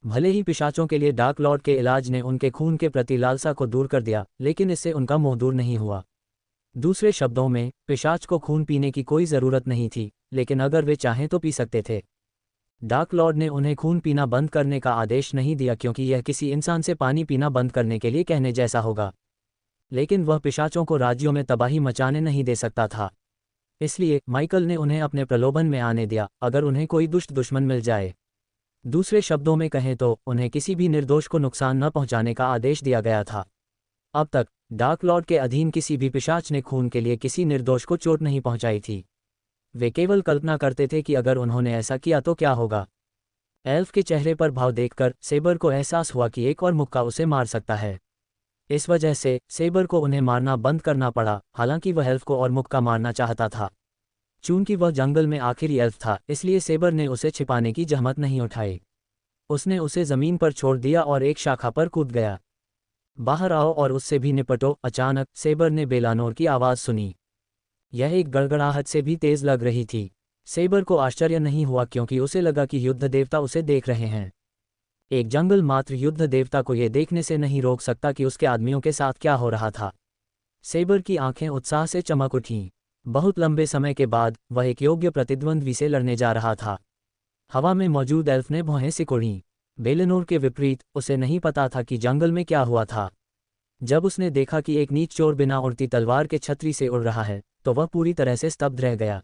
भले ही पिशाचों के लिए डार्क लॉर्ड के इलाज ने उनके खून के प्रति लालसा को दूर कर दिया, लेकिन इससे उनका मोह दूर नहीं हुआ। दूसरे शब्दों में, पिशाच को खून पीने की कोई ज़रूरत नहीं थी, लेकिन अगर वे चाहें तो पी सकते थे। डार्क लॉर्ड ने उन्हें खून पीना बंद करने का आदेश नहीं दिया, क्योंकि यह किसी इंसान से पानी पीना बंद करने के लिए कहने जैसा होगा। लेकिन वह पिशाचों को राज्यों में तबाही मचाने नहीं दे सकता था। इसलिए माइकल ने उन्हें अपने प्रलोभन में आने दिया, अगर उन्हें कोई दुष्ट दुश्मन मिल जाए। दूसरे शब्दों में कहें तो उन्हें किसी भी निर्दोष को नुकसान न पहुंचाने का आदेश दिया गया था। अब तक डार्क लॉर्ड के अधीन किसी भी पिशाच ने खून के लिए किसी निर्दोष को चोट नहीं पहुंचाई थी। वे केवल कल्पना करते थे कि अगर उन्होंने ऐसा किया तो क्या होगा। एल्फ के चेहरे पर भाव देखकर सेबर को एहसास हुआ कि एक और मुक्का उसे मार सकता है। इस वजह से सेबर को उन्हें मारना बंद करना पड़ा, हालांकि वह एल्फ को और मुक्का मारना चाहता था। चूंकि वह जंगल में आखिरी एल्फ था, इसलिए सेबर ने उसे छिपाने की जहमत नहीं उठाई। उसने उसे जमीन पर छोड़ दिया और एक शाखा पर कूद गया। बाहर आओ और उससे भी निपटो। अचानक सेबर ने बेलानोर की आवाज़ सुनी। यह एक गड़गड़ाहट से भी तेज लग रही थी। सेबर को आश्चर्य नहीं हुआ, क्योंकि उसे लगा कि युद्ध देवता उसे देख रहे हैं। एक जंगल मात्र युद्ध देवता को यह देखने से नहीं रोक सकता कि उसके आदमियों के साथ क्या हो रहा था। सेबर की आंखें उत्साह से चमक उठीं। बहुत लंबे समय के बाद वह एक योग्य प्रतिद्वंद्वी से लड़ने जा रहा था। हवा में मौजूद एल्फ ने भौहें सिकोड़ीं। बेलेनोर के विपरीत, उसे नहीं पता था कि जंगल में क्या हुआ था। जब उसने देखा कि एक नीच चोर बिना उड़ती तलवार के छतरी से उड़ रहा है, तो वह पूरी तरह से स्तब्ध रह गया।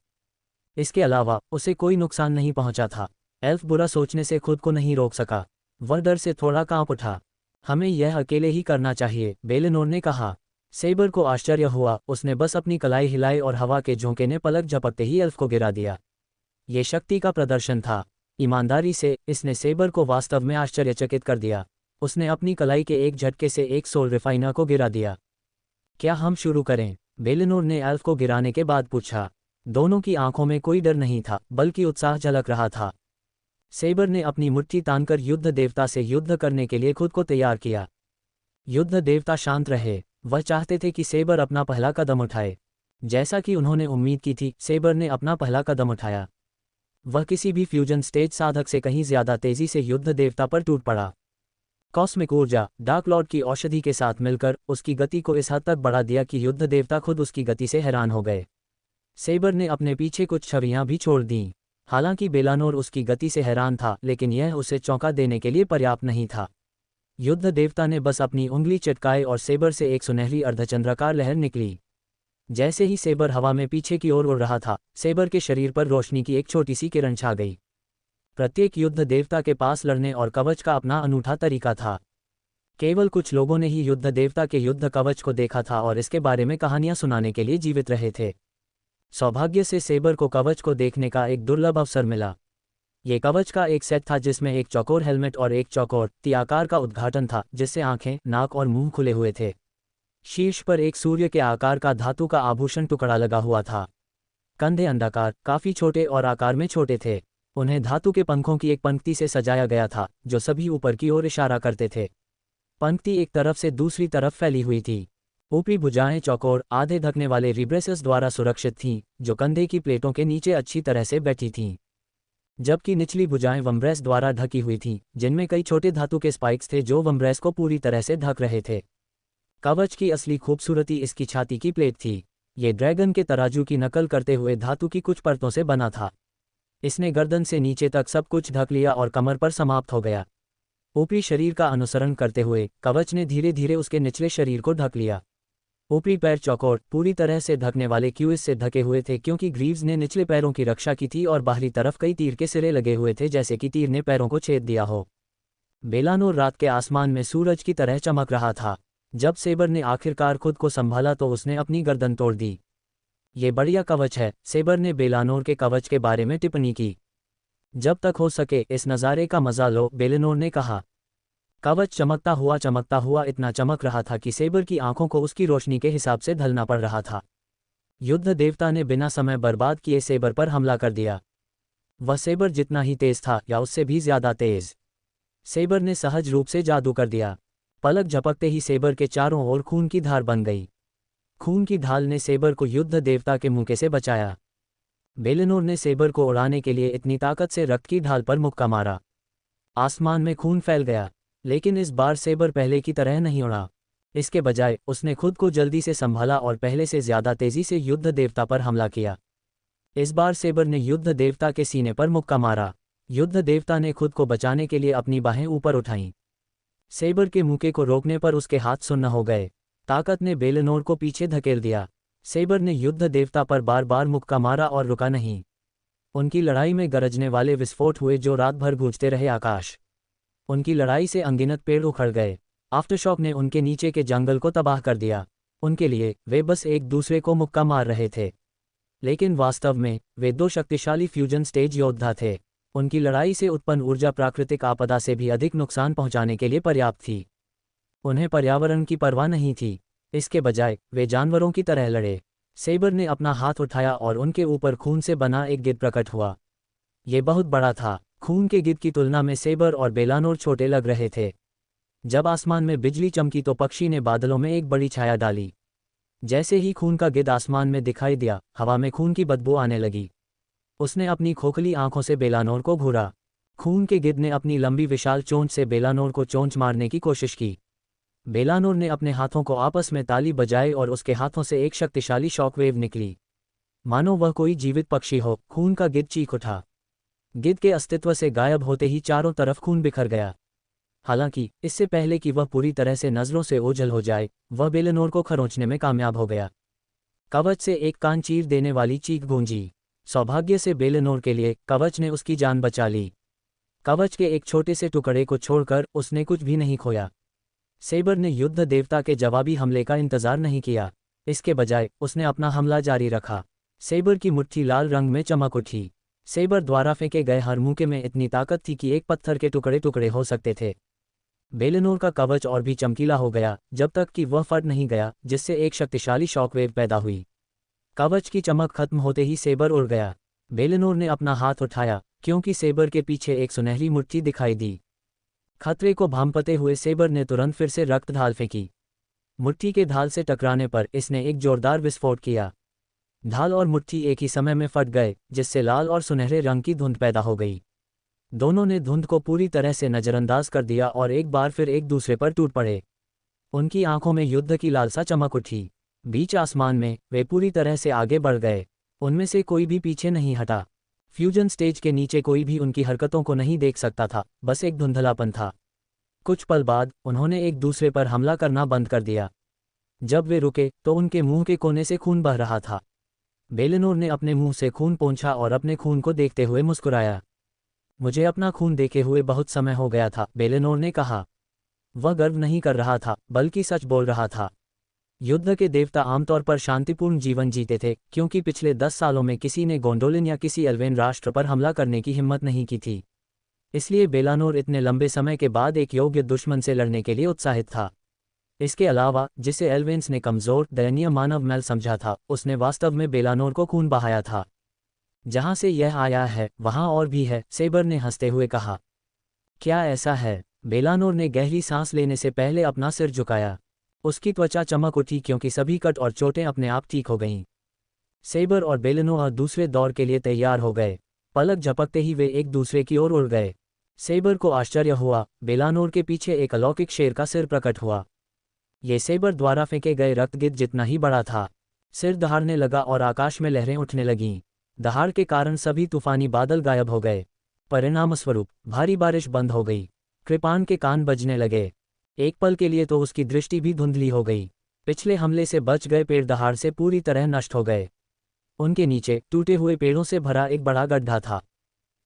इसके अलावा उसे कोई नुकसान नहीं पहुंचा था। एल्फ बुरा सोचने से खुद को नहीं रोक सका। वह डर से थोड़ा कांप उठा। हमें यह अकेले ही करना चाहिए, बेलेनोर ने कहा। सेबर को आश्चर्य हुआ। उसने बस अपनी कलाई हिलाई और हवा के झोंके ने पलक झपकते ही एल्फ को गिरा दिया। ये शक्ति का प्रदर्शन था। ईमानदारी से इसने सेबर को वास्तव में आश्चर्यचकित कर दिया। उसने अपनी कलाई के एक झटके से एक सोल रिफाइनर को गिरा दिया। क्या हम शुरू करें? बेलेनोर ने एल्फ को गिराने के बाद पूछा। दोनों की आंखों में कोई डर नहीं था, बल्कि उत्साह झलक रहा था। सेबर ने अपनी मुट्ठी तानकर युद्ध देवता से युद्ध करने के लिए खुद को तैयार किया। युद्ध देवता शांत रहे। वह चाहते थे कि सेबर अपना पहला कदम उठाए। जैसा कि उन्होंने उम्मीद की थी, सेबर ने अपना पहला कदम उठाया। वह किसी भी फ्यूजन स्टेज साधक से कहीं ज्यादा तेजी से युद्ध देवता पर टूट पड़ा। कॉस्मिक ऊर्जा डार्क लॉर्ड की औषधि के साथ मिलकर उसकी गति को इस हद तक बढ़ा दिया कि युद्ध देवता खुद उसकी गति से हैरान हो गए। सेबर ने अपने पीछे कुछ छवियां भी छोड़ दीं। हालांकि बेलानोर उसकी गति से हैरान था, लेकिन यह उसे चौंका देने के लिए पर्याप्त नहीं था। युद्ध देवता ने बस अपनी उंगली चटकाई और सेबर से एक सुनहरी अर्धचंद्राकार लहर निकली। जैसे ही सेबर हवा में पीछे की ओर उड़ रहा था, सेबर के शरीर पर रोशनी की एक छोटी सी किरण छा गई। प्रत्येक युद्ध देवता के पास लड़ने और कवच का अपना अनूठा तरीका था। केवल कुछ लोगों ने ही युद्ध देवता के युद्ध कवच को देखा था और इसके बारे में कहानियां सुनाने के लिए जीवित रहे थे। सौभाग्य से सेबर को कवच को देखने का एक दुर्लभ अवसर मिला। ये कवच का एक सेट था जिसमें एक चौकोर हेलमेट और एक चौकोर ती आकार का उद्घाटन था, जिससे आंखें, नाक और मुंह खुले हुए थे। शीर्ष पर एक सूर्य के आकार का धातु का आभूषण टुकड़ा लगा हुआ था। कंधे अंडाकार, काफी छोटे और आकार में छोटे थे। उन्हें धातु के पंखों की एक पंक्ति से सजाया गया था, जो सभी ऊपर की ओर इशारा करते थे। पंक्ति एक तरफ से दूसरी तरफ फैली हुई थी। ऊपरी भुजाएं चौकोर, आधे ढकने वाले रिब्रेसेस द्वारा सुरक्षित थीं, जो कंधे की प्लेटों के नीचे अच्छी तरह से बैठी थीं। जबकि निचली भुजाएं वम्ब्रेस द्वारा ढकी हुई थीं, जिनमें कई छोटे धातु के स्पाइक्स थे जो वम्ब्रेस को पूरी तरह से ढक रहे थे। कवच की असली खूबसूरती इसकी छाती की प्लेट थी। ये ड्रैगन के तराजू की नकल करते हुए धातु की कुछ परतों से बना था। इसने गर्दन से नीचे तक सब कुछ ढक लिया और कमर पर समाप्त हो गया। ऊपरी शरीर का अनुसरण करते हुए कवच ने धीरे धीरे उसके निचले शरीर को ढक लिया। ऊपरी पैर चौकोर, पूरी तरह से ढकने वाले क्यूइस से ढके हुए थे, क्योंकि ग्रीव्स ने निचले पैरों की रक्षा की थी और बाहरी तरफ कई तीर के सिरे लगे हुए थे, जैसे कि तीर ने पैरों को छेद दिया हो। बेलानोर रात के आसमान में सूरज की तरह चमक रहा था। जब सेबर ने आखिरकार खुद को संभाला तो उसने अपनी गर्दन तोड़ दी। ये बढ़िया कवच है, सेबर ने बेलानोर के कवच के बारे में टिप्पणी की। जब तक हो सके इस नज़ारे का मजा लो, बेलेनोर ने कहा। कवच चमकता हुआ इतना चमक रहा था कि सेबर की आंखों को उसकी रोशनी के हिसाब से ढलना पड़ रहा था। युद्ध देवता ने बिना समय बर्बाद किए सेबर पर हमला कर दिया। वह सेबर जितना ही तेज था या उससे भी ज्यादा तेज। सेबर ने सहज रूप से जादू कर दिया। पलक झपकते ही सेबर के चारों ओर खून की धार बन गई। खून की ढाल ने सेबर को युद्ध देवता के मुक्के से बचाया। बेलेनोर ने सेबर को उड़ाने के लिए इतनी ताकत से रक्त की ढाल पर मुक्का मारा। आसमान में खून फैल गया, लेकिन इस बार सेबर पहले की तरह नहीं उड़ा। इसके बजाय उसने खुद को जल्दी से संभाला और पहले से ज्यादा तेजी से युद्ध देवता पर हमला किया। इस बार सेबर ने युद्ध देवता के सीने पर मुक्का मारा। युद्ध देवता ने खुद को बचाने के लिए अपनी बाहें ऊपर उठाईं। सेबर के मुक्के को रोकने पर उसके हाथ सुन्न हो गए। ताकत ने बेलेनोर को पीछे धकेल दिया। सेबर ने युद्ध देवता पर बार बार मुक्का मारा और रुका नहीं। उनकी लड़ाई में गरजने वाले विस्फोट हुए जो रात भर गूंजते रहे आकाश। उनकी लड़ाई से अनगिनत पेड़ उखड़ गए। आफ्टरशॉक ने उनके नीचे के जंगल को तबाह कर दिया। उनके लिए वे बस एक दूसरे को मुक्का मार रहे थे, लेकिन वास्तव में वे दो शक्तिशाली फ्यूजन स्टेज योद्धा थे। उनकी लड़ाई से उत्पन्न ऊर्जा प्राकृतिक आपदा से भी अधिक नुकसान पहुंचाने के लिए पर्याप्त थी। उन्हें पर्यावरण की परवाह नहीं थी। इसके बजाय वे जानवरों की तरह लड़े। सेबर ने अपना हाथ उठाया और उनके ऊपर खून से बना एक गिद्ध प्रकट हुआ। ये बहुत बड़ा था। खून के गिद्ध की तुलना में सेबर और बेलानोर छोटे लग रहे थे। जब आसमान में बिजली चमकी तो पक्षी ने बादलों में एक बड़ी छाया डाली। जैसे ही खून का गिद्ध आसमान में दिखाई दिया, हवा में खून की बदबू आने लगी। उसने अपनी खोखली आंखों से बेलानोर को घूरा। खून के गिद्ध ने अपनी लंबी विशाल चोंच से बेलानोर को चोंच मारने की कोशिश की। बेलानोर ने अपने हाथों को आपस में ताली बजाई और उसके हाथों से एक शक्तिशाली शॉकवेव निकली, मानो वह कोई जीवित पक्षी हो। खून का गिद्ध चीख उठा। गिद्ध के अस्तित्व से गायब होते ही चारों तरफ खून बिखर गया। हालांकि इससे पहले कि वह पूरी तरह से नजरों से ओझल हो जाए, वह बेलेनोर को खरोंचने में कामयाब हो गया। कवच से एक कान चीर देने वाली चीख गूंजी। सौभाग्य से बेलेनोर के लिए कवच ने उसकी जान बचा ली। कवच के एक छोटे से टुकड़े को छोड़कर उसने कुछ भी नहीं खोया। सेबर ने युद्ध देवता के जवाबी हमले का इंतजार नहीं किया। इसके बजाय उसने अपना हमला जारी रखा। सेबर की मुट्ठी लाल रंग में चमक उठी। सेबर द्वारा फेंके गए हर मुक्के में इतनी ताकत थी कि एक पत्थर के टुकड़े टुकड़े हो सकते थे। बेलेनोर का कवच और भी चमकीला हो गया जब तक कि वह फट नहीं गया, जिससे एक शक्तिशाली शॉकवेव पैदा हुई। कवच की चमक खत्म होते ही सेबर उड़ गया। बेलेनोर ने अपना हाथ उठाया, क्योंकि सेबर के पीछे एक सुनहरी मुट्ठी दिखाई दी। खतरे को भांपते हुए सेबर ने तुरंत फिर से रक्त ढाल फेंकी। मुट्ठी के ढाल से टकराने पर इसने एक जोरदार विस्फोट किया। ढाल और मुट्ठी एक ही समय में फट गए, जिससे लाल और सुनहरे रंग की धुंध पैदा हो गई। दोनों ने धुंध को पूरी तरह से नजरअंदाज कर दिया और एक बार फिर एक दूसरे पर टूट पड़े। उनकी आंखों में युद्ध की लालसा चमक उठी। बीच आसमान में वे पूरी तरह से आगे बढ़ गए। उनमें से कोई भी पीछे नहीं हटा। फ्यूजन स्टेज के नीचे कोई भी उनकी हरकतों को नहीं देख सकता था, बस एक धुंधलापन था। कुछ पल बाद उन्होंने एक दूसरे पर हमला करना बंद कर दिया। जब वे रुके तो उनके मुंह के कोने से खून बह रहा था। बेलेनोर ने अपने मुंह से खून पोंछा और अपने खून को देखते हुए मुस्कुराया। मुझे अपना खून देखे हुए बहुत समय हो गया था, बेलेनोर ने कहा। वह गर्व नहीं कर रहा था, बल्कि सच बोल रहा था। युद्ध के देवता आमतौर पर शांतिपूर्ण जीवन जीते थे, क्योंकि पिछले 10 सालों में किसी ने गोंडोलिन या किसी एल्वेन राष्ट्र पर हमला करने की हिम्मत नहीं की थी। इसलिए बेलानोर इतने लंबे समय के बाद एक योग्य दुश्मन से लड़ने के लिए उत्साहित था। इसके अलावा, जिसे एल्वेंस ने कमजोर दयनीय मानव मैल समझा था, उसने वास्तव में बेलानोर को खून बहाया था। जहां से यह आया है वहां और भी है, सेबर ने हंसते हुए कहा। क्या ऐसा है? बेलानोर ने गहरी सांस लेने से पहले अपना सिर झुकाया। उसकी त्वचा चमक उठी क्योंकि सभी कट और चोटें अपने आप ठीक हो गईं। सेबर और बेलेनोर दूसरे दौर के लिए तैयार हो गए। पलक झपकते ही वे एक दूसरे की ओर उड़ गए। सेबर को आश्चर्य हुआ, बेलानोर के पीछे एक अलौकिक शेर का सिर प्रकट हुआ। ये सेबर द्वारा फेंके गए रक्तगिद्ध जितना ही बड़ा था। सिर दहाड़ने लगा और आकाश में लहरें उठने लगीं। दहाड़ के कारण सभी तूफानी बादल गायब हो गए। परिणामस्वरूप भारी बारिश बंद हो गई। कृपान के कान बजने लगे। एक पल के लिए तो उसकी दृष्टि भी धुंधली हो गई। पिछले हमले से बच गए पेड़ दहाड़ से पूरी तरह नष्ट हो गए। उनके नीचे टूटे हुए पेड़ों से भरा एक बड़ा गड्ढा था,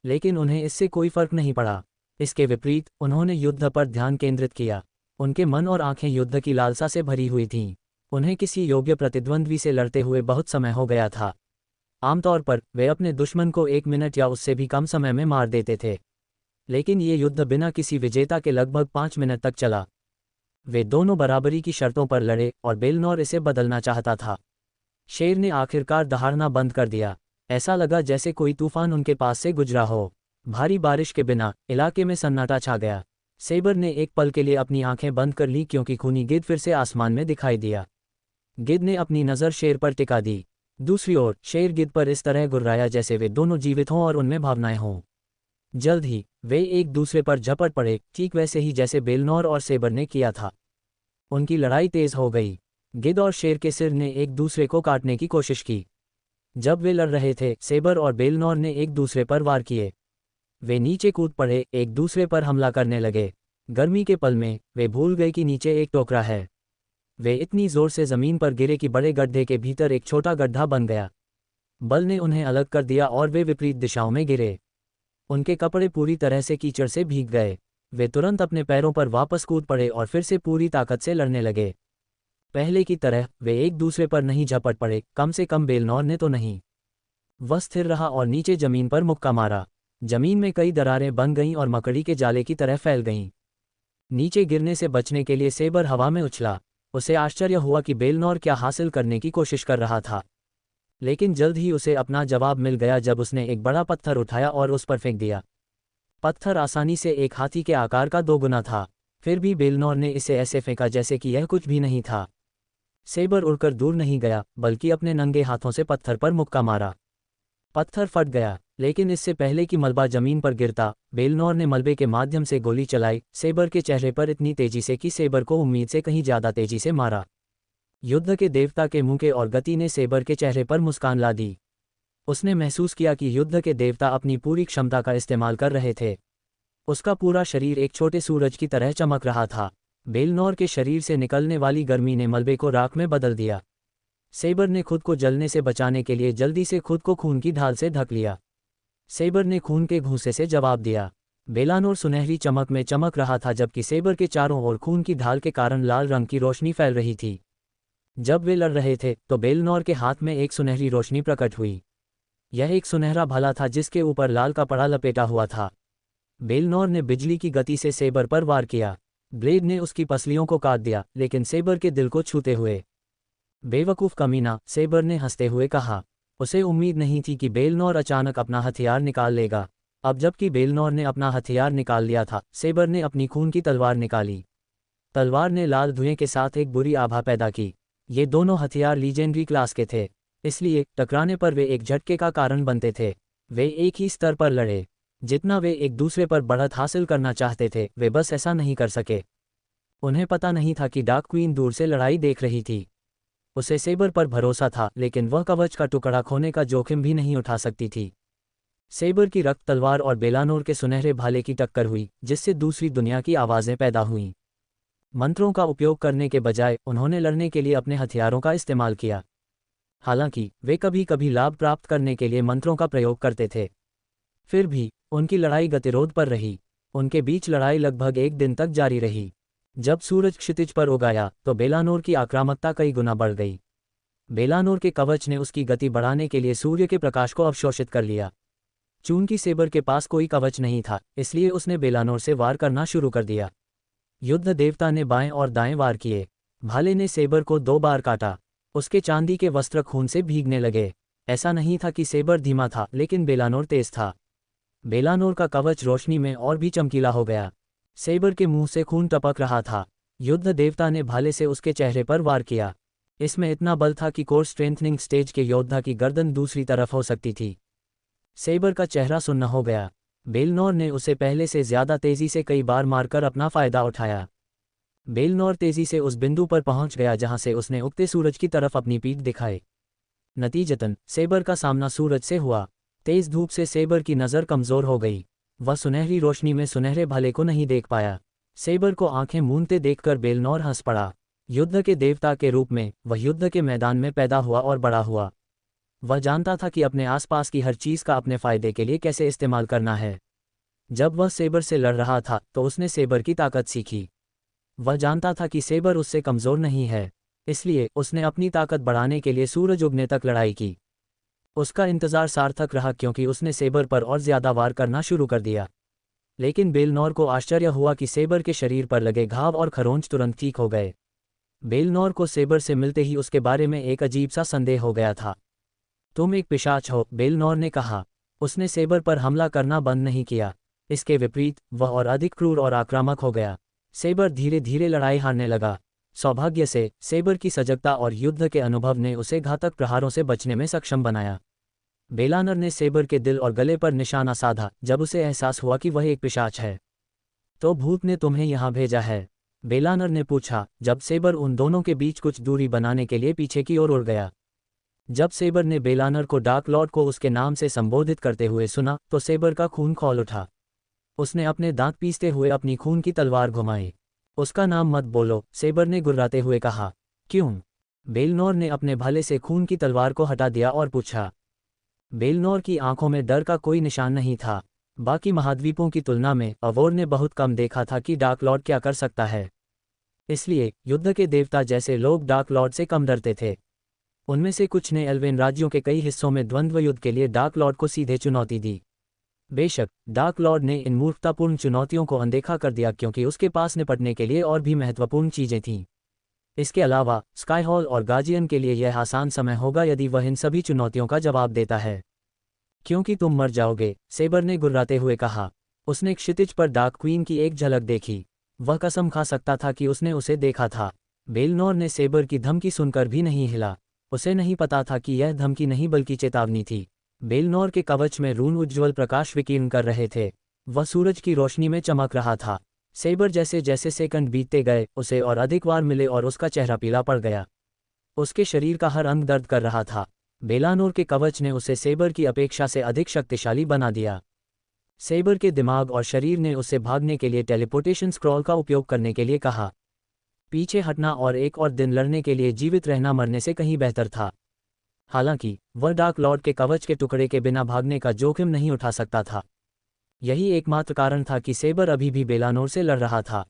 लेकिन उन्हें इससे कोई फर्क नहीं पड़ा। इसके विपरीत उन्होंने युद्ध पर ध्यान केंद्रित किया। उनके मन और आंखें युद्ध की लालसा से भरी हुई थीं। उन्हें किसी योग्य प्रतिद्वंद्वी से लड़ते हुए बहुत समय हो गया था। आमतौर पर वे अपने दुश्मन को 1 मिनट या उससे भी कम समय में मार देते थे, लेकिन ये युद्ध बिना किसी विजेता के लगभग 5 मिनट तक चला। वे दोनों बराबरी की शर्तों पर लड़े और बेलनोर इसे बदलना चाहता था। शेर ने आखिरकार दहाड़ना बंद कर दिया। ऐसा लगा जैसे कोई तूफान उनके पास से गुजरा हो। भारी बारिश के बिना इलाके में सन्नाटा छा गया। सेबर ने एक पल के लिए अपनी आंखें बंद कर ली क्योंकि खूनी गिद्ध फिर से आसमान में दिखाई दिया। गिद्ध ने अपनी नज़र शेर पर टिका दी। दूसरी ओर शेर गिद्ध पर इस तरह गुर्राया जैसे वे दोनों जीवित हों और उनमें भावनाएं हों। जल्द ही वे एक दूसरे पर झपट पड़े, ठीक वैसे ही जैसे बेलनोर और सेबर ने किया था। उनकी लड़ाई तेज हो गई। गिद्ध और शेर के सिर ने एक दूसरे को काटने की कोशिश की। जब वे लड़ रहे थे, सेबर और बेलनोर ने एक दूसरे पर वार किए। वे नीचे कूद पड़े, एक दूसरे पर हमला करने लगे। गर्मी के पल में वे भूल गए कि नीचे एक टोकरा है। वे इतनी जोर से जमीन पर गिरे कि बड़े गड्ढे के भीतर एक छोटा गड्ढा बन गया। बल ने उन्हें अलग कर दिया और वे विपरीत दिशाओं में गिरे। उनके कपड़े पूरी तरह से कीचड़ से भीग गए। वे तुरंत अपने पैरों पर वापस कूद पड़े और फिर से पूरी ताकत से लड़ने लगे। पहले की तरह वे एक दूसरे पर नहीं झपट पड़े, कम से कम बेलनोर ने तो नहीं। वह स्थिर रहा और नीचे जमीन पर मुक्का मारा। जमीन में कई दरारें बन गईं और मकड़ी के जाले की तरह फैल गईं। नीचे गिरने से बचने के लिए सेबर हवा में उछला। उसे आश्चर्य हुआ कि बेलनोर क्या हासिल करने की कोशिश कर रहा था। लेकिन जल्द ही उसे अपना जवाब मिल गया जब उसने एक बड़ा पत्थर उठाया और उस पर फेंक दिया। पत्थर आसानी से एक हाथी के आकार का दोगुना था। फिर भी बेलनोर ने इसे ऐसे फेंका जैसे कि यह कुछ भी नहीं था। सेबर उड़कर दूर नहीं गया, बल्कि अपने नंगे हाथों से पत्थर पर मुक्का मारा। पत्थर फट गया, लेकिन इससे पहले कि मलबा जमीन पर गिरता, बेलनोर ने मलबे के माध्यम से गोली चलाई, सेबर के चेहरे पर इतनी तेजी से कि सेबर को उम्मीद से कहीं ज्यादा तेजी से मारा। युद्ध के देवता के मुंह के और गति ने सेबर के चेहरे पर मुस्कान ला दी। उसने महसूस किया कि युद्ध के देवता अपनी पूरी क्षमता का इस्तेमाल कर रहे थे। उसका पूरा शरीर एक छोटे सूरज की तरह चमक रहा था। बेलनोर के शरीर से निकलने वाली गर्मी ने मलबे को राख में बदल दिया। सेबर ने खुद को जलने से बचाने के लिए जल्दी से खुद को खून की ढाल से ढक लिया। सेबर ने खून के घूंसे से जवाब दिया। बेलानोर सुनहरी चमक में चमक रहा था, जबकि सेबर के चारों ओर खून की ढाल के कारण लाल रंग की रोशनी फैल रही थी। जब वे लड़ रहे थे तो बेलनोर के हाथ में एक सुनहरी रोशनी प्रकट हुई। यह एक सुनहरा भाला था जिसके ऊपर लाल कपड़ा लपेटा हुआ था। बेलनोर ने बिजली की गति से सेबर पर वार किया। ब्लेड ने उसकी पसलियों को काट दिया, लेकिन सेबर के दिल को छूते हुए। बेवकूफ़ कमीना, सेबर ने हंसते हुए कहा। उसे उम्मीद नहीं थी कि बेलनोर अचानक अपना हथियार निकाल लेगा। अब जबकि बेलनोर ने अपना हथियार निकाल लिया था, सेबर ने अपनी खून की तलवार निकाली। तलवार ने लाल धुएं के साथ एक बुरी आभा पैदा की। ये दोनों हथियार लीजेंडरी क्लास के थे, इसलिए टकराने पर वे एक झटके का कारण बनते थे। वे एक ही स्तर पर लड़े। जितना वे एक दूसरे पर बढ़त हासिल करना चाहते थे, वे बस ऐसा नहीं कर सके। उन्हें पता नहीं था कि डार्क क्वीन दूर से लड़ाई देख रही थी। उसे सेबर पर भरोसा था, लेकिन वह कवच का टुकड़ा खोने का जोखिम भी नहीं उठा सकती थी। सेबर की रक्त तलवार और बेलानोर के सुनहरे भाले की टक्कर हुई, जिससे दूसरी दुनिया की आवाज़ें पैदा हुईं। मंत्रों का उपयोग करने के बजाय उन्होंने लड़ने के लिए अपने हथियारों का इस्तेमाल किया। हालांकि वे कभी कभी लाभ प्राप्त करने के लिए मंत्रों का प्रयोग करते थे, फिर भी उनकी लड़ाई गतिरोध पर रही। उनके बीच लड़ाई लगभग एक दिन तक जारी रही। जब सूरज क्षितिज पर उगाया तो बेलानोर की आक्रामकता कई गुना बढ़ गई। बेलानोर के कवच ने उसकी गति बढ़ाने के लिए सूर्य के प्रकाश को अवशोषित कर लिया। चूंकि सेबर के पास कोई कवच नहीं था, इसलिए उसने बेलानोर से वार करना शुरू कर दिया। युद्ध देवता ने बाएं और दाएं वार किए। भाले ने सेबर को 2 बार काटा। उसके चांदी के वस्त्र खून से भीगने लगे। ऐसा नहीं था कि सेबर धीमा था, लेकिन बेलानोर तेज था। बेलानोर का कवच रोशनी में और भी चमकीला हो गया। सेबर के मुंह से खून टपक रहा था। युद्ध देवता ने भाले से उसके चेहरे पर वार किया। इसमें इतना बल था कि कोर स्ट्रेंथनिंग स्टेज के योद्धा की गर्दन दूसरी तरफ हो सकती थी। सेबर का चेहरा सुन्न हो गया। बेलनोर ने उसे पहले से ज्यादा तेजी से कई बार मारकर अपना फायदा उठाया। बेलनोर तेजी से उस बिंदु पर पहुंच गया जहां से उसने उगते सूरज की तरफ अपनी पीठ दिखाई। नतीजतन सेबर का सामना सूरज से हुआ। तेज धूप से सेबर की नज़र कमज़ोर हो गई। वह सुनहरी रोशनी में सुनहरे भाले को नहीं देख पाया। सेबर को आंखें मूंदते देखकर बेलनोर हंस पड़ा। युद्ध के देवता के रूप में वह युद्ध के मैदान में पैदा हुआ और बड़ा हुआ। वह जानता था कि अपने आसपास की हर चीज़ का अपने फायदे के लिए कैसे इस्तेमाल करना है। जब वह सेबर से लड़ रहा था तो उसने सेबर की ताकत सीखी। वह जानता था कि सेबर उससे कमज़ोर नहीं है, इसलिए उसने अपनी ताकत बढ़ाने के लिए सूरज उगने तक लड़ाई की। उसका इंतज़ार सार्थक रहा, क्योंकि उसने सेबर पर और ज़्यादा वार करना शुरू कर दिया। लेकिन बेलनोर को आश्चर्य हुआ कि सेबर के शरीर पर लगे घाव और खरोंच तुरंत ठीक हो गए। बेलनोर को सेबर से मिलते ही उसके बारे में एक अजीब सा संदेह हो गया था। तुम एक पिशाच हो, बेलनोर ने कहा। उसने सेबर पर हमला करना बंद नहीं किया। इसके विपरीत वह और अधिक क्रूर और आक्रामक हो गया। सेबर धीरे धीरे लड़ाई हारने लगा। सौभाग्य से सेबर की सजगता और युद्ध के अनुभव ने उसे घातक प्रहारों से बचने में सक्षम बनाया। बेलानर ने सेबर के दिल और गले पर निशाना साधा जब उसे एहसास हुआ कि वह एक पिशाच है। तो भूत ने तुम्हें यहाँ भेजा है? बेलानर ने पूछा जब सेबर उन दोनों के बीच कुछ दूरी बनाने के लिए पीछे की ओर उड़ गया। जब सेबर ने बेलानर को डार्क लॉर्ड को उसके नाम से संबोधित करते हुए सुना तो सेबर का खून खौल उठा। उसने अपने दांत पीसते हुए अपनी खून की तलवार घुमाई। उसका नाम मत बोलो, सेबर ने गुर्राते हुए कहा। क्यों? बेलनोर ने अपने भाले से खून की तलवार को हटा दिया और पूछा। बेलनोर की आंखों में डर का कोई निशान नहीं था। बाकी महाद्वीपों की तुलना में अवोर ने बहुत कम देखा था कि डार्क लॉर्ड क्या कर सकता है। इसलिए युद्ध के देवता जैसे लोग डार्क लॉर्ड से कम डरते थे। उनमें से कुछ ने एल्वेन राज्यों के कई हिस्सों में द्वंद्व युद्ध के लिए डार्क लॉर्ड को सीधे चुनौती दी। बेशक डार्क लॉर्ड ने इन मूर्खतापूर्ण चुनौतियों को अनदेखा कर दिया क्योंकि उसके पास निपटने के लिए और भी महत्वपूर्ण चीजें थीं। इसके अलावा स्काईहॉल और गार्जियन के लिए यह आसान समय होगा यदि वह इन सभी चुनौतियों का जवाब देता है। क्योंकि तुम मर जाओगे, सेबर ने गुर्राते हुए कहा। उसने क्षितिज पर डार्क क्वीन की एक झलक देखी। वह कसम खा सकता था कि उसने उसे देखा था। बेलनोर ने सेबर की धमकी सुनकर भी नहीं हिला। उसे नहीं पता था कि यह धमकी नहीं बल्कि चेतावनी थी। बेलनोर के कवच में रून उज्ज्वल प्रकाश विकीर्ण कर रहे थे। वह सूरज की रोशनी में चमक रहा था। सेबर जैसे जैसे सेकंड बीतते गए उसे और अधिक वार मिले और उसका चेहरा पीला पड़ गया। उसके शरीर का हर अंग दर्द कर रहा था। बेलानोर के कवच ने उसे सेबर की अपेक्षा से अधिक शक्तिशाली बना दिया। सेबर के दिमाग और शरीर ने उसे भागने के लिए टेलीपोर्टेशन स्क्रॉल का उपयोग करने के लिए कहा। पीछे हटना और एक और दिन लड़ने के लिए जीवित रहना मरने से कहीं बेहतर था। हालांकि वह डार्क लॉर्ड के कवच के टुकड़े के बिना भागने का जोखिम नहीं उठा सकता था। यही एकमात्र कारण था कि सेबर अभी भी बेलानोर से लड़ रहा था।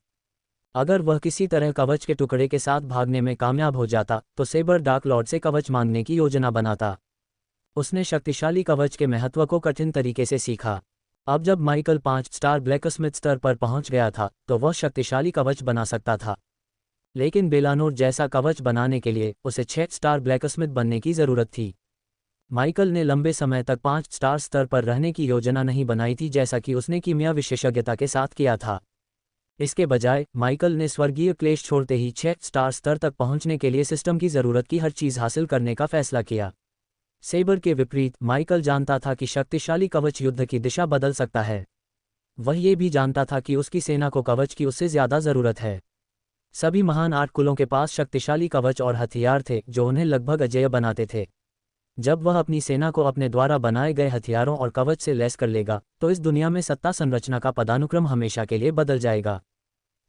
अगर वह किसी तरह कवच के टुकड़े के साथ भागने में कामयाब हो जाता तो सेबर डार्क लॉर्ड से कवच मांगने की योजना बनाता। उसने शक्तिशाली कवच के महत्व को कठिन तरीके से सीखा। अब जब माइकल 5 स्टार ब्लैकस्मिथ स्तर पर पहुंच गया था तो वह शक्तिशाली कवच बना सकता था। लेकिन बेलानोर जैसा कवच बनाने के लिए उसे 6 स्टार ब्लैकस्मिथ बनने की जरूरत थी। माइकल ने लंबे समय तक 5 स्टार स्तर पर रहने की योजना नहीं बनाई थी जैसा कि उसने कीमिया विशेषज्ञता के साथ किया था। इसके बजाय माइकल ने स्वर्गीय क्लेश छोड़ते ही 6 स्टार स्तर तक पहुंचने के लिए सिस्टम की जरूरत की हर चीज हासिल करने का फैसला किया। सेबर के विपरीत माइकल जानता था कि शक्तिशाली कवच युद्ध की दिशा बदल सकता है। वह ये भी जानता था कि उसकी सेना को कवच की उससे ज्यादा जरूरत है। सभी महान 8 कुलों के पास शक्तिशाली कवच और हथियार थे जो उन्हें लगभग अजेय बनाते थे। जब वह अपनी सेना को अपने द्वारा बनाए गए हथियारों और कवच से लैस कर लेगा तो इस दुनिया में सत्ता संरचना का पदानुक्रम हमेशा के लिए बदल जाएगा।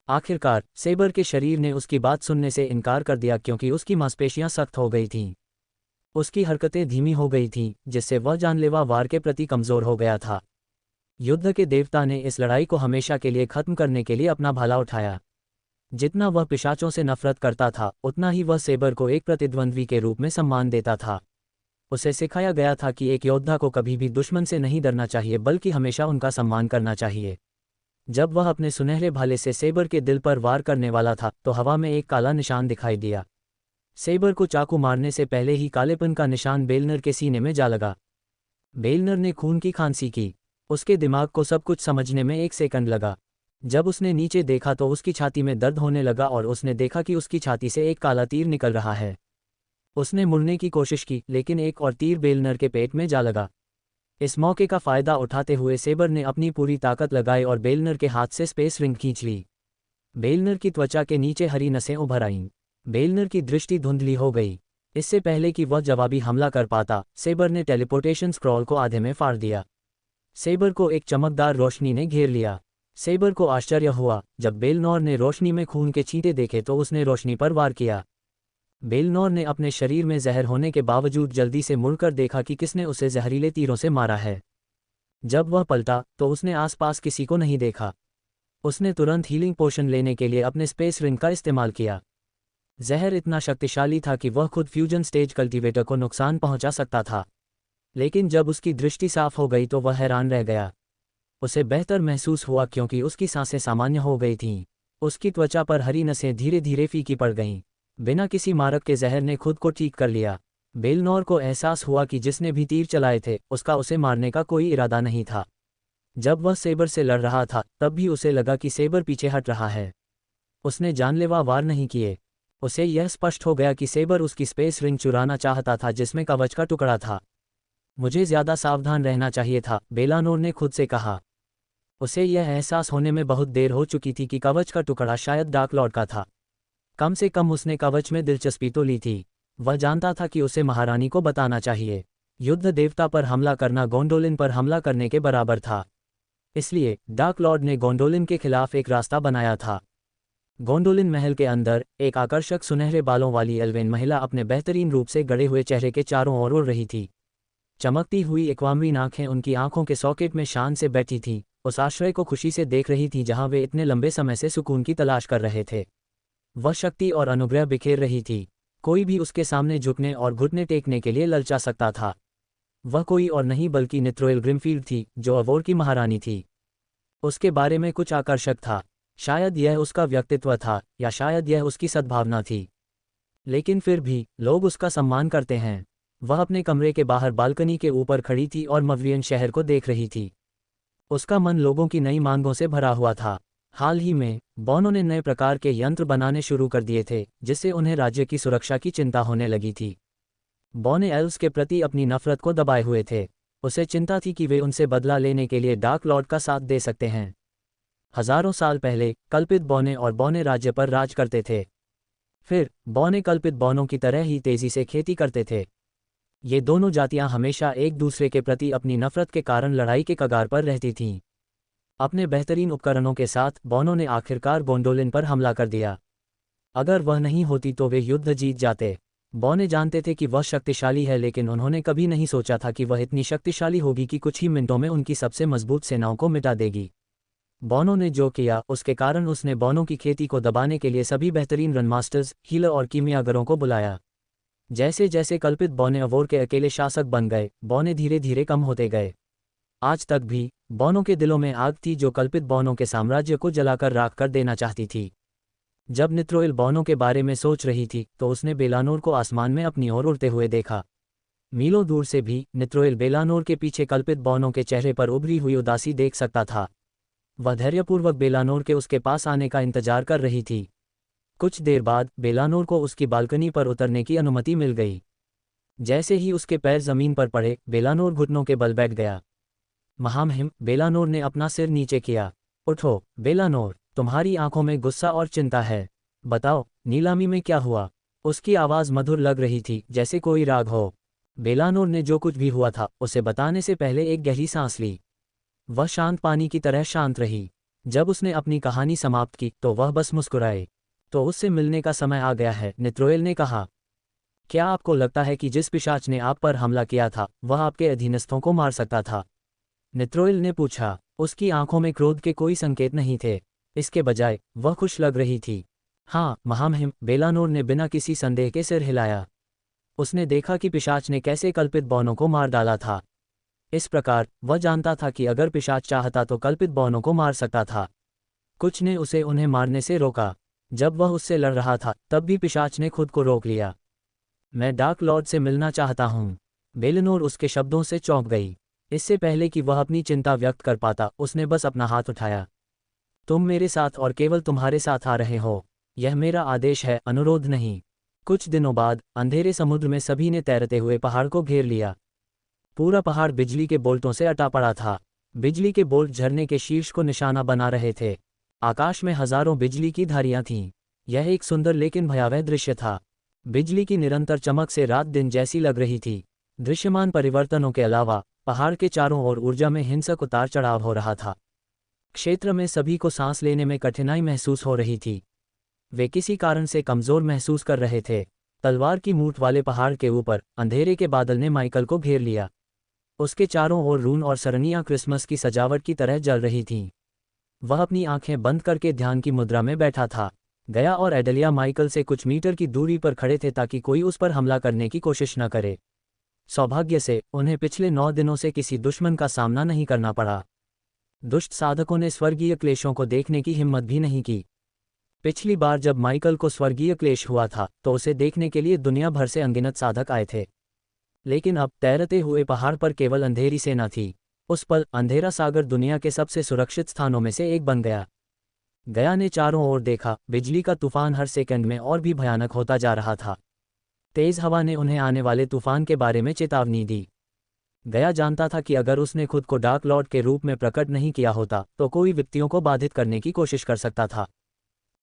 आखिरकार सेबर के शरीर ने उसकी बात सुनने से इनकार कर दिया क्योंकि उसकी मांसपेशियां सख्त हो गई थीं। उसकी हरकतें धीमी हो गई थीं जिससे वह जानलेवा वार के प्रति कमजोर हो गया था। युद्ध के देवता ने इस लड़ाई को हमेशा के लिए खत्म करने के लिए अपना भाला उठाया। जितना वह पिशाचों से नफरत करता था उतना ही वह सेबर को एक प्रतिद्वंद्वी के रूप में सम्मान देता था। उसे सिखाया गया था कि एक योद्धा को कभी भी दुश्मन से नहीं डरना चाहिए बल्कि हमेशा उनका सम्मान करना चाहिए। जब वह अपने सुनहरे भाले से सेबर के दिल पर वार करने वाला था तो हवा में एक काला निशान दिखाई दिया। सेबर को चाकू मारने से पहले ही कालेपन का निशान बेलनर के सीने में जा लगा। बेलनर ने खून की खांसी की। उसके दिमाग को सब कुछ समझने में 1 सेकंड लगा। जब उसने नीचे देखा तो उसकी छाती में दर्द होने लगा और उसने देखा कि उसकी छाती से एक काला तीर निकल रहा है। उसने मुड़ने की कोशिश की लेकिन एक और तीर बेलनर के पेट में जा लगा। इस मौके का फायदा उठाते हुए सेबर ने अपनी पूरी ताकत लगाई और बेलनर के हाथ से स्पेस रिंग खींच ली। बेलनर की त्वचा के नीचे हरी नसें उभर आईं। बेलनर की दृष्टि धुंधली हो गई। इससे पहले कि वह जवाबी हमला कर पाता सेबर ने टेलीपोर्टेशन स्क्रॉल को आधे में फाड़ दिया। सेबर को एक चमकदार रोशनी ने घेर लिया। सेबर को आश्चर्य हुआ जब बेलनोर ने रोशनी में खून के छींटे देखे तो उसने रोशनी पर वार किया। बेलनोर ने अपने शरीर में जहर होने के बावजूद जल्दी से मुड़कर देखा कि किसने उसे जहरीले तीरों से मारा है। जब वह पलटा तो उसने आसपास किसी को नहीं देखा। उसने तुरंत हीलिंग पोशन लेने के लिए अपने स्पेस रिंग का इस्तेमाल किया। जहर इतना शक्तिशाली था कि वह खुद फ्यूजन स्टेज कल्टीवेटर को नुकसान पहुंचा सकता था। लेकिन जब उसकी दृष्टि साफ हो गई तो वह हैरान रह गया। उसे बेहतर महसूस हुआ क्योंकि उसकी सांसें सामान्य हो गई थीं। उसकी त्वचा पर हरी नसें धीरे धीरे फीकी पड़ गईं। बिना किसी मारक के जहर ने खुद को ठीक कर लिया। बेलनोर को एहसास हुआ कि जिसने भी तीर चलाए थे उसका उसे मारने का कोई इरादा नहीं था। जब वह सेबर से लड़ रहा था तब भी उसे लगा कि सेबर पीछे हट रहा है। उसने जानलेवा वार नहीं किए। उसे यह स्पष्ट हो गया कि सेबर उसकी स्पेस रिंग चुराना चाहता था जिसमें कवच का टुकड़ा था। मुझे ज्यादा सावधान रहना चाहिए था, बेलानोर ने खुद से कहा। उसे यह एहसास होने में बहुत देर हो चुकी थी कि कवच का टुकड़ा शायद डार्क लॉर्ड का था। कम से कम उसने कवच में दिलचस्पी तो ली थी। वह जानता था कि उसे महारानी को बताना चाहिए। युद्ध देवता पर हमला करना गोंडोलिन पर हमला करने के बराबर था। इसलिए डार्क लॉर्ड ने गोंडोलिन के खिलाफ एक रास्ता बनाया था। गोंडोलिन महल के अंदर एक आकर्षक सुनहरे बालों वाली एल्वेन महिला अपने बेहतरीन रूप से गढ़े हुए चेहरे के चारों ओर उड़ रही थी। चमकती हुई एक्वामरीन आंखें उनकी आंखों के सॉकेट में शान से बैठी थीं, उस आश्रय को खुशी से देख रही थी जहां वे इतने लंबे समय से सुकून की तलाश कर रहे थे। वह शक्ति और अनुग्रह बिखेर रही थी। कोई भी उसके सामने झुकने और घुटने टेकने के लिए ललचा सकता था। वह कोई और नहीं बल्कि निथ्रोएल ग्रिमफील्ड थी, जो अवोर की महारानी थी। उसके बारे में कुछ आकर्षक था। शायद यह उसका व्यक्तित्व था, या शायद यह उसकी सद्भावना थी। लेकिन फिर भी लोग उसका सम्मान करते हैं। वह अपने कमरे के बाहर बालकनी के ऊपर खड़ी थी और मवरियन शहर को देख रही थी। उसका मन लोगों की नई मांगों से भरा हुआ था। हाल ही में बॉनो ने नए प्रकार के यंत्र बनाने शुरू कर दिए थे, जिससे उन्हें राज्य की सुरक्षा की चिंता होने लगी थी। बॉने एल्व्स के प्रति अपनी नफरत को दबाए हुए थे। उसे चिंता थी कि वे उनसे बदला लेने के लिए डार्क लॉर्ड का साथ दे सकते हैं। हजारों साल पहले कल्पित बॉने और बॉने राज्य पर राज करते थे। फिर बॉने कल्पित बॉनों की तरह ही तेजी से खेती करते थे। ये दोनों जातियां हमेशा एक दूसरे के प्रति अपनी नफरत के कारण लड़ाई के कगार पर रहती थीं। अपने बेहतरीन उपकरणों के साथ बॉनो ने आखिरकार गोंडोलिन पर हमला कर दिया। अगर वह नहीं होती तो वे युद्ध जीत जाते। बॉने जानते थे कि वह शक्तिशाली है, लेकिन उन्होंने कभी नहीं सोचा था कि वह इतनी शक्तिशाली होगी कि कुछ ही मिनटों में उनकी सबसे मजबूत सेनाओं को मिटा देगी। बॉनो ने जो किया उसके कारण उसने बॉनो की खेती को दबाने के लिए सभी बेहतरीन रनमास्टर्स, हीलर और कीमियागरों को बुलाया। जैसे जैसे कल्पित बॉने अवोर के अकेले शासक बन गए, बॉने धीरे धीरे कम होते गए। आज तक भी बॉनों के दिलों में आग थी जो कल्पित बॉनों के साम्राज्य को जलाकर राख कर देना चाहती थी। जब निथ्रोएल बॉनों के बारे में सोच रही थी तो उसने बेलानोर को आसमान में अपनी ओर उड़ते हुए देखा। मीलों दूर से भी निथ्रोएल बेलानोर के पीछे कल्पित बॉनों के चेहरे पर उभरी हुई उदासी देख सकता था। वह धैर्यपूर्वक बेलानोर के उसके पास आने का इंतजार कर रही थी। कुछ देर बाद बेलानोर को उसकी बालकनी पर उतरने की अनुमति मिल गई। जैसे ही उसके पैर जमीन पर पड़े, बेलानोर घुटनों के बल बैठ गया। महामहिम, बेलानोर ने अपना सिर नीचे किया। उठो बेलानोर, तुम्हारी आंखों में गुस्सा और चिंता है। बताओ, नीलामी में क्या हुआ? उसकी आवाज़ मधुर लग रही थी, जैसे कोई राग हो। बेलानोर ने जो कुछ भी हुआ था उसे बताने से पहले एक गहरी सांस ली। वह शांत पानी की तरह शांत रही। जब उसने अपनी कहानी समाप्त की तो वह बस मुस्कुराए। तो उससे मिलने का समय आ गया है, निथ्रोएल ने कहा। क्या आपको लगता है कि जिस पिशाच ने आप पर हमला किया था वह आपके अधीनस्थों को मार सकता था? निथ्रोएल ने पूछा। उसकी आंखों में क्रोध के कोई संकेत नहीं थे। इसके बजाय वह खुश लग रही थी। हाँ महामहिम, बेलानोर ने बिना किसी संदेह के सिर हिलाया। उसने देखा कि पिशाच ने कैसे कल्पित बॉनों को मार डाला था। इस प्रकार वह जानता था कि अगर पिशाच चाहता तो कल्पित बॉनों को मार सकता था। कुछ ने उसे उन्हें मारने से रोका। जब वह उससे लड़ रहा था तब भी पिशाच ने खुद को रोक लिया। मैं डार्क लॉर्ड से मिलना चाहता हूँ। बेलानोर उसके शब्दों से चौंक गई। इससे पहले कि वह अपनी चिंता व्यक्त कर पाता उसने बस अपना हाथ उठाया। तुम मेरे साथ और केवल तुम्हारे साथ आ रहे हो। यह मेरा आदेश है, अनुरोध नहीं। कुछ दिनों बाद अंधेरे समुद्र में सभी ने तैरते हुए पहाड़ को घेर लिया। पूरा पहाड़ बिजली के बोल्टों से अटा पड़ा था। बिजली के बोल्ट झरने के शीर्ष को निशाना बना रहे थे। आकाश में हजारों बिजली की धारियां थीं। यह एक सुंदर लेकिन भयावह दृश्य था। बिजली की निरंतर चमक से रात दिन जैसी लग रही थी। दृश्यमान परिवर्तनों के अलावा पहाड़ के चारों ओर ऊर्जा में हिंसक उतार चढ़ाव हो रहा था। क्षेत्र में सभी को सांस लेने में कठिनाई महसूस हो रही थी। वे किसी कारण से कमजोर महसूस कर रहे थे। तलवार की मूठ वाले पहाड़ के ऊपर अंधेरे के बादल ने माइकल को घेर लिया। उसके चारों ओर रून और सरनियां क्रिसमस की सजावट की तरह जल रही थीं। वह अपनी आंखें बंद करके ध्यान की मुद्रा में बैठा था। गया और एडेलिया माइकल से कुछ मीटर की दूरी पर खड़े थे ताकि कोई उस पर हमला करने की कोशिश न करे। सौभाग्य से उन्हें पिछले 9 दिनों से किसी दुश्मन का सामना नहीं करना पड़ा। दुष्ट साधकों ने स्वर्गीय क्लेशों को देखने की हिम्मत भी नहीं की। पिछली बार जब माइकल को स्वर्गीय क्लेश हुआ था तो उसे देखने के लिए दुनिया भर से अनगिनत साधक आए थे। लेकिन अब तैरते हुए पहाड़ पर केवल अंधेरी सेना थी। उस पल अंधेरा सागर दुनिया के सबसे सुरक्षित स्थानों में से एक बन गया। गया ने चारों ओर देखा, बिजली का तूफान हर सेकंड में और भी भयानक होता जा रहा था। तेज हवा ने उन्हें आने वाले तूफान के बारे में चेतावनी दी। गया जानता था कि अगर उसने खुद को डार्क लॉर्ड के रूप में प्रकट नहीं किया होता तो कोई व्यक्तियों को बाधित करने की कोशिश कर सकता था।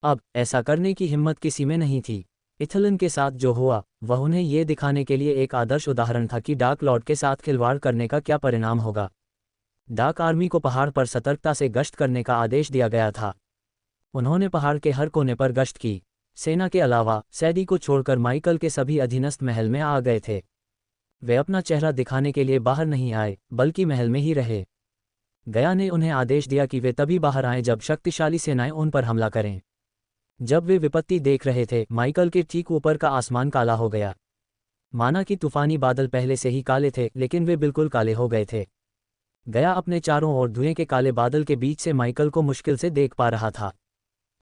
अब ऐसा करने की हिम्मत किसी में नहीं थी। इथलन के साथ जो हुआ वह उन्हें यह दिखाने के लिए एक आदर्श उदाहरण था कि डार्क लॉर्ड के साथ खिलवाड़ करने का क्या परिणाम होगा। डार्क आर्मी को पहाड़ पर सतर्कता से गश्त करने का आदेश दिया गया था। उन्होंने पहाड़ के हर कोने पर गश्त की। सेना के अलावा सैडी को छोड़कर माइकल के सभी अधीनस्थ महल में आ गए थे। वे अपना चेहरा दिखाने के लिए बाहर नहीं आए बल्कि महल में ही रहे। गया ने उन्हें आदेश दिया कि वे तभी बाहर आएं जब शक्तिशाली सेनाएं उन पर हमला करें। जब वे विपत्ति देख रहे थे, माइकल के ठीक ऊपर का आसमान काला हो गया। माना कि तूफानी बादल पहले से ही काले थे, लेकिन वे बिल्कुल काले हो गए थे। गया अपने चारों ओर धुएं के काले बादल के बीच से माइकल को मुश्किल से देख पा रहा था।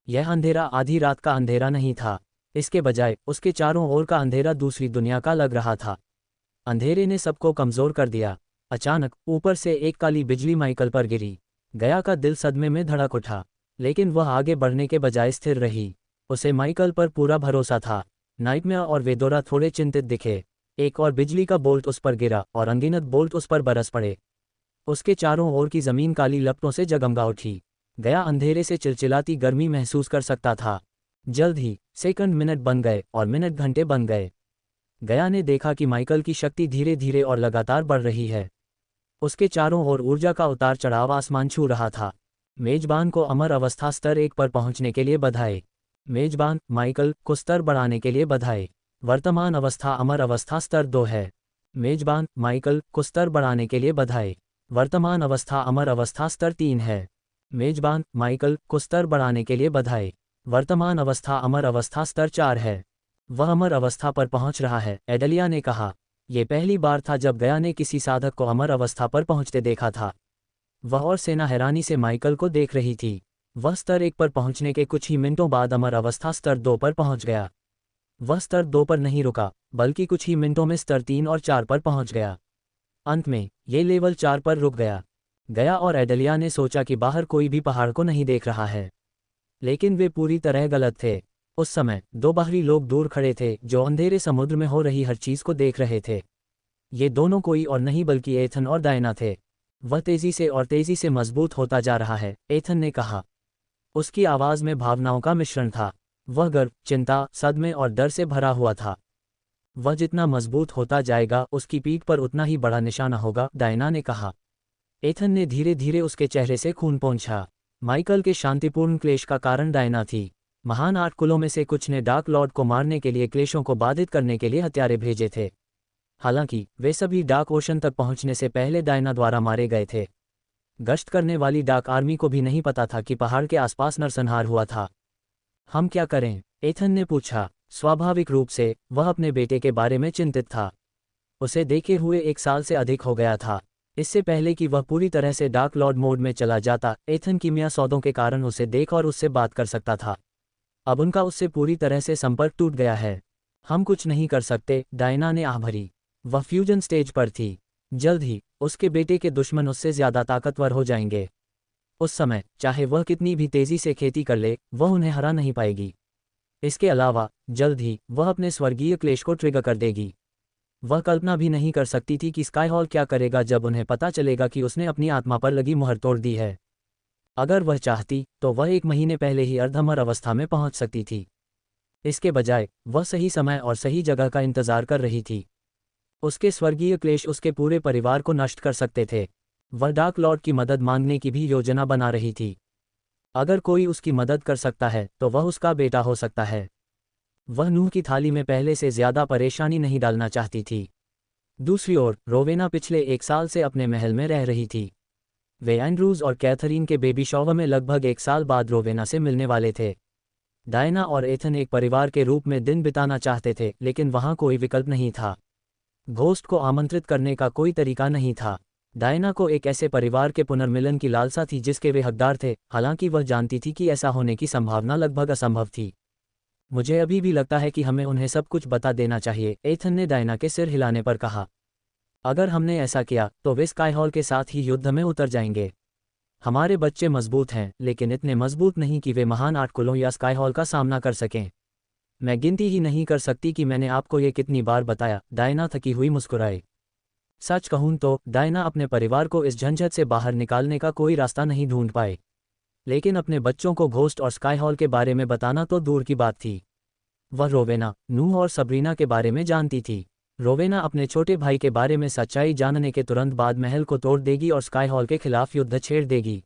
यह अंधेरा आधी रात का अंधेरा नहीं था, इसके बजाय उसके चारों ओर का अंधेरा दूसरी दुनिया का लग रहा था। अंधेरे ने सबको कमजोर कर दिया। अचानक ऊपर से एक काली बिजली माइकल पर गिरी। गया का दिल सदमे में धड़क उठा, लेकिन वह आगे बढ़ने के बजाय स्थिर रही। उसे माइकल पर पूरा भरोसा था। नाइटमेयर और वेदोरा थोड़े चिंतित दिखे। एक और बिजली का बोल्ट उस पर गिरा और अनगिनत बोल्ट उस पर बरस पड़े। उसके चारों ओर की जमीन काली लपटों से जगमगा उठी। गया अंधेरे से चिलचिलाती गर्मी महसूस कर सकता था। जल्द ही सेकंड मिनट बन गए और मिनट घंटे बन गए। गया ने देखा कि माइकल की शक्ति धीरे धीरे और लगातार बढ़ रही है। उसके चारों ओर ऊर्जा का उतार चढ़ाव आसमान छू रहा था। मेजबान को अमर अवस्था स्तर 1 पर पहुंचने के लिए बधाई। मेजबान माइकल को स्तर बढ़ाने के लिए बधाई। वर्तमान अवस्था अमर अवस्था स्तर 2 है। मेजबान माइकल को स्तर बढ़ाने के लिए बधाई। वर्तमान अवस्था अमर अवस्था स्तर 3 है। मेजबान माइकल को स्तर बढ़ाने के लिए बधाई। वर्तमान अवस्था अमर अवस्था स्तर 4 है। वह अमर अवस्था पर पहुंच रहा है, एडेलिया ने कहा। यह पहली बार था जब गया ने किसी साधक को अमर अवस्था पर पहुंचते देखा था। वह और सेना हैरानी से माइकल को देख रही थी। वह स्तर 1 पर पहुंचने के कुछ ही मिनटों बाद अमर अवस्था स्तर 2 पर पहुंच गया। वह स्तर 2 पर नहीं रुका, बल्कि कुछ ही मिनटों में स्तर 3 और 4 पर पहुंच गया। अंत में ये लेवल 4 पर रुक गया। गया और एडेलिया ने सोचा कि बाहर कोई भी पहाड़ को नहीं देख रहा है, लेकिन वे पूरी तरह गलत थे। उस समय 2 बाहरी लोग दूर खड़े थे जो अंधेरे समुद्र में हो रही हर चीज को देख रहे थे। ये दोनों कोई और नहीं बल्कि एथन और डायना थे। वह तेजी से मजबूत होता जा रहा है, एथन ने कहा। उसकी आवाज में भावनाओं का मिश्रण था। वह गर्व, चिंता, सदमे और डर से भरा हुआ था। वह जितना मजबूत होता जाएगा उसकी पीठ पर उतना ही बड़ा निशाना होगा, डायना ने कहा। एथन ने धीरे धीरे उसके चेहरे से खून पोंछा। माइकल के शांतिपूर्ण क्लेश का कारण डायना थी। महान 8 कुलों में से कुछ ने डार्क लॉर्ड को मारने के लिए क्लेशों को बाधित करने के लिए हथियारे भेजे थे। हालांकि वे सभी डार्क ओशन तक पहुंचने से पहले डायना द्वारा मारे गए थे। गश्त करने वाली डार्क आर्मी को भी नहीं पता था कि पहाड़ के आसपास नरसंहार हुआ था। हम क्या करें? एथन ने पूछा। स्वाभाविक रूप से वह अपने बेटे के बारे में चिंतित था। उसे देखे हुए 1 साल से अधिक हो गया था। इससे पहले कि वह पूरी तरह से डार्क लॉर्ड मोड में चला जाता, एथन कीमिया सौदों के कारण उसे देख और उससे बात कर सकता था। अब उनका उससे पूरी तरह से संपर्क टूट गया है। हम कुछ नहीं कर सकते, डायना ने आह भरी। वह फ्यूजन स्टेज पर थी। जल्द ही उसके बेटे के दुश्मन उससे ज्यादा ताकतवर हो जाएंगे। उस समय चाहे वह कितनी भी तेजी से खेती कर ले, वह उन्हें हरा नहीं पाएगी। इसके अलावा जल्द ही वह अपने स्वर्गीय क्लेश को ट्रिगर कर देगी। वह कल्पना भी नहीं कर सकती थी कि स्काईहॉल क्या करेगा जब उन्हें पता चलेगा कि उसने अपनी आत्मा पर लगी मुहर तोड़ दी है। अगर वह चाहती तो वह 1 महीने पहले ही अर्धअमर अवस्था में पहुंच सकती थी। इसके बजाय वह सही समय और सही जगह का इंतजार कर रही थी। उसके स्वर्गीय क्लेश उसके पूरे परिवार को नष्ट कर सकते थे। वह डार्क लॉर्ड की मदद मांगने की भी योजना बना रही थी। अगर कोई उसकी मदद कर सकता है तो वह उसका बेटा हो सकता है। वह नूह की थाली में पहले से ज्यादा परेशानी नहीं डालना चाहती थी। दूसरी ओर रोवेना पिछले 1 साल से अपने महल में रह रही थी। वे एंड्रूज और कैथरीन के बेबी शॉवर में लगभग 1 साल बाद रोवेना से मिलने वाले थे। डायना और एथन एक परिवार के रूप में दिन बिताना चाहते थे, लेकिन वहां कोई विकल्प नहीं था। घोस्ट को आमंत्रित करने का कोई तरीका नहीं था। डायना को एक ऐसे परिवार के पुनर्मिलन की लालसा थी जिसके वे हकदार थे, हालांकि वह जानती थी कि ऐसा होने की संभावना लगभग असंभव थी। मुझे अभी भी लगता है कि हमें उन्हें सब कुछ बता देना चाहिए, एथन ने डायना के सिर हिलाने पर कहा। अगर हमने ऐसा किया तो वे स्काईहॉल के साथ ही युद्ध में उतर जाएंगे। हमारे बच्चे मजबूत हैं, लेकिन इतने मजबूत नहीं कि वे महान आर्टकुलों या स्काई हॉल का सामना कर सकें। मैं गिनती ही नहीं कर सकती कि मैंने आपको ये कितनी बार बताया, डायना थकी हुई मुस्कुराई। सच कहूं तो डायना अपने परिवार को इस झंझट से बाहर निकालने का कोई रास्ता नहीं ढूंढ पाए, लेकिन अपने बच्चों को घोस्ट और स्काई हॉल के बारे में बताना तो दूर की बात थी। वह रोवेना, नूह और सबरीना के बारे में जानती थी। रोवेना अपने छोटे भाई के बारे में सच्चाई जानने के तुरंत बाद महल को तोड़ देगी और स्काई हॉल के खिलाफ युद्ध छेड़ देगी।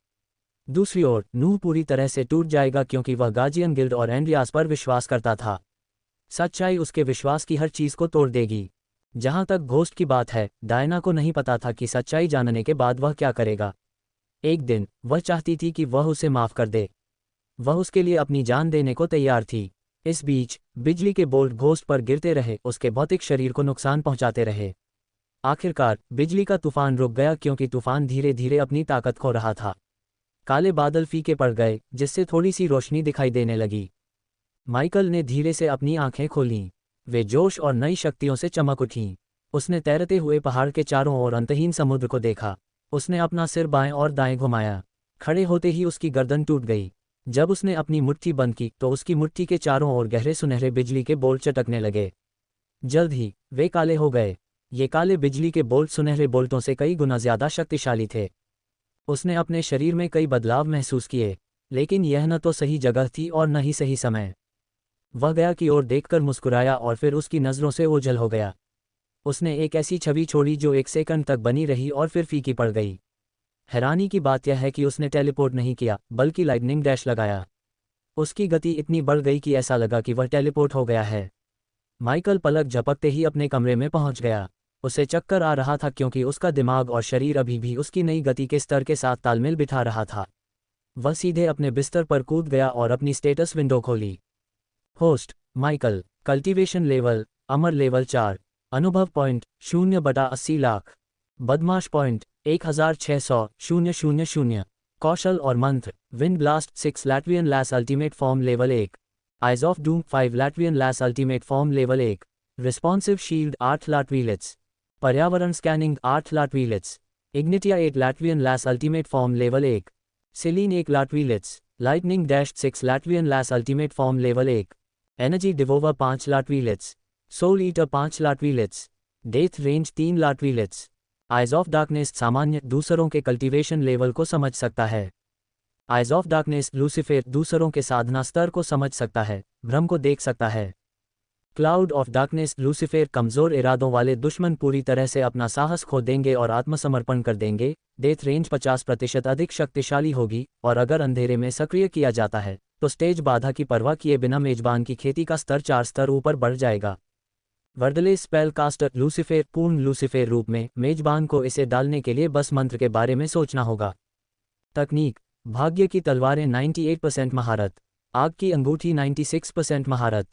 दूसरी ओर नूह पूरी तरह से टूट जाएगा क्योंकि वह गार्जियन गिल्ड और एंड्रियास पर विश्वास करता था। सच्चाई उसके विश्वास की हर चीज को तोड़ देगी। जहां तक घोस्ट की बात है, डायना को नहीं पता था कि सच्चाई जानने के बाद वह क्या करेगा। एक दिन वह चाहती थी कि वह उसे माफ कर दे। वह उसके लिए अपनी जान देने को तैयार थी। इस बीच बिजली के बोल्ट घोस्ट पर गिरते रहे, उसके भौतिक शरीर को नुकसान पहुंचाते रहे। आखिरकार बिजली का तूफान रुक गया क्योंकि तूफान धीरे धीरे अपनी ताकत खो रहा था। काले बादल फीके पड़ गए, जिससे थोड़ी सी रोशनी दिखाई देने लगी। माइकल ने धीरे से अपनी आंखें खोलीं। वे जोश और नई शक्तियों से चमक उठीं। उसने तैरते हुए पहाड़ के चारों ओर अंतहीन समुद्र को देखा। उसने अपना सिर बाएं और दाएं घुमाया। खड़े होते ही उसकी गर्दन टूट गई। जब उसने अपनी मुट्ठी बंद की तो उसकी मुट्ठी के चारों ओर गहरे सुनहरे बिजली के बोल्ट चटकने लगे। जल्द ही वे काले हो गए। ये काले बिजली के बोल्ट सुनहरे बोल्टों से कई गुना ज्यादा शक्तिशाली थे। उसने अपने शरीर में कई बदलाव महसूस किए, लेकिन यह न तो सही जगह थी और न ही सही समय। वह गया की ओर देखकर मुस्कुराया और फिर उसकी नज़रों से ओझल हो गया। उसने एक ऐसी छवि छोड़ी जो 1 सेकंड तक बनी रही और फिर फीकी पड़ गई। हैरानी की बात यह है कि उसने टेलीपोर्ट नहीं किया, बल्कि लाइटनिंग डैश लगाया। उसकी गति इतनी बढ़ गई कि ऐसा लगा कि वह टेलीपोर्ट हो गया है। माइकल पलक झपकते ही अपने कमरे में पहुंच गया। उसे चक्कर आ रहा था क्योंकि उसका दिमाग और शरीर अभी भी उसकी नई गति के स्तर के साथ तालमेल बिठा रहा था। वह सीधे अपने बिस्तर पर कूद गया और अपनी स्टेटस विंडो खोली। होस्ट माइकल, कल्टीवेशन लेवल अमर लेवल 4, अनुभव पॉइंट 0/80 लाख, बदमाश पॉइंट 1600,000, कौशल और मंत्र विंड ब्लास्ट 6 लैट्वियन लैस ultimate form level 1, eyes of doom 5 लैट्वियन लैस ultimate form level 1, responsive shield 8 लाटवीलेट्स, पर्यावरण स्कैनिंग 8 लाटवीलेट्स, इग्निटिया 8 लैट्वियन लैस अल्टीमेट फॉर्म लेवल 1, सिलीन 1 लाटवीलेट्स, लाइटनिंग डैश 6 लैट्वियन लैस ultimate form level 1, energy devour 5 लाटवीलेट्स, सोल ईटर 5 लाटवीलेट्स, डेथ रेंज 3 लाटवीलेट्स, आइज ऑफ डार्कनेस सामान्य दूसरों के कल्टीवेशन लेवल को समझ सकता है। आइज ऑफ डार्कनेस लूसीफर दूसरों के साधना स्तर को समझ सकता है, भ्रम को देख सकता है। क्लाउड ऑफ डार्कनेस लूसीफर कमजोर इरादों वाले दुश्मन पूरी तरह से अपना साहस खो देंगे और आत्मसमर्पण कर देंगे। डेथ रेंज 50% अधिक शक्तिशाली होगी और अगर अंधेरे में सक्रिय किया जाता है तो स्टेज बाधा की परवाह किए बिना मेजबान की खेती का स्तर 4 स्तर ऊपर बढ़ जाएगा। वर्डलेस स्पेल कास्टर लूसीफर पूर्ण लूसीफर रूप में मेजबान को इसे डालने के लिए बस मंत्र के बारे में सोचना होगा। तकनीक भाग्य की तलवारें 98% महारत, आग की अंगूठी 96% महारत,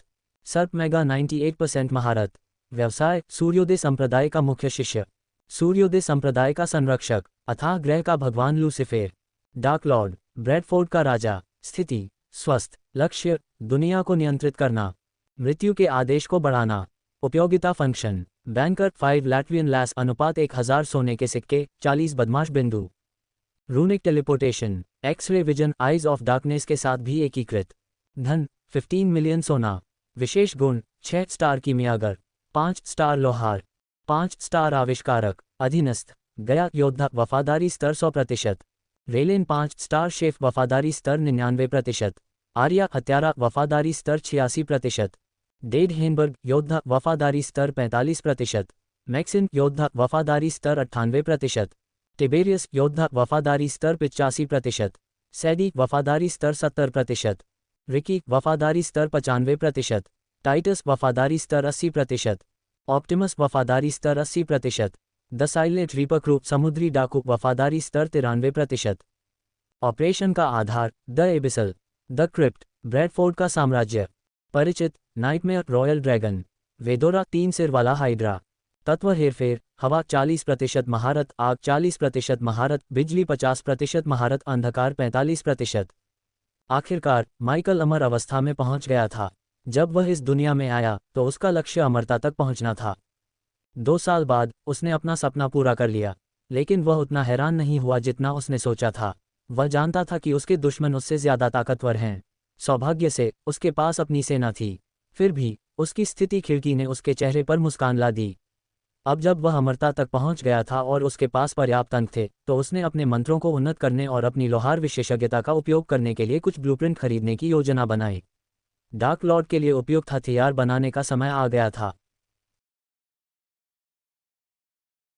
सर्प मेगा 98% महारत। व्यवसाय सूर्योदय संप्रदाय का मुख्य शिष्य, सूर्योदय संप्रदाय का संरक्षक, अथाह ग्रह का भगवान लूसीफर, डार्क लॉर्ड, ब्रैडफोर्ड का राजा। स्थिति स्वस्थ, लक्ष्य दुनिया को नियंत्रित करना, मृत्यु के आदेश को बढ़ाना। उपयोगिता फंक्शन बैंकर 5 लैट्वियन लैस अनुपात 1000 सोने के सिक्के 40 बदमाश बिंदु। Runic teleportation x ray vision eyes of darkness के साथ भी एकीकृत। धन 15 मिलियन सोना। विशेष गुण 6 स्टार कीमियागर, 5 स्टार लोहार, 5 स्टार आविष्कारक, अधीनस्थ गया योद्धा वफादारी स्तर 100%, रेलेन 5 स्टार शेफ वफादारी स्तर 99%, आर्या हत्यारा वफादारी स्तर 86%, डेड हेनबर्ग योद्धा वफादारी स्तर 45%, मैक्सिन योद्धा वफादारी स्तर 98%, टिबेरियस योद्धा वफादारी स्तर 85%, सैडी वफादारी स्तर 70%, रिकी वफादारी स्तर 95%, टाइटस वफादारी स्तर 80%, ऑप्टिमस वफादारी स्तर 80%, द साइलेंट रीपर क्रू समुद्री डाकू वफादारी स्तर 93%। ऑपरेशन का आधार the abyssal, the crypt, Bradford का साम्राज्य। परिचित नाइटमेयर रॉयल ड्रैगन, वेदोरा 3 सिर वाला हाइड्रा। तत्व हेरफेर हवा 40% महारत, आग 40% महारत, बिजली 50% महारत, अंधकार 45%। आखिरकार माइकल अमर अवस्था में पहुंच गया था। जब वह इस दुनिया में आया तो उसका लक्ष्य अमरता तक पहुंचना था। 2 साल बाद उसने अपना सपना पूरा कर लिया, लेकिन वह उतना हैरान नहीं हुआ जितना उसने सोचा था। वह जानता था कि उसके दुश्मन उससे ज्यादा ताकतवर हैं। सौभाग्य से उसके पास अपनी सेना थी। फिर भी उसकी स्थिति खिड़की ने उसके चेहरे पर मुस्कान ला दी। अब जब वह अमरता तक पहुंच गया था और उसके पास पर्याप्त अंक थे, तो उसने अपने मंत्रों को उन्नत करने और अपनी लोहार विशेषज्ञता का उपयोग करने के लिए कुछ ब्लूप्रिंट खरीदने की योजना बनाई। डार्क लॉर्ड के लिए उपयुक्त हथियार बनाने का समय आ गया था।